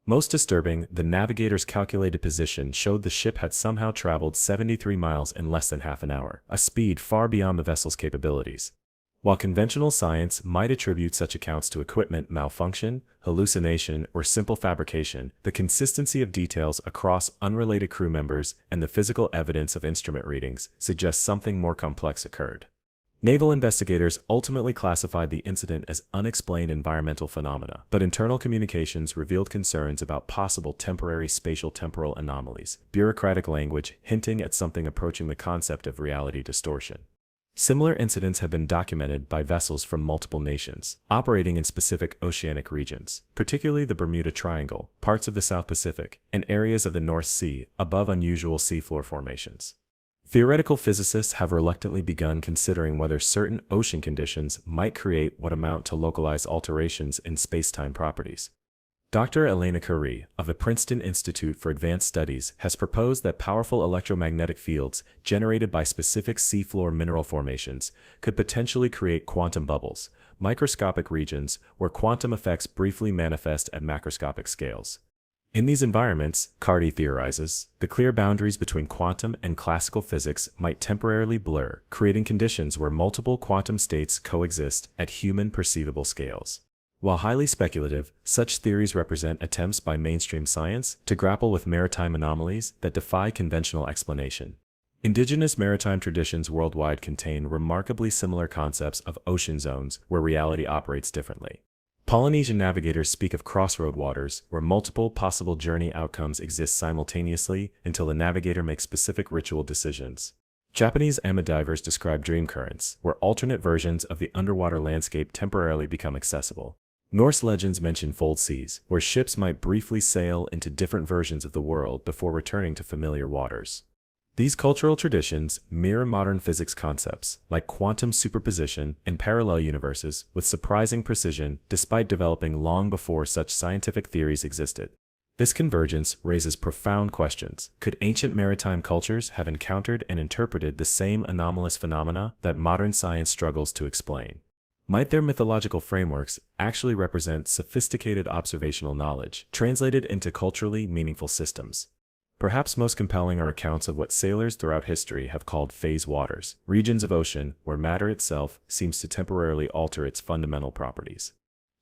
Most disturbing, the navigator's calculated position showed the ship had somehow traveled 73 miles in less than half an hour, a speed far beyond the vessel's capabilities. While conventional science might attribute such accounts to equipment malfunction, hallucination, or simple fabrication, the consistency of details across unrelated crew members and the physical evidence of instrument readings suggests something more complex occurred. Naval investigators ultimately classified the incident as unexplained environmental phenomena, but internal communications revealed concerns about possible temporary spatial temporal anomalies, bureaucratic language hinting at something approaching the concept of reality distortion. Similar incidents have been documented by vessels from multiple nations, operating in specific oceanic regions, particularly the Bermuda Triangle, parts of the South Pacific, and areas of the North Sea above unusual seafloor formations. Theoretical physicists have reluctantly begun considering whether certain ocean conditions might create what amount to localized alterations in spacetime properties. Dr. Elena Curie of the Princeton Institute for Advanced Studies has proposed that powerful electromagnetic fields generated by specific seafloor mineral formations could potentially create quantum bubbles, microscopic regions where quantum effects briefly manifest at macroscopic scales. In these environments, Curie theorizes, the clear boundaries between quantum and classical physics might temporarily blur, creating conditions where multiple quantum states coexist at human perceivable scales. While highly speculative, such theories represent attempts by mainstream science to grapple with maritime anomalies that defy conventional explanation. Indigenous maritime traditions worldwide contain remarkably similar concepts of ocean zones where reality operates differently. Polynesian navigators speak of crossroad waters, where multiple possible journey outcomes exist simultaneously until the navigator makes specific ritual decisions. Japanese amidivers describe dream currents, where alternate versions of the underwater landscape temporarily become accessible. Norse legends mention fold seas, where ships might briefly sail into different versions of the world before returning to familiar waters. These cultural traditions mirror modern physics concepts, like quantum superposition and parallel universes, with surprising precision despite developing long before such scientific theories existed. This convergence raises profound questions. Could ancient maritime cultures have encountered and interpreted the same anomalous phenomena that modern science struggles to explain? Might their mythological frameworks actually represent sophisticated observational knowledge, translated into culturally meaningful systems? Perhaps most compelling are accounts of what sailors throughout history have called phase waters, regions of ocean where matter itself seems to temporarily alter its fundamental properties.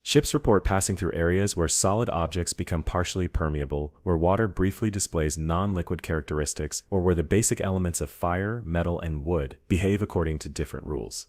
Ships report passing through areas where solid objects become partially permeable, where water briefly displays non-liquid characteristics, or where the basic elements of fire, metal, and wood behave according to different rules.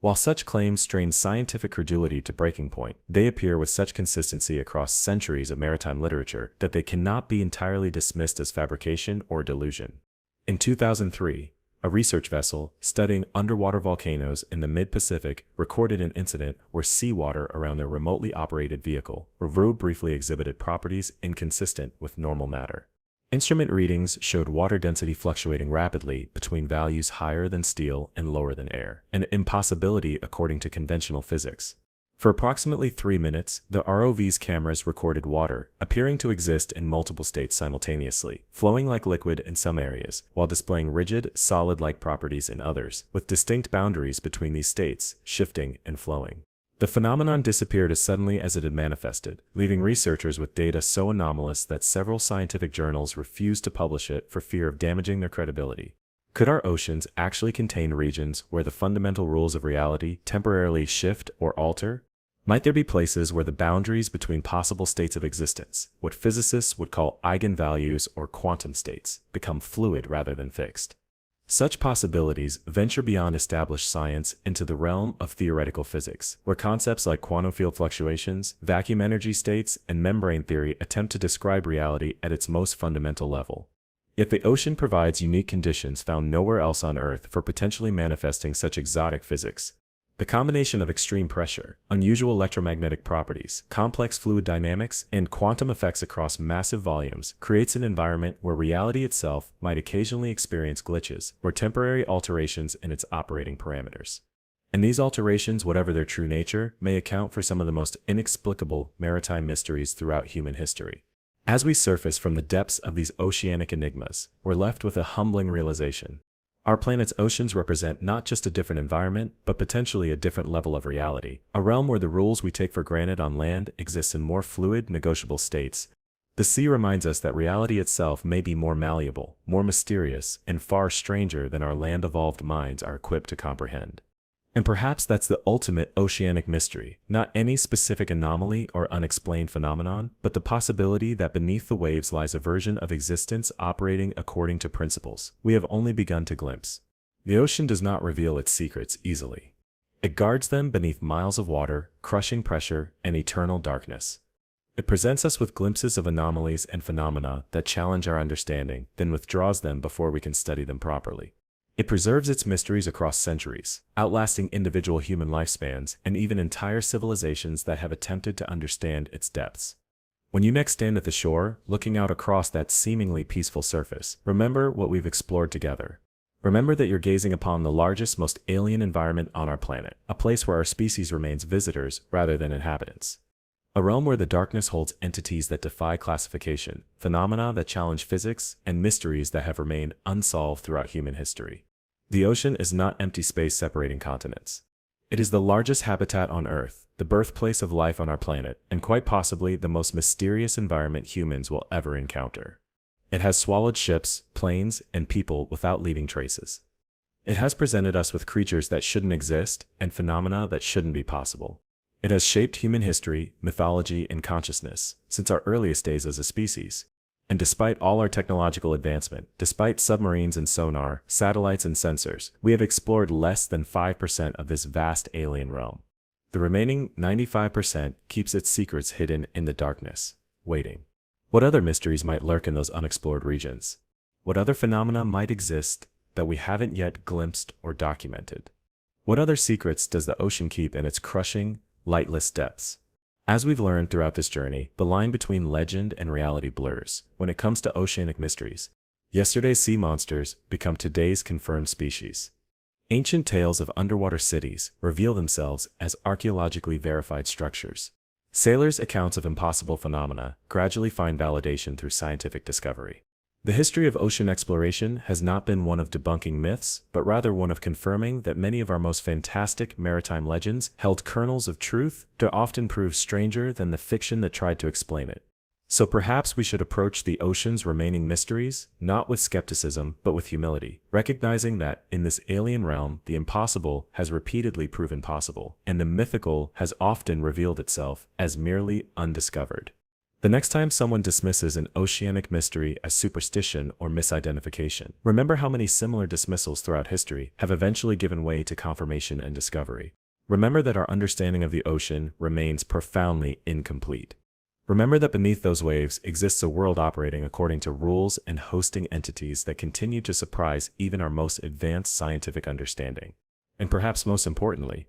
While such claims strain scientific credulity to breaking point, they appear with such consistency across centuries of maritime literature that they cannot be entirely dismissed as fabrication or delusion. In 2003, a research vessel studying underwater volcanoes in the mid-Pacific recorded an incident where seawater around their remotely operated vehicle briefly exhibited properties inconsistent with normal matter. Instrument readings showed water density fluctuating rapidly between values higher than steel and lower than air, an impossibility according to conventional physics. For approximately 3 minutes, the ROV's cameras recorded water, appearing to exist in multiple states simultaneously, flowing like liquid in some areas, while displaying rigid, solid-like properties in others, with distinct boundaries between these states, shifting and flowing. The phenomenon disappeared as suddenly as it had manifested, leaving researchers with data so anomalous that several scientific journals refused to publish it for fear of damaging their credibility. Could our oceans actually contain regions where the fundamental rules of reality temporarily shift or alter? Might there be places where the boundaries between possible states of existence, what physicists would call eigenvalues or quantum states, become fluid rather than fixed? Such possibilities venture beyond established science into the realm of theoretical physics, where concepts like quantum field fluctuations, vacuum energy states, and membrane theory attempt to describe reality at its most fundamental level. Yet the ocean provides unique conditions found nowhere else on Earth for potentially manifesting such exotic physics. The combination of extreme pressure, unusual electromagnetic properties, complex fluid dynamics, and quantum effects across massive volumes creates an environment where reality itself might occasionally experience glitches or temporary alterations in its operating parameters. And these alterations, whatever their true nature, may account for some of the most inexplicable maritime mysteries throughout human history. As we surface from the depths of these oceanic enigmas, we're left with a humbling realization. Our planet's oceans represent not just a different environment, but potentially a different level of reality, a realm where the rules we take for granted on land exist in more fluid, negotiable states. The sea reminds us that reality itself may be more malleable, more mysterious, and far stranger than our land-evolved minds are equipped to comprehend. And perhaps that's the ultimate oceanic mystery, not any specific anomaly or unexplained phenomenon, but the possibility that beneath the waves lies a version of existence operating according to principles we have only begun to glimpse. The ocean does not reveal its secrets easily. It guards them beneath miles of water, crushing pressure, and eternal darkness. It presents us with glimpses of anomalies and phenomena that challenge our understanding, then withdraws them before we can study them properly. It preserves its mysteries across centuries, outlasting individual human lifespans and even entire civilizations that have attempted to understand its depths. When you next stand at the shore, looking out across that seemingly peaceful surface, remember what we've explored together. Remember that you're gazing upon the largest, most alien environment on our planet, a place where our species remains visitors rather than inhabitants. A realm where the darkness holds entities that defy classification, phenomena that challenge physics, and mysteries that have remained unsolved throughout human history. The ocean is not empty space separating continents. It is the largest habitat on Earth, the birthplace of life on our planet, and quite possibly the most mysterious environment humans will ever encounter. It has swallowed ships, planes, and people without leaving traces. It has presented us with creatures that shouldn't exist and phenomena that shouldn't be possible. It has shaped human history, mythology, and consciousness since our earliest days as a species. And despite all our technological advancement, despite submarines and sonar, satellites and sensors, we have explored less than 5% of this vast alien realm. The remaining 95% keeps its secrets hidden in the darkness, waiting. What other mysteries might lurk in those unexplored regions? What other phenomena might exist that we haven't yet glimpsed or documented? What other secrets does the ocean keep in its crushing, lightless depths? As we've learned throughout this journey, the line between legend and reality blurs when it comes to oceanic mysteries. Yesterday's sea monsters become today's confirmed species. Ancient tales of underwater cities reveal themselves as archaeologically verified structures. Sailors' accounts of impossible phenomena gradually find validation through scientific discovery. The history of ocean exploration has not been one of debunking myths, but rather one of confirming that many of our most fantastic maritime legends held kernels of truth to often prove stranger than the fiction that tried to explain it. So perhaps we should approach the ocean's remaining mysteries, not with skepticism, but with humility, recognizing that in this alien realm, the impossible has repeatedly proven possible, and the mythical has often revealed itself as merely undiscovered. The next time someone dismisses an oceanic mystery as superstition or misidentification, remember how many similar dismissals throughout history have eventually given way to confirmation and discovery. Remember that our understanding of the ocean remains profoundly incomplete. Remember that beneath those waves exists a world operating according to rules and hosting entities that continue to surprise even our most advanced scientific understanding. And perhaps most importantly,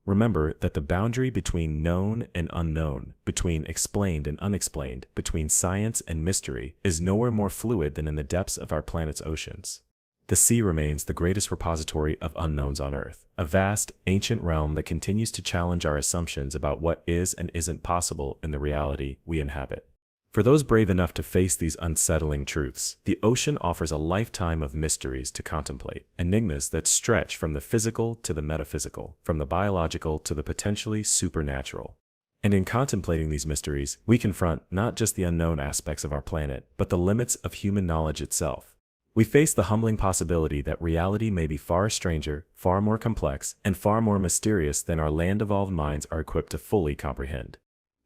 remember that the boundary between known and unknown, between explained and unexplained, between science and mystery, is nowhere more fluid than in the depths of our planet's oceans. The sea remains the greatest repository of unknowns on Earth, a vast, ancient realm that continues to challenge our assumptions about what is and isn't possible in the reality we inhabit. For those brave enough to face these unsettling truths, the ocean offers a lifetime of mysteries to contemplate, enigmas that stretch from the physical to the metaphysical, from the biological to the potentially supernatural. And in contemplating these mysteries, we confront not just the unknown aspects of our planet, but the limits of human knowledge itself. We face the humbling possibility that reality may be far stranger, far more complex, and far more mysterious than our land-evolved minds are equipped to fully comprehend.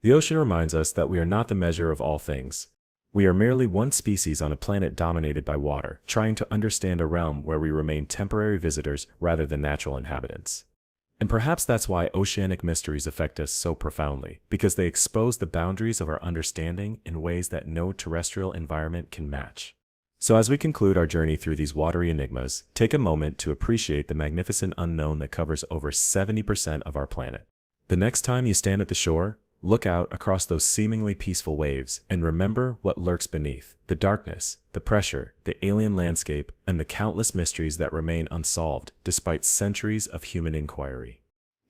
The ocean reminds us that we are not the measure of all things. We are merely one species on a planet dominated by water, trying to understand a realm where we remain temporary visitors rather than natural inhabitants. And perhaps that's why oceanic mysteries affect us so profoundly, because they expose the boundaries of our understanding in ways that no terrestrial environment can match. So as we conclude our journey through these watery enigmas, take a moment to appreciate the magnificent unknown that covers over 70% of our planet. The next time you stand at the shore, look out across those seemingly peaceful waves and remember what lurks beneath: the darkness, the pressure, the alien landscape, and the countless mysteries that remain unsolved despite centuries of human inquiry.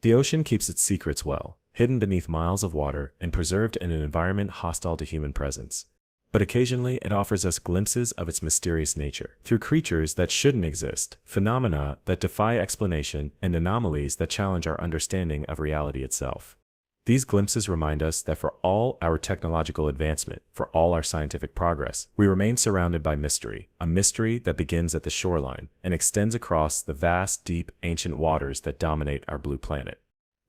The ocean keeps its secrets well, hidden beneath miles of water and preserved in an environment hostile to human presence. But occasionally it offers us glimpses of its mysterious nature, through creatures that shouldn't exist, phenomena that defy explanation, and anomalies that challenge our understanding of reality itself. These glimpses remind us that for all our technological advancement, for all our scientific progress, we remain surrounded by mystery, a mystery that begins at the shoreline and extends across the vast, deep, ancient waters that dominate our blue planet.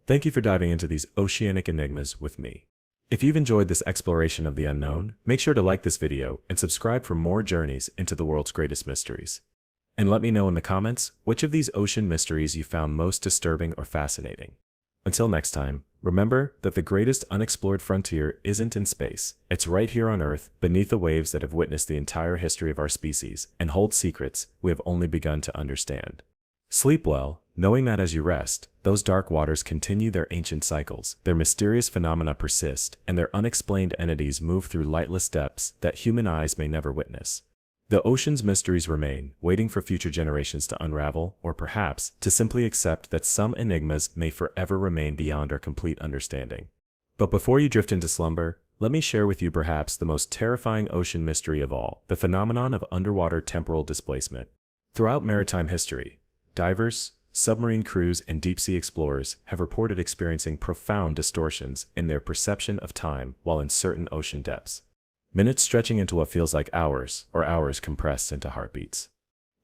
Thank you for diving into these oceanic enigmas with me. If you've enjoyed this exploration of the unknown, make sure to like this video and subscribe for more journeys into the world's greatest mysteries. And let me know in the comments which of these ocean mysteries you found most disturbing or fascinating. Until next time, remember that the greatest unexplored frontier isn't in space. It's right here on Earth, beneath the waves that have witnessed the entire history of our species and hold secrets we have only begun to understand. Sleep well, knowing that as you rest, those dark waters continue their ancient cycles, their mysterious phenomena persist, and their unexplained entities move through lightless depths that human eyes may never witness. The ocean's mysteries remain, waiting for future generations to unravel, or perhaps to simply accept that some enigmas may forever remain beyond our complete understanding. But before you drift into slumber, let me share with you perhaps the most terrifying ocean mystery of all: the phenomenon of underwater temporal displacement. Throughout maritime history, divers, submarine crews, and deep-sea explorers have reported experiencing profound distortions in their perception of time while in certain ocean depths. Minutes stretching into what feels like hours, or hours compressed into heartbeats.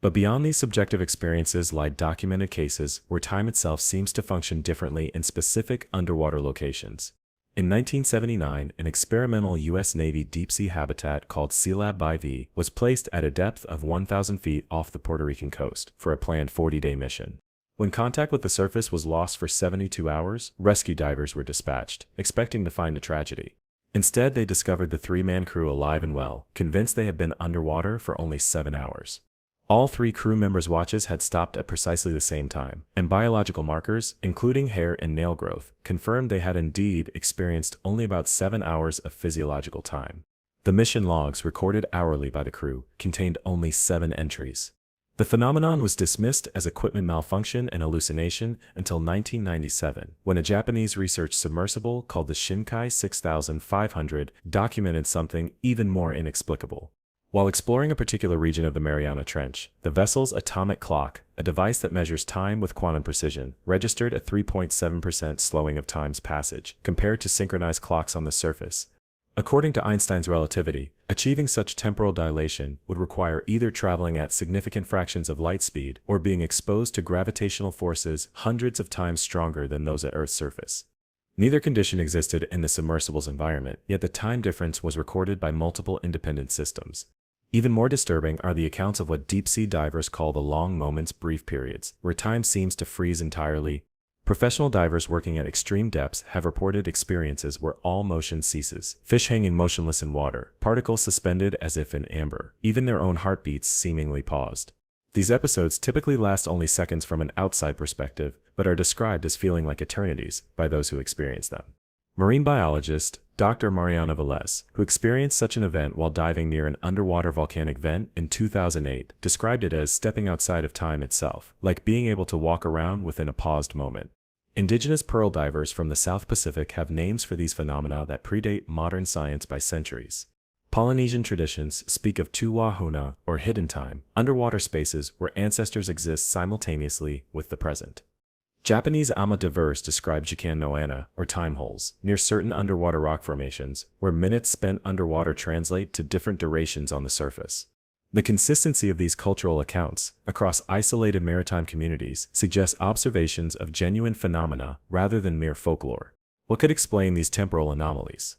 But beyond these subjective experiences lie documented cases where time itself seems to function differently in specific underwater locations. In 1979, an experimental U.S. Navy deep-sea habitat called SEALAB-IV was placed at a depth of 1,000 feet off the Puerto Rican coast for a planned 40-day mission. When contact with the surface was lost for 72 hours, rescue divers were dispatched, expecting to find a tragedy. Instead, they discovered the three-man crew alive and well, convinced they had been underwater for only 7 hours. All 3 crew members' watches had stopped at precisely the same time, and biological markers, including hair and nail growth, confirmed they had indeed experienced only about 7 hours of physiological time. The mission logs, recorded hourly by the crew, contained only 7 entries. The phenomenon was dismissed as equipment malfunction and hallucination until 1997, when a Japanese research submersible called the Shinkai 6500 documented something even more inexplicable. While exploring a particular region of the Mariana Trench, the vessel's atomic clock, a device that measures time with quantum precision, registered a 3.7% slowing of time's passage, compared to synchronized clocks on the surface. According to Einstein's relativity, achieving such temporal dilation would require either traveling at significant fractions of light speed or being exposed to gravitational forces hundreds of times stronger than those at Earth's surface. Neither condition existed in the submersible's environment, yet the time difference was recorded by multiple independent systems. Even more disturbing are the accounts of what deep-sea divers call the long moments, brief periods, where time seems to freeze entirely. Professional divers working at extreme depths have reported experiences where all motion ceases, fish hanging motionless in water, particles suspended as if in amber, even their own heartbeats seemingly paused. These episodes typically last only seconds from an outside perspective, but are described as feeling like eternities by those who experience them. Marine biologist Dr. Mariana Velez, who experienced such an event while diving near an underwater volcanic vent in 2008, described it as stepping outside of time itself, like being able to walk around within a paused moment. Indigenous pearl divers from the South Pacific have names for these phenomena that predate modern science by centuries. Polynesian traditions speak of tuwahuna, or hidden time, underwater spaces where ancestors exist simultaneously with the present. Japanese ama divers describe jikan no ana, or time holes, near certain underwater rock formations, where minutes spent underwater translate to different durations on the surface. The consistency of these cultural accounts, across isolated maritime communities, suggests observations of genuine phenomena rather than mere folklore. What could explain these temporal anomalies?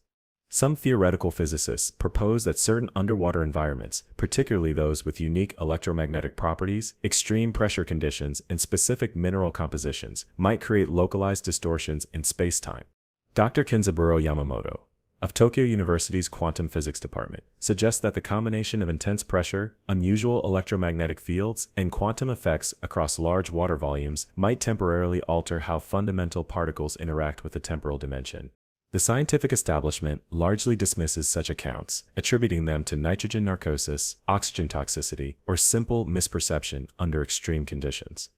Some theoretical physicists propose that certain underwater environments, particularly those with unique electromagnetic properties, extreme pressure conditions, and specific mineral compositions, might create localized distortions in space-time. Dr. Kenzaburo Yamamoto, of Tokyo University's quantum physics department suggests that the combination of intense pressure, unusual electromagnetic fields, and quantum effects across large water volumes might temporarily alter how fundamental particles interact with the temporal dimension. The scientific establishment largely dismisses such accounts, attributing them to nitrogen narcosis, oxygen toxicity, or simple misperception under extreme conditions.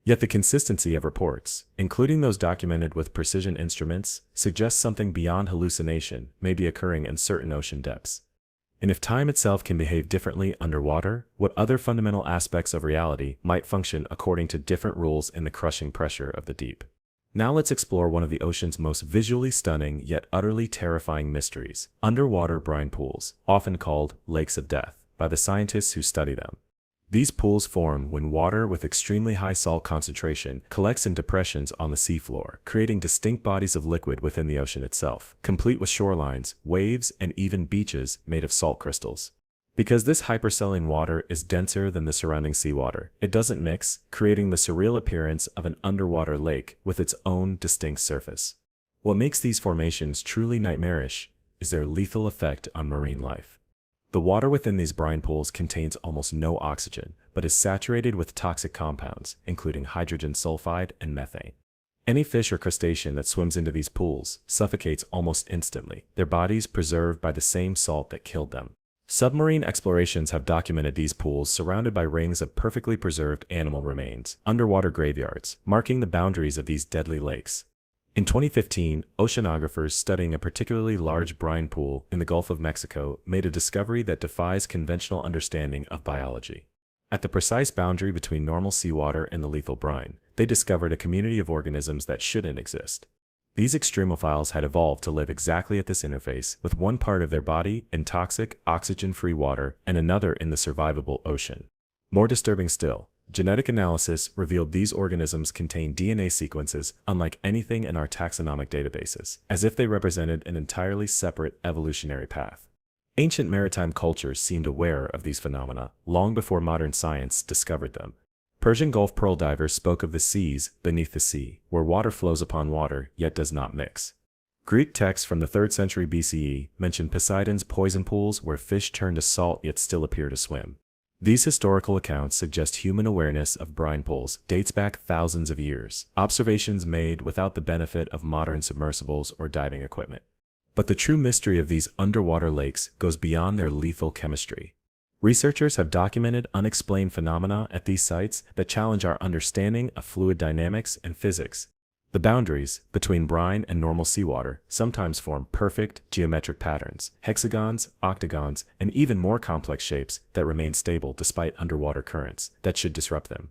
Yet the consistency of reports, including those documented with precision instruments, suggests something beyond hallucination may be occurring in certain ocean depths. And if time itself can behave differently underwater, what other fundamental aspects of reality might function according to different rules in the crushing pressure of the deep? Now let's explore one of the ocean's most visually stunning yet utterly terrifying mysteries: underwater brine pools, often called lakes of death by the scientists who study them. These pools form when water with extremely high salt concentration collects in depressions on the seafloor, creating distinct bodies of liquid within the ocean itself, complete with shorelines, waves, and even beaches made of salt crystals. Because this hypersaline water is denser than the surrounding seawater, it doesn't mix, creating the surreal appearance of an underwater lake with its own distinct surface. What makes these formations truly nightmarish is their lethal effect on marine life. The water within these brine pools contains almost no oxygen, but is saturated with toxic compounds, including hydrogen sulfide and methane. Any fish or crustacean that swims into these pools suffocates almost instantly, their bodies preserved by the same salt that killed them. Submarine explorations have documented these pools surrounded by rings of perfectly preserved animal remains, underwater graveyards, marking the boundaries of these deadly lakes. In 2015, oceanographers studying a particularly large brine pool in the Gulf of Mexico made a discovery that defies conventional understanding of biology. At the precise boundary between normal seawater and the lethal brine, they discovered a community of organisms that shouldn't exist. These extremophiles had evolved to live exactly at this interface, with one part of their body in toxic, oxygen-free water and another in the survivable ocean. More disturbing still, genetic analysis revealed these organisms contain DNA sequences unlike anything in our taxonomic databases, as if they represented an entirely separate evolutionary path. Ancient maritime cultures seemed aware of these phenomena long before modern science discovered them. Persian Gulf pearl divers spoke of the seas beneath the sea, where water flows upon water yet does not mix. Greek texts from the 3rd century BCE mention Poseidon's poison pools where fish turn to salt yet still appear to swim. These historical accounts suggest human awareness of brine pools dates back thousands of years, observations made without the benefit of modern submersibles or diving equipment. But the true mystery of these underwater lakes goes beyond their lethal chemistry. Researchers have documented unexplained phenomena at these sites that challenge our understanding of fluid dynamics and physics. The boundaries between brine and normal seawater sometimes form perfect geometric patterns, hexagons, octagons, and even more complex shapes that remain stable despite underwater currents that should disrupt them.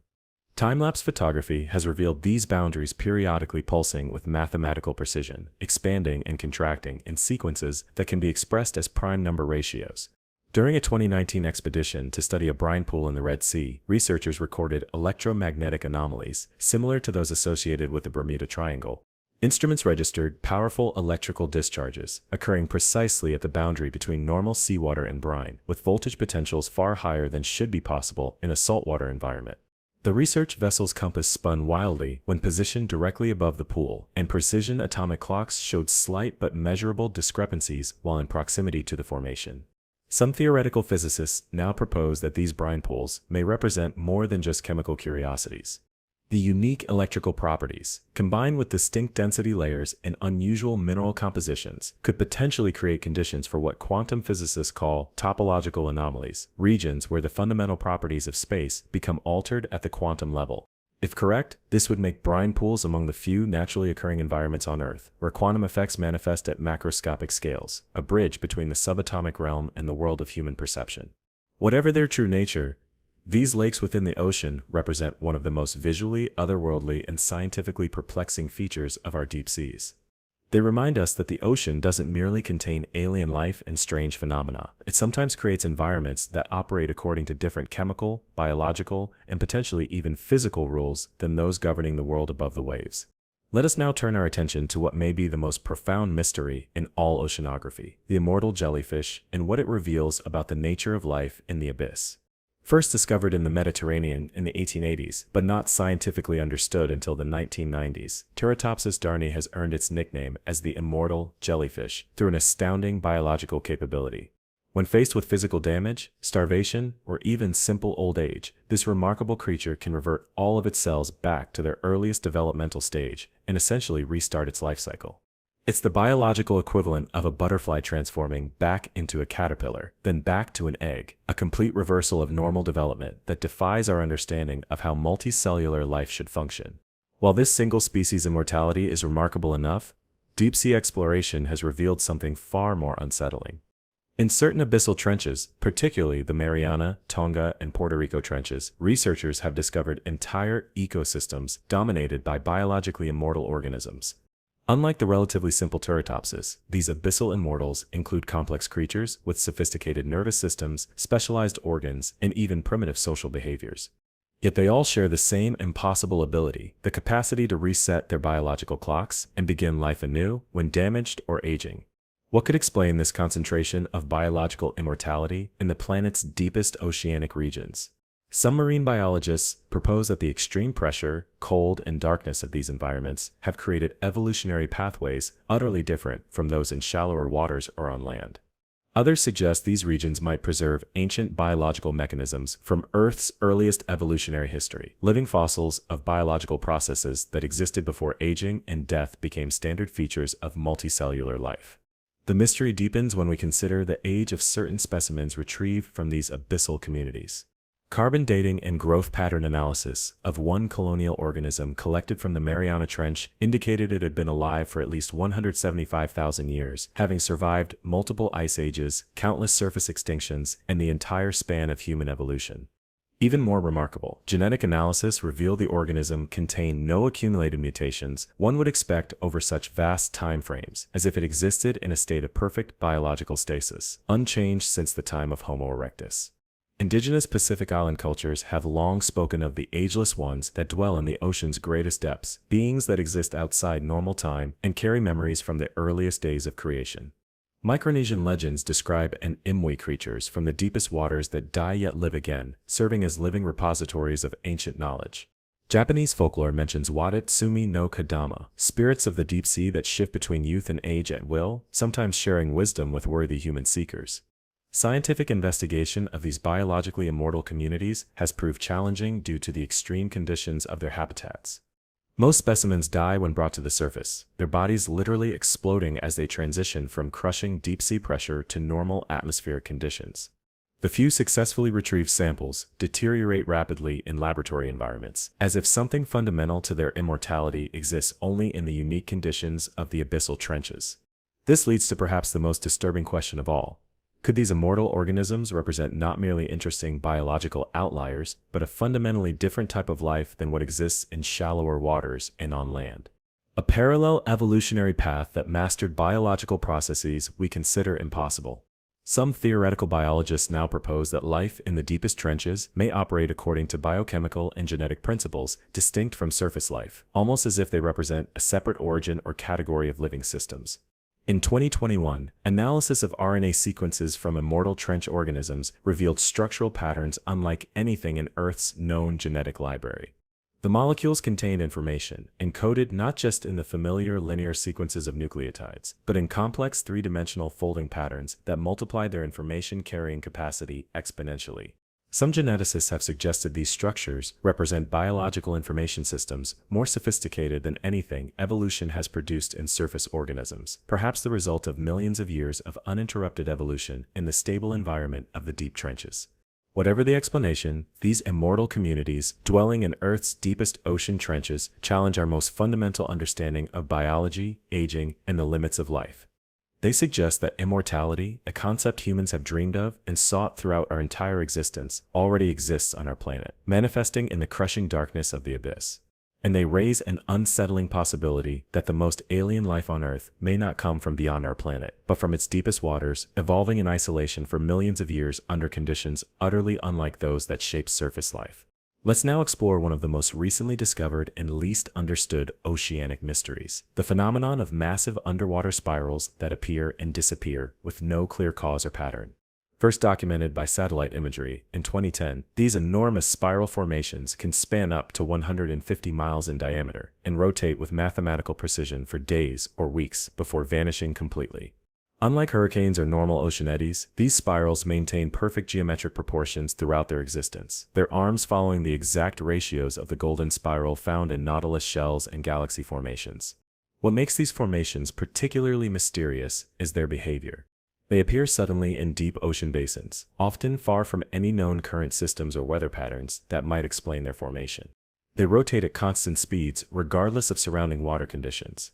Time-lapse photography has revealed these boundaries periodically pulsing with mathematical precision, expanding and contracting in sequences that can be expressed as prime number ratios. During a 2019 expedition to study a brine pool in the Red Sea, researchers recorded electromagnetic anomalies, similar to those associated with the Bermuda Triangle. Instruments registered powerful electrical discharges, occurring precisely at the boundary between normal seawater and brine, with voltage potentials far higher than should be possible in a saltwater environment. The research vessel's compass spun wildly when positioned directly above the pool, and precision atomic clocks showed slight but measurable discrepancies while in proximity to the formation. Some theoretical physicists now propose that these brine pools may represent more than just chemical curiosities. The unique electrical properties, combined with distinct density layers and unusual mineral compositions, could potentially create conditions for what quantum physicists call topological anomalies, regions where the fundamental properties of space become altered at the quantum level. If correct, this would make brine pools among the few naturally occurring environments on Earth where quantum effects manifest at macroscopic scales, a bridge between the subatomic realm and the world of human perception. Whatever their true nature, these lakes within the ocean represent one of the most visually otherworldly and scientifically perplexing features of our deep seas. They remind us that the ocean doesn't merely contain alien life and strange phenomena. It sometimes creates environments that operate according to different chemical, biological, and potentially even physical rules than those governing the world above the waves. Let us now turn our attention to what may be the most profound mystery in all oceanography, the immortal jellyfish, and what it reveals about the nature of life in the abyss. First discovered in the Mediterranean in the 1880s, but not scientifically understood until the 1990s, Turritopsis darnii has earned its nickname as the immortal jellyfish through an astounding biological capability. When faced with physical damage, starvation, or even simple old age, this remarkable creature can revert all of its cells back to their earliest developmental stage and essentially restart its life cycle. It's the biological equivalent of a butterfly transforming back into a caterpillar, then back to an egg, a complete reversal of normal development that defies our understanding of how multicellular life should function. While this single-species immortality is remarkable enough, deep-sea exploration has revealed something far more unsettling. In certain abyssal trenches, particularly the Mariana, Tonga, and Puerto Rico trenches, researchers have discovered entire ecosystems dominated by biologically immortal organisms. Unlike the relatively simple Turritopsis, these abyssal immortals include complex creatures with sophisticated nervous systems, specialized organs, and even primitive social behaviors. Yet they all share the same impossible ability, the capacity to reset their biological clocks and begin life anew when damaged or aging. What could explain this concentration of biological immortality in the planet's deepest oceanic regions? Submarine biologists propose that the extreme pressure, cold, and darkness of these environments have created evolutionary pathways utterly different from those in shallower waters or on land. Others suggest these regions might preserve ancient biological mechanisms from Earth's earliest evolutionary history, living fossils of biological processes that existed before aging and death became standard features of multicellular life. The mystery deepens when we consider the age of certain specimens retrieved from these abyssal communities. Carbon dating and growth pattern analysis of one colonial organism collected from the Mariana Trench indicated it had been alive for at least 175,000 years, having survived multiple ice ages, countless surface extinctions, and the entire span of human evolution. Even more remarkable, genetic analysis revealed the organism contained no accumulated mutations one would expect over such vast time frames, as if it existed in a state of perfect biological stasis, unchanged since the time of Homo erectus. Indigenous Pacific Island cultures have long spoken of the ageless ones that dwell in the ocean's greatest depths, beings that exist outside normal time and carry memories from the earliest days of creation. Micronesian legends describe an imwe creatures from the deepest waters that die yet live again, serving as living repositories of ancient knowledge. Japanese folklore mentions Wadatsumi no Kadama, spirits of the deep sea that shift between youth and age at will, sometimes sharing wisdom with worthy human seekers. Scientific investigation of these biologically immortal communities has proved challenging due to the extreme conditions of their habitats. Most specimens die when brought to the surface, their bodies literally exploding as they transition from crushing deep-sea pressure to normal atmospheric conditions. The few successfully retrieved samples deteriorate rapidly in laboratory environments, as if something fundamental to their immortality exists only in the unique conditions of the abyssal trenches. This leads to perhaps the most disturbing question of all. Could these immortal organisms represent not merely interesting biological outliers, but a fundamentally different type of life than what exists in shallower waters and on land? A parallel evolutionary path that mastered biological processes we consider impossible. Some theoretical biologists now propose that life in the deepest trenches may operate according to biochemical and genetic principles distinct from surface life, almost as if they represent a separate origin or category of living systems. In 2021, analysis of RNA sequences from immortal trench organisms revealed structural patterns unlike anything in Earth's known genetic library. The molecules contained information, encoded not just in the familiar linear sequences of nucleotides, but in complex three-dimensional folding patterns that multiplied their information-carrying capacity exponentially. Some geneticists have suggested these structures represent biological information systems more sophisticated than anything evolution has produced in surface organisms, perhaps the result of millions of years of uninterrupted evolution in the stable environment of the deep trenches. Whatever the explanation, these immortal communities, dwelling in Earth's deepest ocean trenches, challenge our most fundamental understanding of biology, aging, and the limits of life. They suggest that immortality, a concept humans have dreamed of and sought throughout our entire existence, already exists on our planet, manifesting in the crushing darkness of the abyss. And they raise an unsettling possibility that the most alien life on Earth may not come from beyond our planet, but from its deepest waters, evolving in isolation for millions of years under conditions utterly unlike those that shape surface life. Let's now explore one of the most recently discovered and least understood oceanic mysteries, the phenomenon of massive underwater spirals that appear and disappear with no clear cause or pattern. First documented by satellite imagery in 2010, these enormous spiral formations can span up to 150 miles in diameter and rotate with mathematical precision for days or weeks before vanishing completely. Unlike hurricanes or normal ocean eddies, these spirals maintain perfect geometric proportions throughout their existence, their arms following the exact ratios of the golden spiral found in nautilus shells and galaxy formations. What makes these formations particularly mysterious is their behavior. They appear suddenly in deep ocean basins, often far from any known current systems or weather patterns that might explain their formation. They rotate at constant speeds regardless of surrounding water conditions.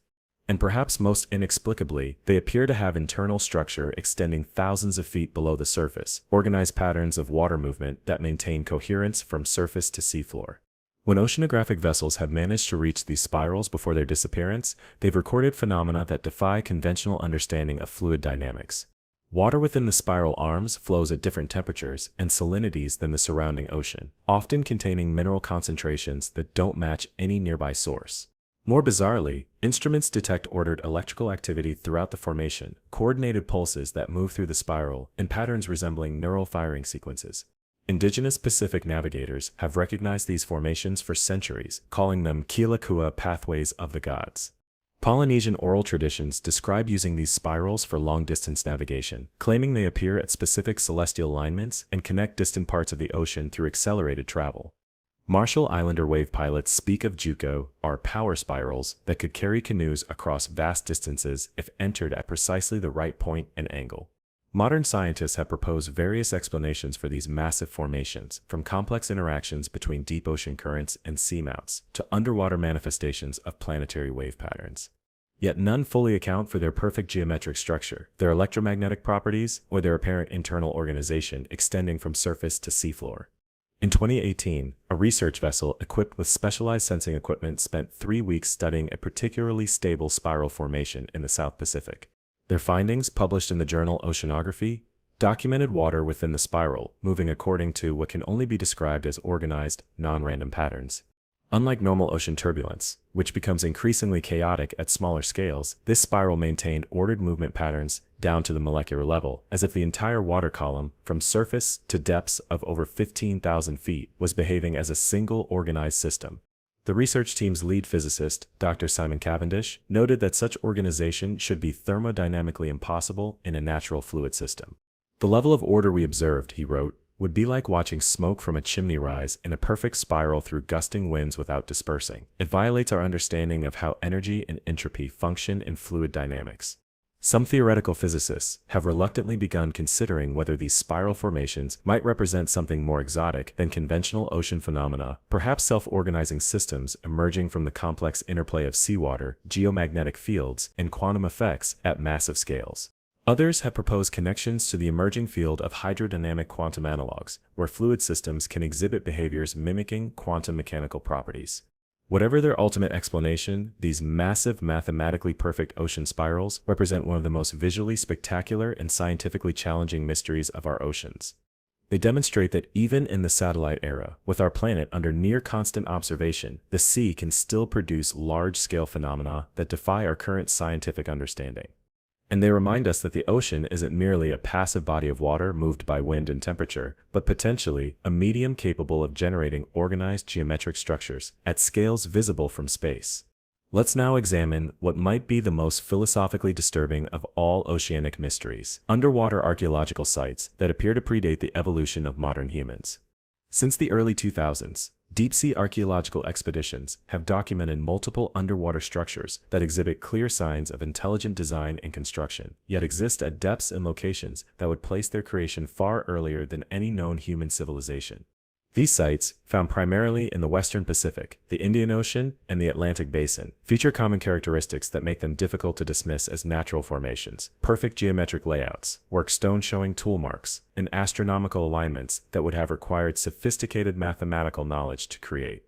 And perhaps most inexplicably, they appear to have internal structure extending thousands of feet below the surface, organized patterns of water movement that maintain coherence from surface to seafloor. When oceanographic vessels have managed to reach these spirals before their disappearance, they've recorded phenomena that defy conventional understanding of fluid dynamics. Water within the spiral arms flows at different temperatures and salinities than the surrounding ocean, often containing mineral concentrations that don't match any nearby source. More bizarrely, instruments detect ordered electrical activity throughout the formation, coordinated pulses that move through the spiral, and patterns resembling neural firing sequences. Indigenous Pacific navigators have recognized these formations for centuries, calling them Kealakua pathways of the gods. Polynesian oral traditions describe using these spirals for long-distance navigation, claiming they appear at specific celestial alignments and connect distant parts of the ocean through accelerated travel. Marshall Islander wave pilots speak of JUCO, or power spirals, that could carry canoes across vast distances if entered at precisely the right point and angle. Modern scientists have proposed various explanations for these massive formations, from complex interactions between deep ocean currents and seamounts to underwater manifestations of planetary wave patterns. Yet none fully account for their perfect geometric structure, their electromagnetic properties, or their apparent internal organization extending from surface to seafloor. In 2018, a research vessel equipped with specialized sensing equipment spent 3 weeks studying a particularly stable spiral formation in the South Pacific. Their findings, published in the journal Oceanography, documented water within the spiral moving according to what can only be described as organized, non-random patterns. Unlike normal ocean turbulence, which becomes increasingly chaotic at smaller scales, this spiral maintained ordered movement patterns down to the molecular level, as if the entire water column, from surface to depths of over 15,000 feet, was behaving as a single organized system. The research team's lead physicist, Dr. Simon Cavendish, noted that such organization should be thermodynamically impossible in a natural fluid system. The level of order we observed, he wrote, would be like watching smoke from a chimney rise in a perfect spiral through gusting winds without dispersing. It violates our understanding of how energy and entropy function in fluid dynamics. Some theoretical physicists have reluctantly begun considering whether these spiral formations might represent something more exotic than conventional ocean phenomena, perhaps self-organizing systems emerging from the complex interplay of seawater, geomagnetic fields, and quantum effects at massive scales. Others have proposed connections to the emerging field of hydrodynamic quantum analogs, where fluid systems can exhibit behaviors mimicking quantum mechanical properties. Whatever their ultimate explanation, these massive, mathematically perfect ocean spirals represent one of the most visually spectacular and scientifically challenging mysteries of our oceans. They demonstrate that even in the satellite era, with our planet under near constant observation, the sea can still produce large-scale phenomena that defy our current scientific understanding. And they remind us that the ocean isn't merely a passive body of water moved by wind and temperature, but potentially a medium capable of generating organized geometric structures at scales visible from space. Let's now examine what might be the most philosophically disturbing of all oceanic mysteries: underwater archaeological sites that appear to predate the evolution of modern humans. Since the early 2000s, deep-sea archaeological expeditions have documented multiple underwater structures that exhibit clear signs of intelligent design and construction, yet exist at depths and locations that would place their creation far earlier than any known human civilization. These sites, found primarily in the Western Pacific, the Indian Ocean, and the Atlantic Basin, feature common characteristics that make them difficult to dismiss as natural formations: perfect geometric layouts, work stone showing tool marks, and astronomical alignments that would have required sophisticated mathematical knowledge to create.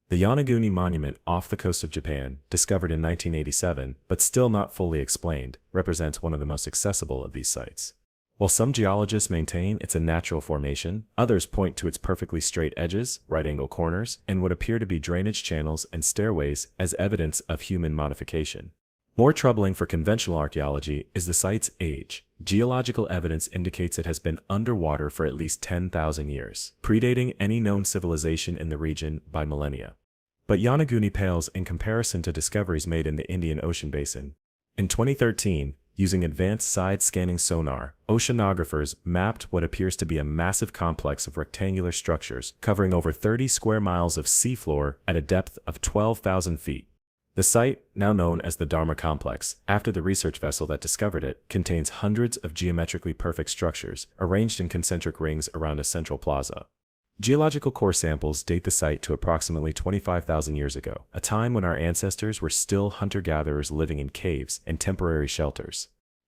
The Yonaguni Monument off the coast of Japan, discovered in 1987, but still not fully explained, represents one of the most accessible of these sites. While some geologists maintain it's a natural formation, others point to its perfectly straight edges, right-angle corners, and what appear to be drainage channels and stairways as evidence of human modification. More troubling for conventional archaeology is the site's age. Geological evidence indicates it has been underwater for at least 10,000 years, predating any known civilization in the region by millennia. But Yonaguni pales in comparison to discoveries made in the Indian Ocean basin. In 2013, using advanced side-scanning sonar, oceanographers mapped what appears to be a massive complex of rectangular structures covering over 30 square miles of seafloor at a depth of 12,000 feet. The site, now known as the Dharma Complex, after the research vessel that discovered it, contains hundreds of geometrically perfect structures arranged in concentric rings around a central plaza. Geological core samples date the site to approximately 25,000 years ago, a time when our ancestors were still hunter-gatherers living in caves and temporary shelters.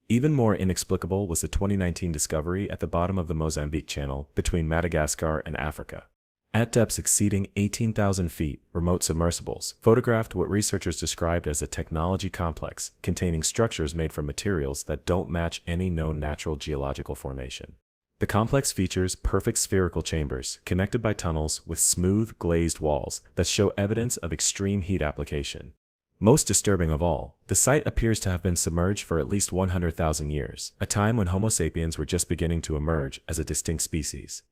Even more inexplicable was the 2019 discovery at the bottom of the Mozambique Channel between Madagascar and Africa. At depths exceeding 18,000 feet, remote submersibles photographed what researchers described as a technology complex containing structures made from materials that don't match any known natural geological formation. The complex features perfect spherical chambers connected by tunnels with smooth, glazed walls that show evidence of extreme heat application. Most disturbing of all, the site appears to have been submerged for at least 100,000 years, a time when Homo sapiens were just beginning to emerge as a distinct species.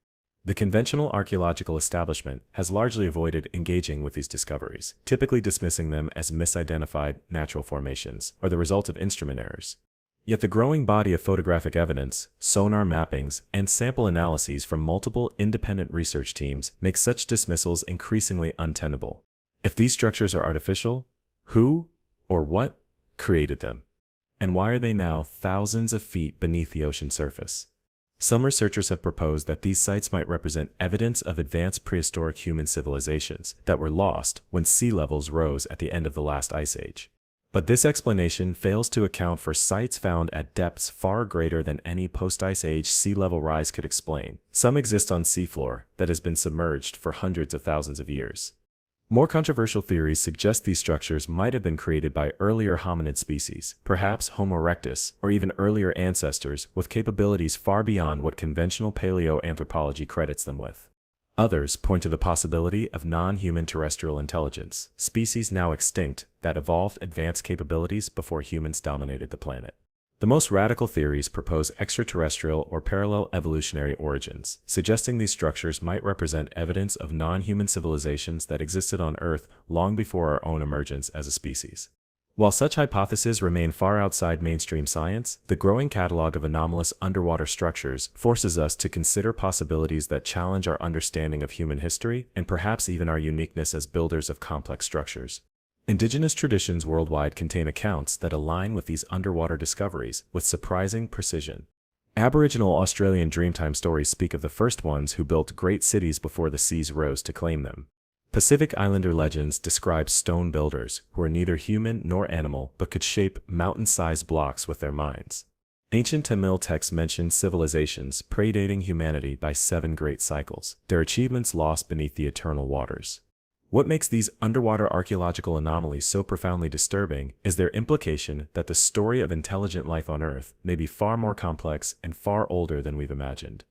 The conventional archaeological establishment has largely avoided engaging with these discoveries, typically dismissing them as misidentified natural formations or the result of instrument errors. Yet the growing body of photographic evidence, sonar mappings, and sample analyses from multiple independent research teams make such dismissals increasingly untenable. If these structures are artificial, who or what created them? And why are they now thousands of feet beneath the ocean surface? Some researchers have proposed that these sites might represent evidence of advanced prehistoric human civilizations that were lost when sea levels rose at the end of the last ice age. But this explanation fails to account for sites found at depths far greater than any post-ice age sea level rise could explain. Some exist on seafloor that has been submerged for hundreds of thousands of years. More controversial theories suggest these structures might have been created by earlier hominid species, perhaps Homo erectus, or even earlier ancestors with capabilities far beyond what conventional paleoanthropology credits them with. Others point to the possibility of non-human terrestrial intelligence, species now extinct that evolved advanced capabilities before humans dominated the planet. The most radical theories propose extraterrestrial or parallel evolutionary origins, suggesting these structures might represent evidence of non-human civilizations that existed on Earth long before our own emergence as a species. While such hypotheses remain far outside mainstream science, the growing catalog of anomalous underwater structures forces us to consider possibilities that challenge our understanding of human history and perhaps even our uniqueness as builders of complex structures. Indigenous traditions worldwide contain accounts that align with these underwater discoveries with surprising precision. Aboriginal Australian Dreamtime stories speak of the first ones who built great cities before the seas rose to claim them. Pacific Islander legends describe stone builders who were neither human nor animal but could shape mountain-sized blocks with their minds. Ancient Tamil texts mention civilizations predating humanity by 7 great cycles, their achievements lost beneath the eternal waters. What makes these underwater archaeological anomalies so profoundly disturbing is their implication that the story of intelligent life on Earth may be far more complex and far older than we've imagined.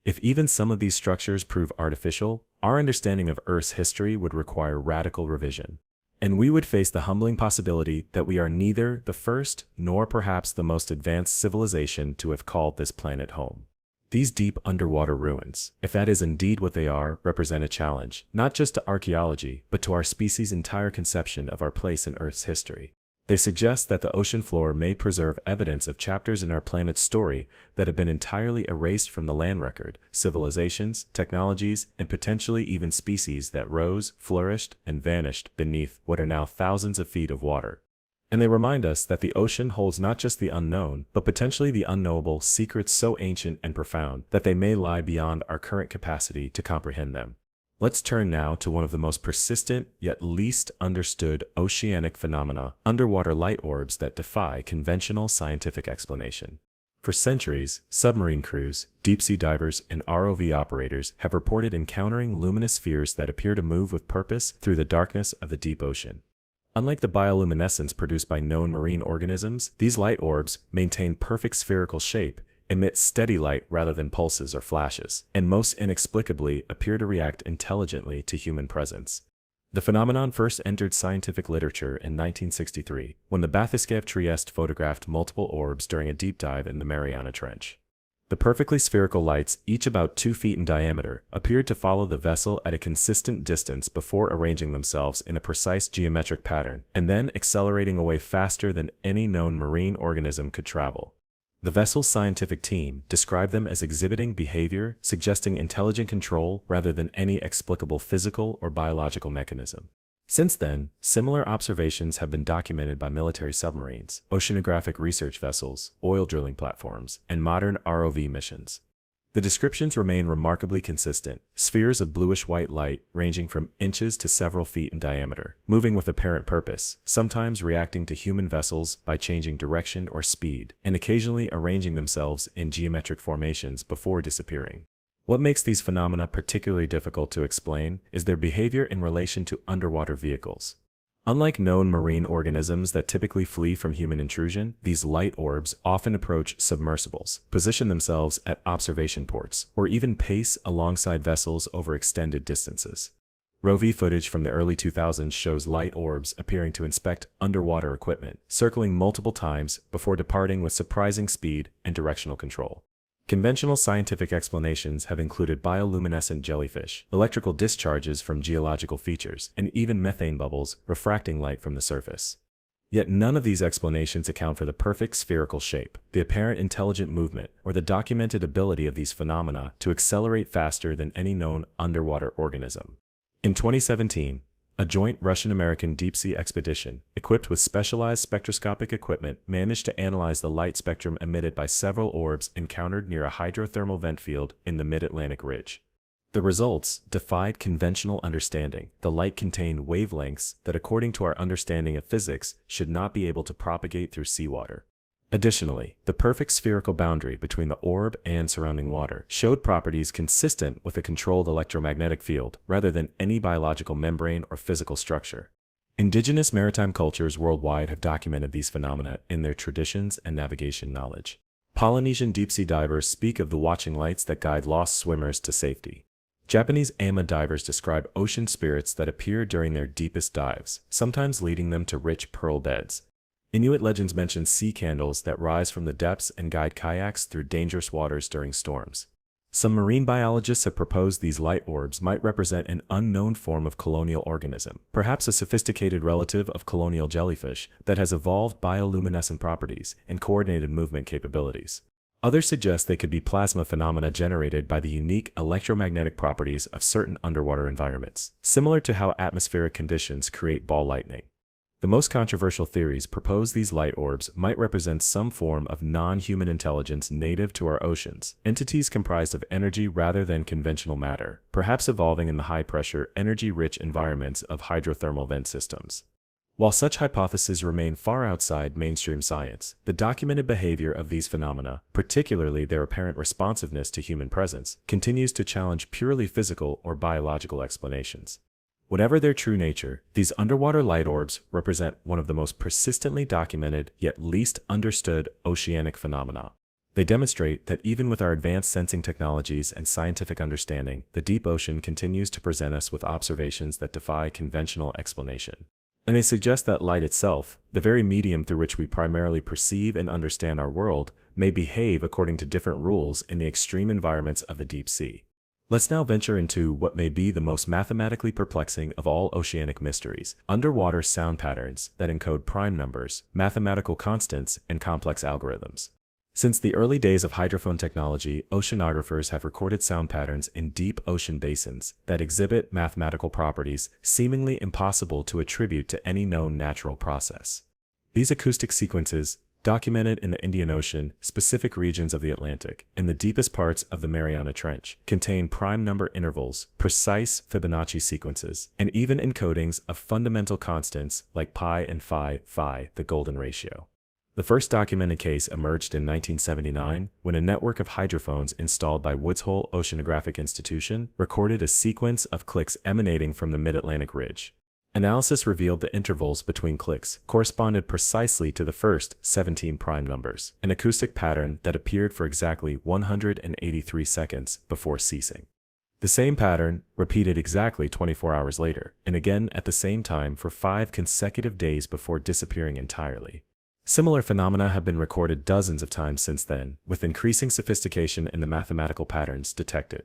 If even some of these structures prove artificial, our understanding of Earth's history would require radical revision. And we would face the humbling possibility that we are neither the first nor perhaps the most advanced civilization to have called this planet home. These deep underwater ruins, if that is indeed what they are, represent a challenge, not just to archaeology, but to our species' entire conception of our place in Earth's history. They suggest that the ocean floor may preserve evidence of chapters in our planet's story that have been entirely erased from the land record, civilizations, technologies, and potentially even species that rose, flourished, and vanished beneath what are now thousands of feet of water. And they remind us that the ocean holds not just the unknown, but potentially the unknowable secrets so ancient and profound that they may lie beyond our current capacity to comprehend them. Let's turn now to one of the most persistent yet least understood oceanic phenomena, underwater light orbs that defy conventional scientific explanation. For centuries, submarine crews, deep-sea divers, and ROV operators have reported encountering luminous spheres that appear to move with purpose through the darkness of the deep ocean. Unlike the bioluminescence produced by known marine organisms, these light orbs maintain perfect spherical shape, emit steady light rather than pulses or flashes, and most inexplicably appear to react intelligently to human presence. The phenomenon first entered scientific literature in 1963, when the bathyscaphe Trieste photographed multiple orbs during a deep dive in the Mariana Trench. The perfectly spherical lights, each about 2 feet in diameter, appeared to follow the vessel at a consistent distance before arranging themselves in a precise geometric pattern, and then accelerating away faster than any known marine organism could travel. The vessel's scientific team described them as exhibiting behavior suggesting intelligent control rather than any explicable physical or biological mechanism. Since then, similar observations have been documented by military submarines, oceanographic research vessels, oil drilling platforms, and modern ROV missions. The descriptions remain remarkably consistent: spheres of bluish-white light ranging from inches to several feet in diameter, moving with apparent purpose, sometimes reacting to human vessels by changing direction or speed, and occasionally arranging themselves in geometric formations before disappearing. What makes these phenomena particularly difficult to explain is their behavior in relation to underwater vehicles. Unlike known marine organisms that typically flee from human intrusion, these light orbs often approach submersibles, position themselves at observation ports, or even pace alongside vessels over extended distances. ROV footage from the early 2000s shows light orbs appearing to inspect underwater equipment, circling multiple times before departing with surprising speed and directional control. Conventional scientific explanations have included bioluminescent jellyfish, electrical discharges from geological features, and even methane bubbles refracting light from the surface. Yet none of these explanations account for the perfect spherical shape, the apparent intelligent movement, or the documented ability of these phenomena to accelerate faster than any known underwater organism. In 2017, a joint Russian-American deep-sea expedition, equipped with specialized spectroscopic equipment, managed to analyze the light spectrum emitted by several orbs encountered near a hydrothermal vent field in the mid-Atlantic ridge. The results defied conventional understanding. The light contained wavelengths that, according to our understanding of physics, should not be able to propagate through seawater. Additionally, the perfect spherical boundary between the orb and surrounding water showed properties consistent with a controlled electromagnetic field rather than any biological membrane or physical structure. Indigenous maritime cultures worldwide have documented these phenomena in their traditions and navigation knowledge. Polynesian deep-sea divers speak of the watching lights that guide lost swimmers to safety. Japanese ama divers describe ocean spirits that appear during their deepest dives, sometimes leading them to rich pearl beds. Inuit legends mention sea candles that rise from the depths and guide kayaks through dangerous waters during storms. Some marine biologists have proposed these light orbs might represent an unknown form of colonial organism, perhaps a sophisticated relative of colonial jellyfish that has evolved bioluminescent properties and coordinated movement capabilities. Others suggest they could be plasma phenomena generated by the unique electromagnetic properties of certain underwater environments, similar to how atmospheric conditions create ball lightning. The most controversial theories propose these light orbs might represent some form of non-human intelligence native to our oceans, entities comprised of energy rather than conventional matter, perhaps evolving in the high-pressure, energy-rich environments of hydrothermal vent systems. While such hypotheses remain far outside mainstream science, the documented behavior of these phenomena, particularly their apparent responsiveness to human presence, continues to challenge purely physical or biological explanations. Whatever their true nature, these underwater light orbs represent one of the most persistently documented yet least understood oceanic phenomena. They demonstrate that even with our advanced sensing technologies and scientific understanding, the deep ocean continues to present us with observations that defy conventional explanation. And they suggest that light itself, the very medium through which we primarily perceive and understand our world, may behave according to different rules in the extreme environments of the deep sea. Let's now venture into what may be the most mathematically perplexing of all oceanic mysteries: underwater sound patterns that encode prime numbers, mathematical constants, and complex algorithms. Since the early days of hydrophone technology, oceanographers have recorded sound patterns in deep ocean basins that exhibit mathematical properties seemingly impossible to attribute to any known natural process. These acoustic sequences, documented in the Indian Ocean, specific regions of the Atlantic, and the deepest parts of the Mariana Trench, contain prime number intervals, precise Fibonacci sequences, and even encodings of fundamental constants like pi and phi, the golden ratio. The first documented case emerged in 1979 when a network of hydrophones installed by Woods Hole Oceanographic Institution recorded a sequence of clicks emanating from the mid-Atlantic ridge. Analysis revealed the intervals between clicks corresponded precisely to the first 17 prime numbers, an acoustic pattern that appeared for exactly 183 seconds before ceasing. The same pattern repeated exactly 24 hours later, and again at the same time for 5 consecutive days before disappearing entirely. Similar phenomena have been recorded dozens of times since then, with increasing sophistication in the mathematical patterns detected.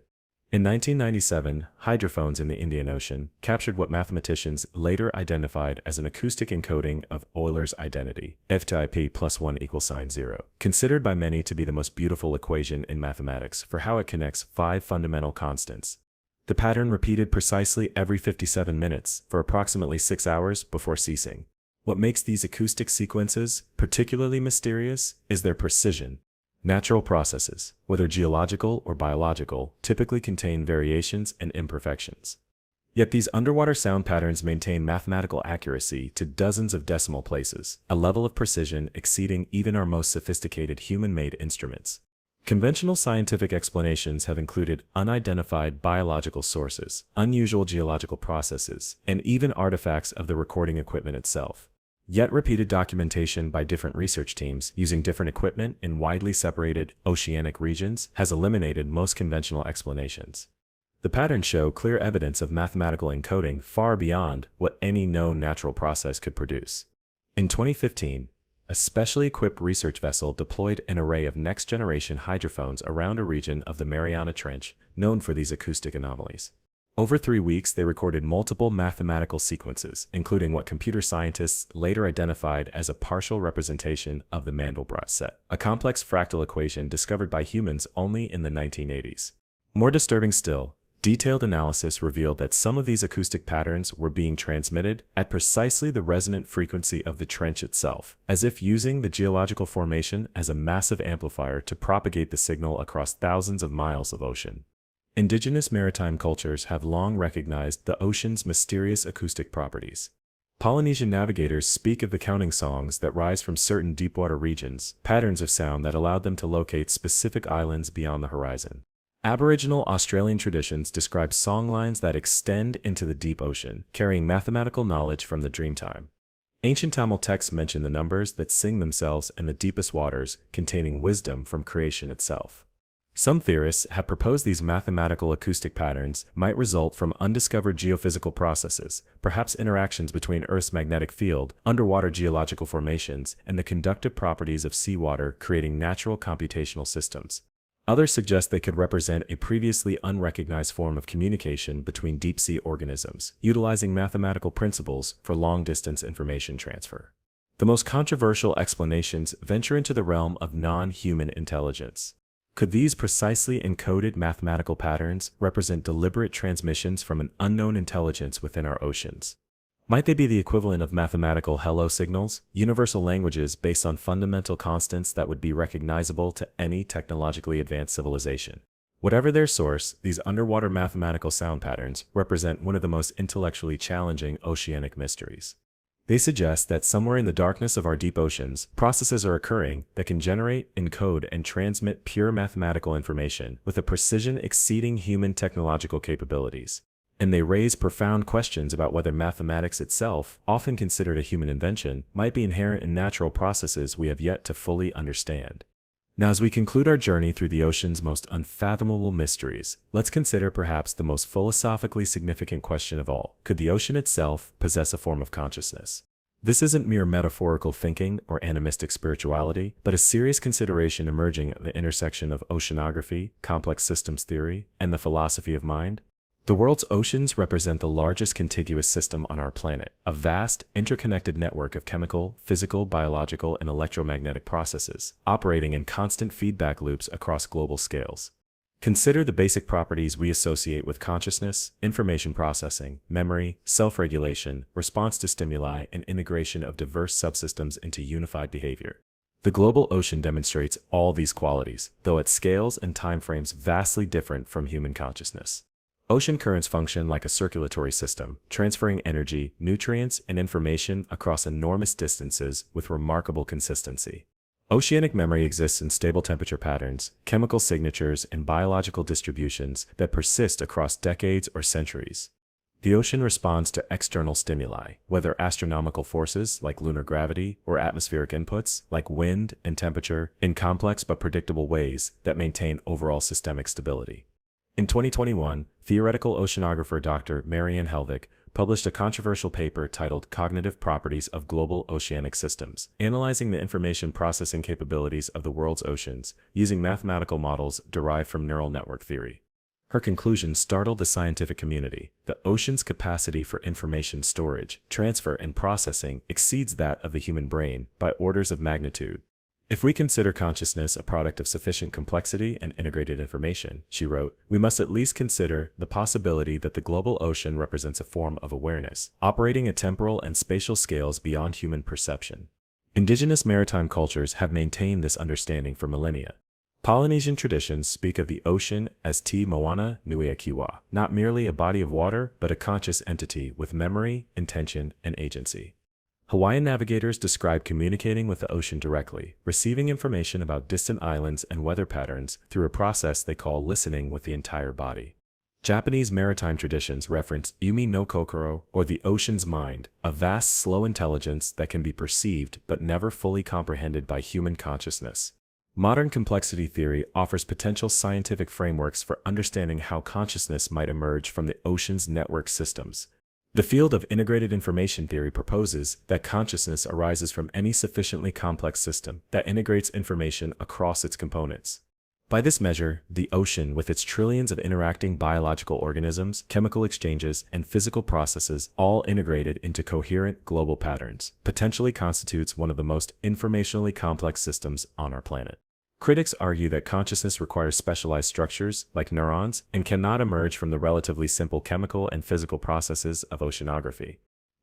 In 1997, hydrophones in the Indian Ocean captured what mathematicians later identified as an acoustic encoding of Euler's identity, F to IP plus 1 equals sine 0, considered by many to be the most beautiful equation in mathematics for how it connects 5 fundamental constants. The pattern repeated precisely every 57 minutes for approximately 6 hours before ceasing. What makes these acoustic sequences particularly mysterious is their precision. Natural processes, whether geological or biological, typically contain variations and imperfections. Yet these underwater sound patterns maintain mathematical accuracy to dozens of decimal places, a level of precision exceeding even our most sophisticated human-made instruments. Conventional scientific explanations have included unidentified biological sources, unusual geological processes, and even artifacts of the recording equipment itself. Yet repeated documentation by different research teams using different equipment in widely separated oceanic regions has eliminated most conventional explanations. The patterns show clear evidence of mathematical encoding far beyond what any known natural process could produce. In 2015, a specially equipped research vessel deployed an array of next-generation hydrophones around a region of the Mariana Trench known for these acoustic anomalies. Over 3 weeks, they recorded multiple mathematical sequences, including what computer scientists later identified as a partial representation of the Mandelbrot set, a complex fractal equation discovered by humans only in the 1980s. More disturbing still, detailed analysis revealed that some of these acoustic patterns were being transmitted at precisely the resonant frequency of the trench itself, as if using the geological formation as a massive amplifier to propagate the signal across thousands of miles of ocean. Indigenous maritime cultures have long recognized the ocean's mysterious acoustic properties. Polynesian navigators speak of the counting songs that rise from certain deepwater regions, patterns of sound that allowed them to locate specific islands beyond the horizon. Aboriginal Australian traditions describe songlines that extend into the deep ocean, carrying mathematical knowledge from the dreamtime. Ancient Tamil texts mention the numbers that sing themselves in the deepest waters, containing wisdom from creation itself. Some theorists have proposed these mathematical acoustic patterns might result from undiscovered geophysical processes, perhaps interactions between Earth's magnetic field, underwater geological formations, and the conductive properties of seawater creating natural computational systems. Others suggest they could represent a previously unrecognized form of communication between deep-sea organisms, utilizing mathematical principles for long-distance information transfer. The most controversial explanations venture into the realm of non-human intelligence. Could these precisely encoded mathematical patterns represent deliberate transmissions from an unknown intelligence within our oceans? Might they be the equivalent of mathematical hello signals, universal languages based on fundamental constants that would be recognizable to any technologically advanced civilization? Whatever their source, these underwater mathematical sound patterns represent one of the most intellectually challenging oceanic mysteries. They suggest that somewhere in the darkness of our deep oceans, processes are occurring that can generate, encode, and transmit pure mathematical information with a precision exceeding human technological capabilities. And they raise profound questions about whether mathematics itself, often considered a human invention, might be inherent in natural processes we have yet to fully understand. Now, as we conclude our journey through the ocean's most unfathomable mysteries, let's consider perhaps the most philosophically significant question of all. Could the ocean itself possess a form of consciousness? This isn't mere metaphorical thinking or animistic spirituality, but a serious consideration emerging at the intersection of oceanography, complex systems theory, and the philosophy of mind. The world's oceans represent the largest contiguous system on our planet, a vast, interconnected network of chemical, physical, biological, and electromagnetic processes, operating in constant feedback loops across global scales. Consider the basic properties we associate with consciousness, information processing, memory, self-regulation, response to stimuli, and integration of diverse subsystems into unified behavior. The global ocean demonstrates all these qualities, though at scales and timeframes vastly different from human consciousness. Ocean currents function like a circulatory system, transferring energy, nutrients, and information across enormous distances with remarkable consistency. Oceanic memory exists in stable temperature patterns, chemical signatures, and biological distributions that persist across decades or centuries. The ocean responds to external stimuli, whether astronomical forces like lunar gravity or atmospheric inputs like wind and temperature, in complex but predictable ways that maintain overall systemic stability. In 2021, theoretical oceanographer Dr. Marianne Helvig published a controversial paper titled Cognitive Properties of Global Oceanic Systems, analyzing the information processing capabilities of the world's oceans using mathematical models derived from neural network theory. Her conclusion startled the scientific community. The ocean's capacity for information storage, transfer, and processing exceeds that of the human brain by orders of magnitude. If we consider consciousness a product of sufficient complexity and integrated information, she wrote, we must at least consider the possibility that the global ocean represents a form of awareness, operating at temporal and spatial scales beyond human perception. Indigenous maritime cultures have maintained this understanding for millennia. Polynesian traditions speak of the ocean as Te Moana Nuiakiwa, not merely a body of water, but a conscious entity with memory, intention, and agency. Hawaiian navigators describe communicating with the ocean directly, receiving information about distant islands and weather patterns through a process they call listening with the entire body. Japanese maritime traditions reference Umi no Kokoro, or the ocean's mind, a vast, slow intelligence that can be perceived but never fully comprehended by human consciousness. Modern complexity theory offers potential scientific frameworks for understanding how consciousness might emerge from the ocean's network systems. The field of integrated information theory proposes that consciousness arises from any sufficiently complex system that integrates information across its components. By this measure, the ocean, with its trillions of interacting biological organisms, chemical exchanges, and physical processes, all integrated into coherent global patterns, potentially constitutes one of the most informationally complex systems on our planet. Critics argue that consciousness requires specialized structures, like neurons, and cannot emerge from the relatively simple chemical and physical processes of oceanography.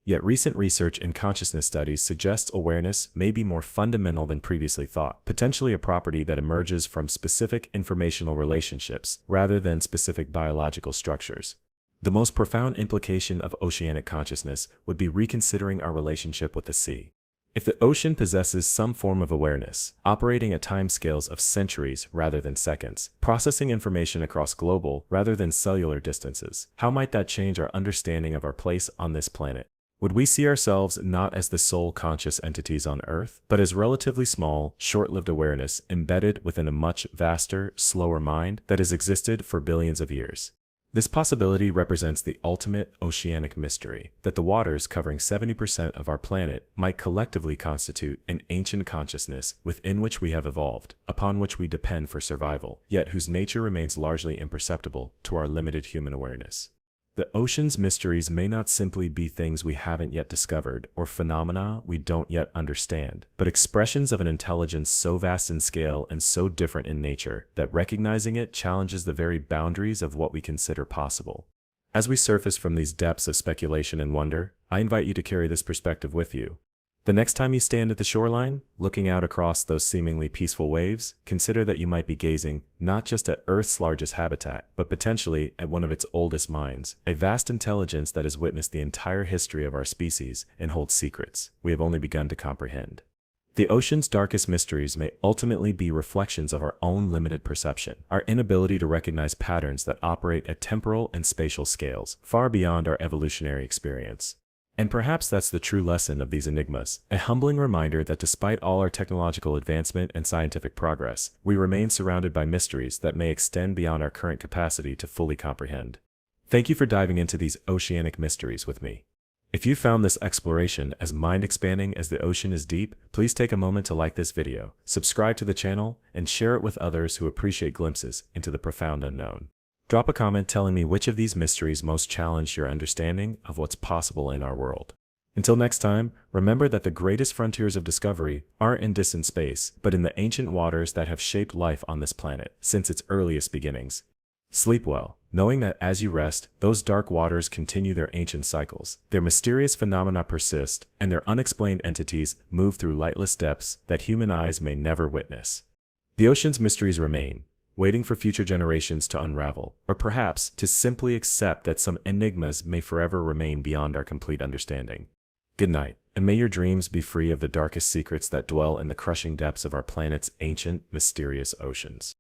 Yet recent research in consciousness studies suggests awareness may be more fundamental than previously thought, potentially a property that emerges from specific informational relationships rather than specific biological structures. The most profound implication of oceanic consciousness would be reconsidering our relationship with the sea. If the ocean possesses some form of awareness, operating at timescales of centuries rather than seconds, processing information across global rather than cellular distances, how might that change our understanding of our place on this planet? Would we see ourselves not as the sole conscious entities on Earth, but as relatively small, short-lived awareness embedded within a much vaster, slower mind that has existed for billions of years? This possibility represents the ultimate oceanic mystery, that the waters covering 70% of our planet might collectively constitute an ancient consciousness within which we have evolved, upon which we depend for survival, yet whose nature remains largely imperceptible to our limited human awareness. The ocean's mysteries may not simply be things we haven't yet discovered or phenomena we don't yet understand, but expressions of an intelligence so vast in scale and so different in nature that recognizing it challenges the very boundaries of what we consider possible. As we surface from these depths of speculation and wonder, I invite you to carry this perspective with you. The next time you stand at the shoreline, looking out across those seemingly peaceful waves, consider that you might be gazing not just at Earth's largest habitat, but potentially at one of its oldest minds, a vast intelligence that has witnessed the entire history of our species and holds secrets we have only begun to comprehend. The ocean's darkest mysteries may ultimately be reflections of our own limited perception, our inability to recognize patterns that operate at temporal and spatial scales, far beyond our evolutionary experience. And perhaps that's the true lesson of these enigmas, a humbling reminder that despite all our technological advancement and scientific progress, we remain surrounded by mysteries that may extend beyond our current capacity to fully comprehend. Thank you for diving into these oceanic mysteries with me. If you found this exploration as mind-expanding as the ocean is deep, please take a moment to like this video, subscribe to the channel, and share it with others who appreciate glimpses into the profound unknown. Drop a comment telling me which of these mysteries most challenged your understanding of what's possible in our world. Until next time, remember that the greatest frontiers of discovery aren't in distant space, but in the ancient waters that have shaped life on this planet since its earliest beginnings. Sleep well, knowing that as you rest, those dark waters continue their ancient cycles. Their mysterious phenomena persist, and their unexplained entities move through lightless depths that human eyes may never witness. The ocean's mysteries remain, waiting for future generations to unravel, or perhaps to simply accept that some enigmas may forever remain beyond our complete understanding. Good night, and may your dreams be free of the darkest secrets that dwell in the crushing depths of our planet's ancient, mysterious oceans.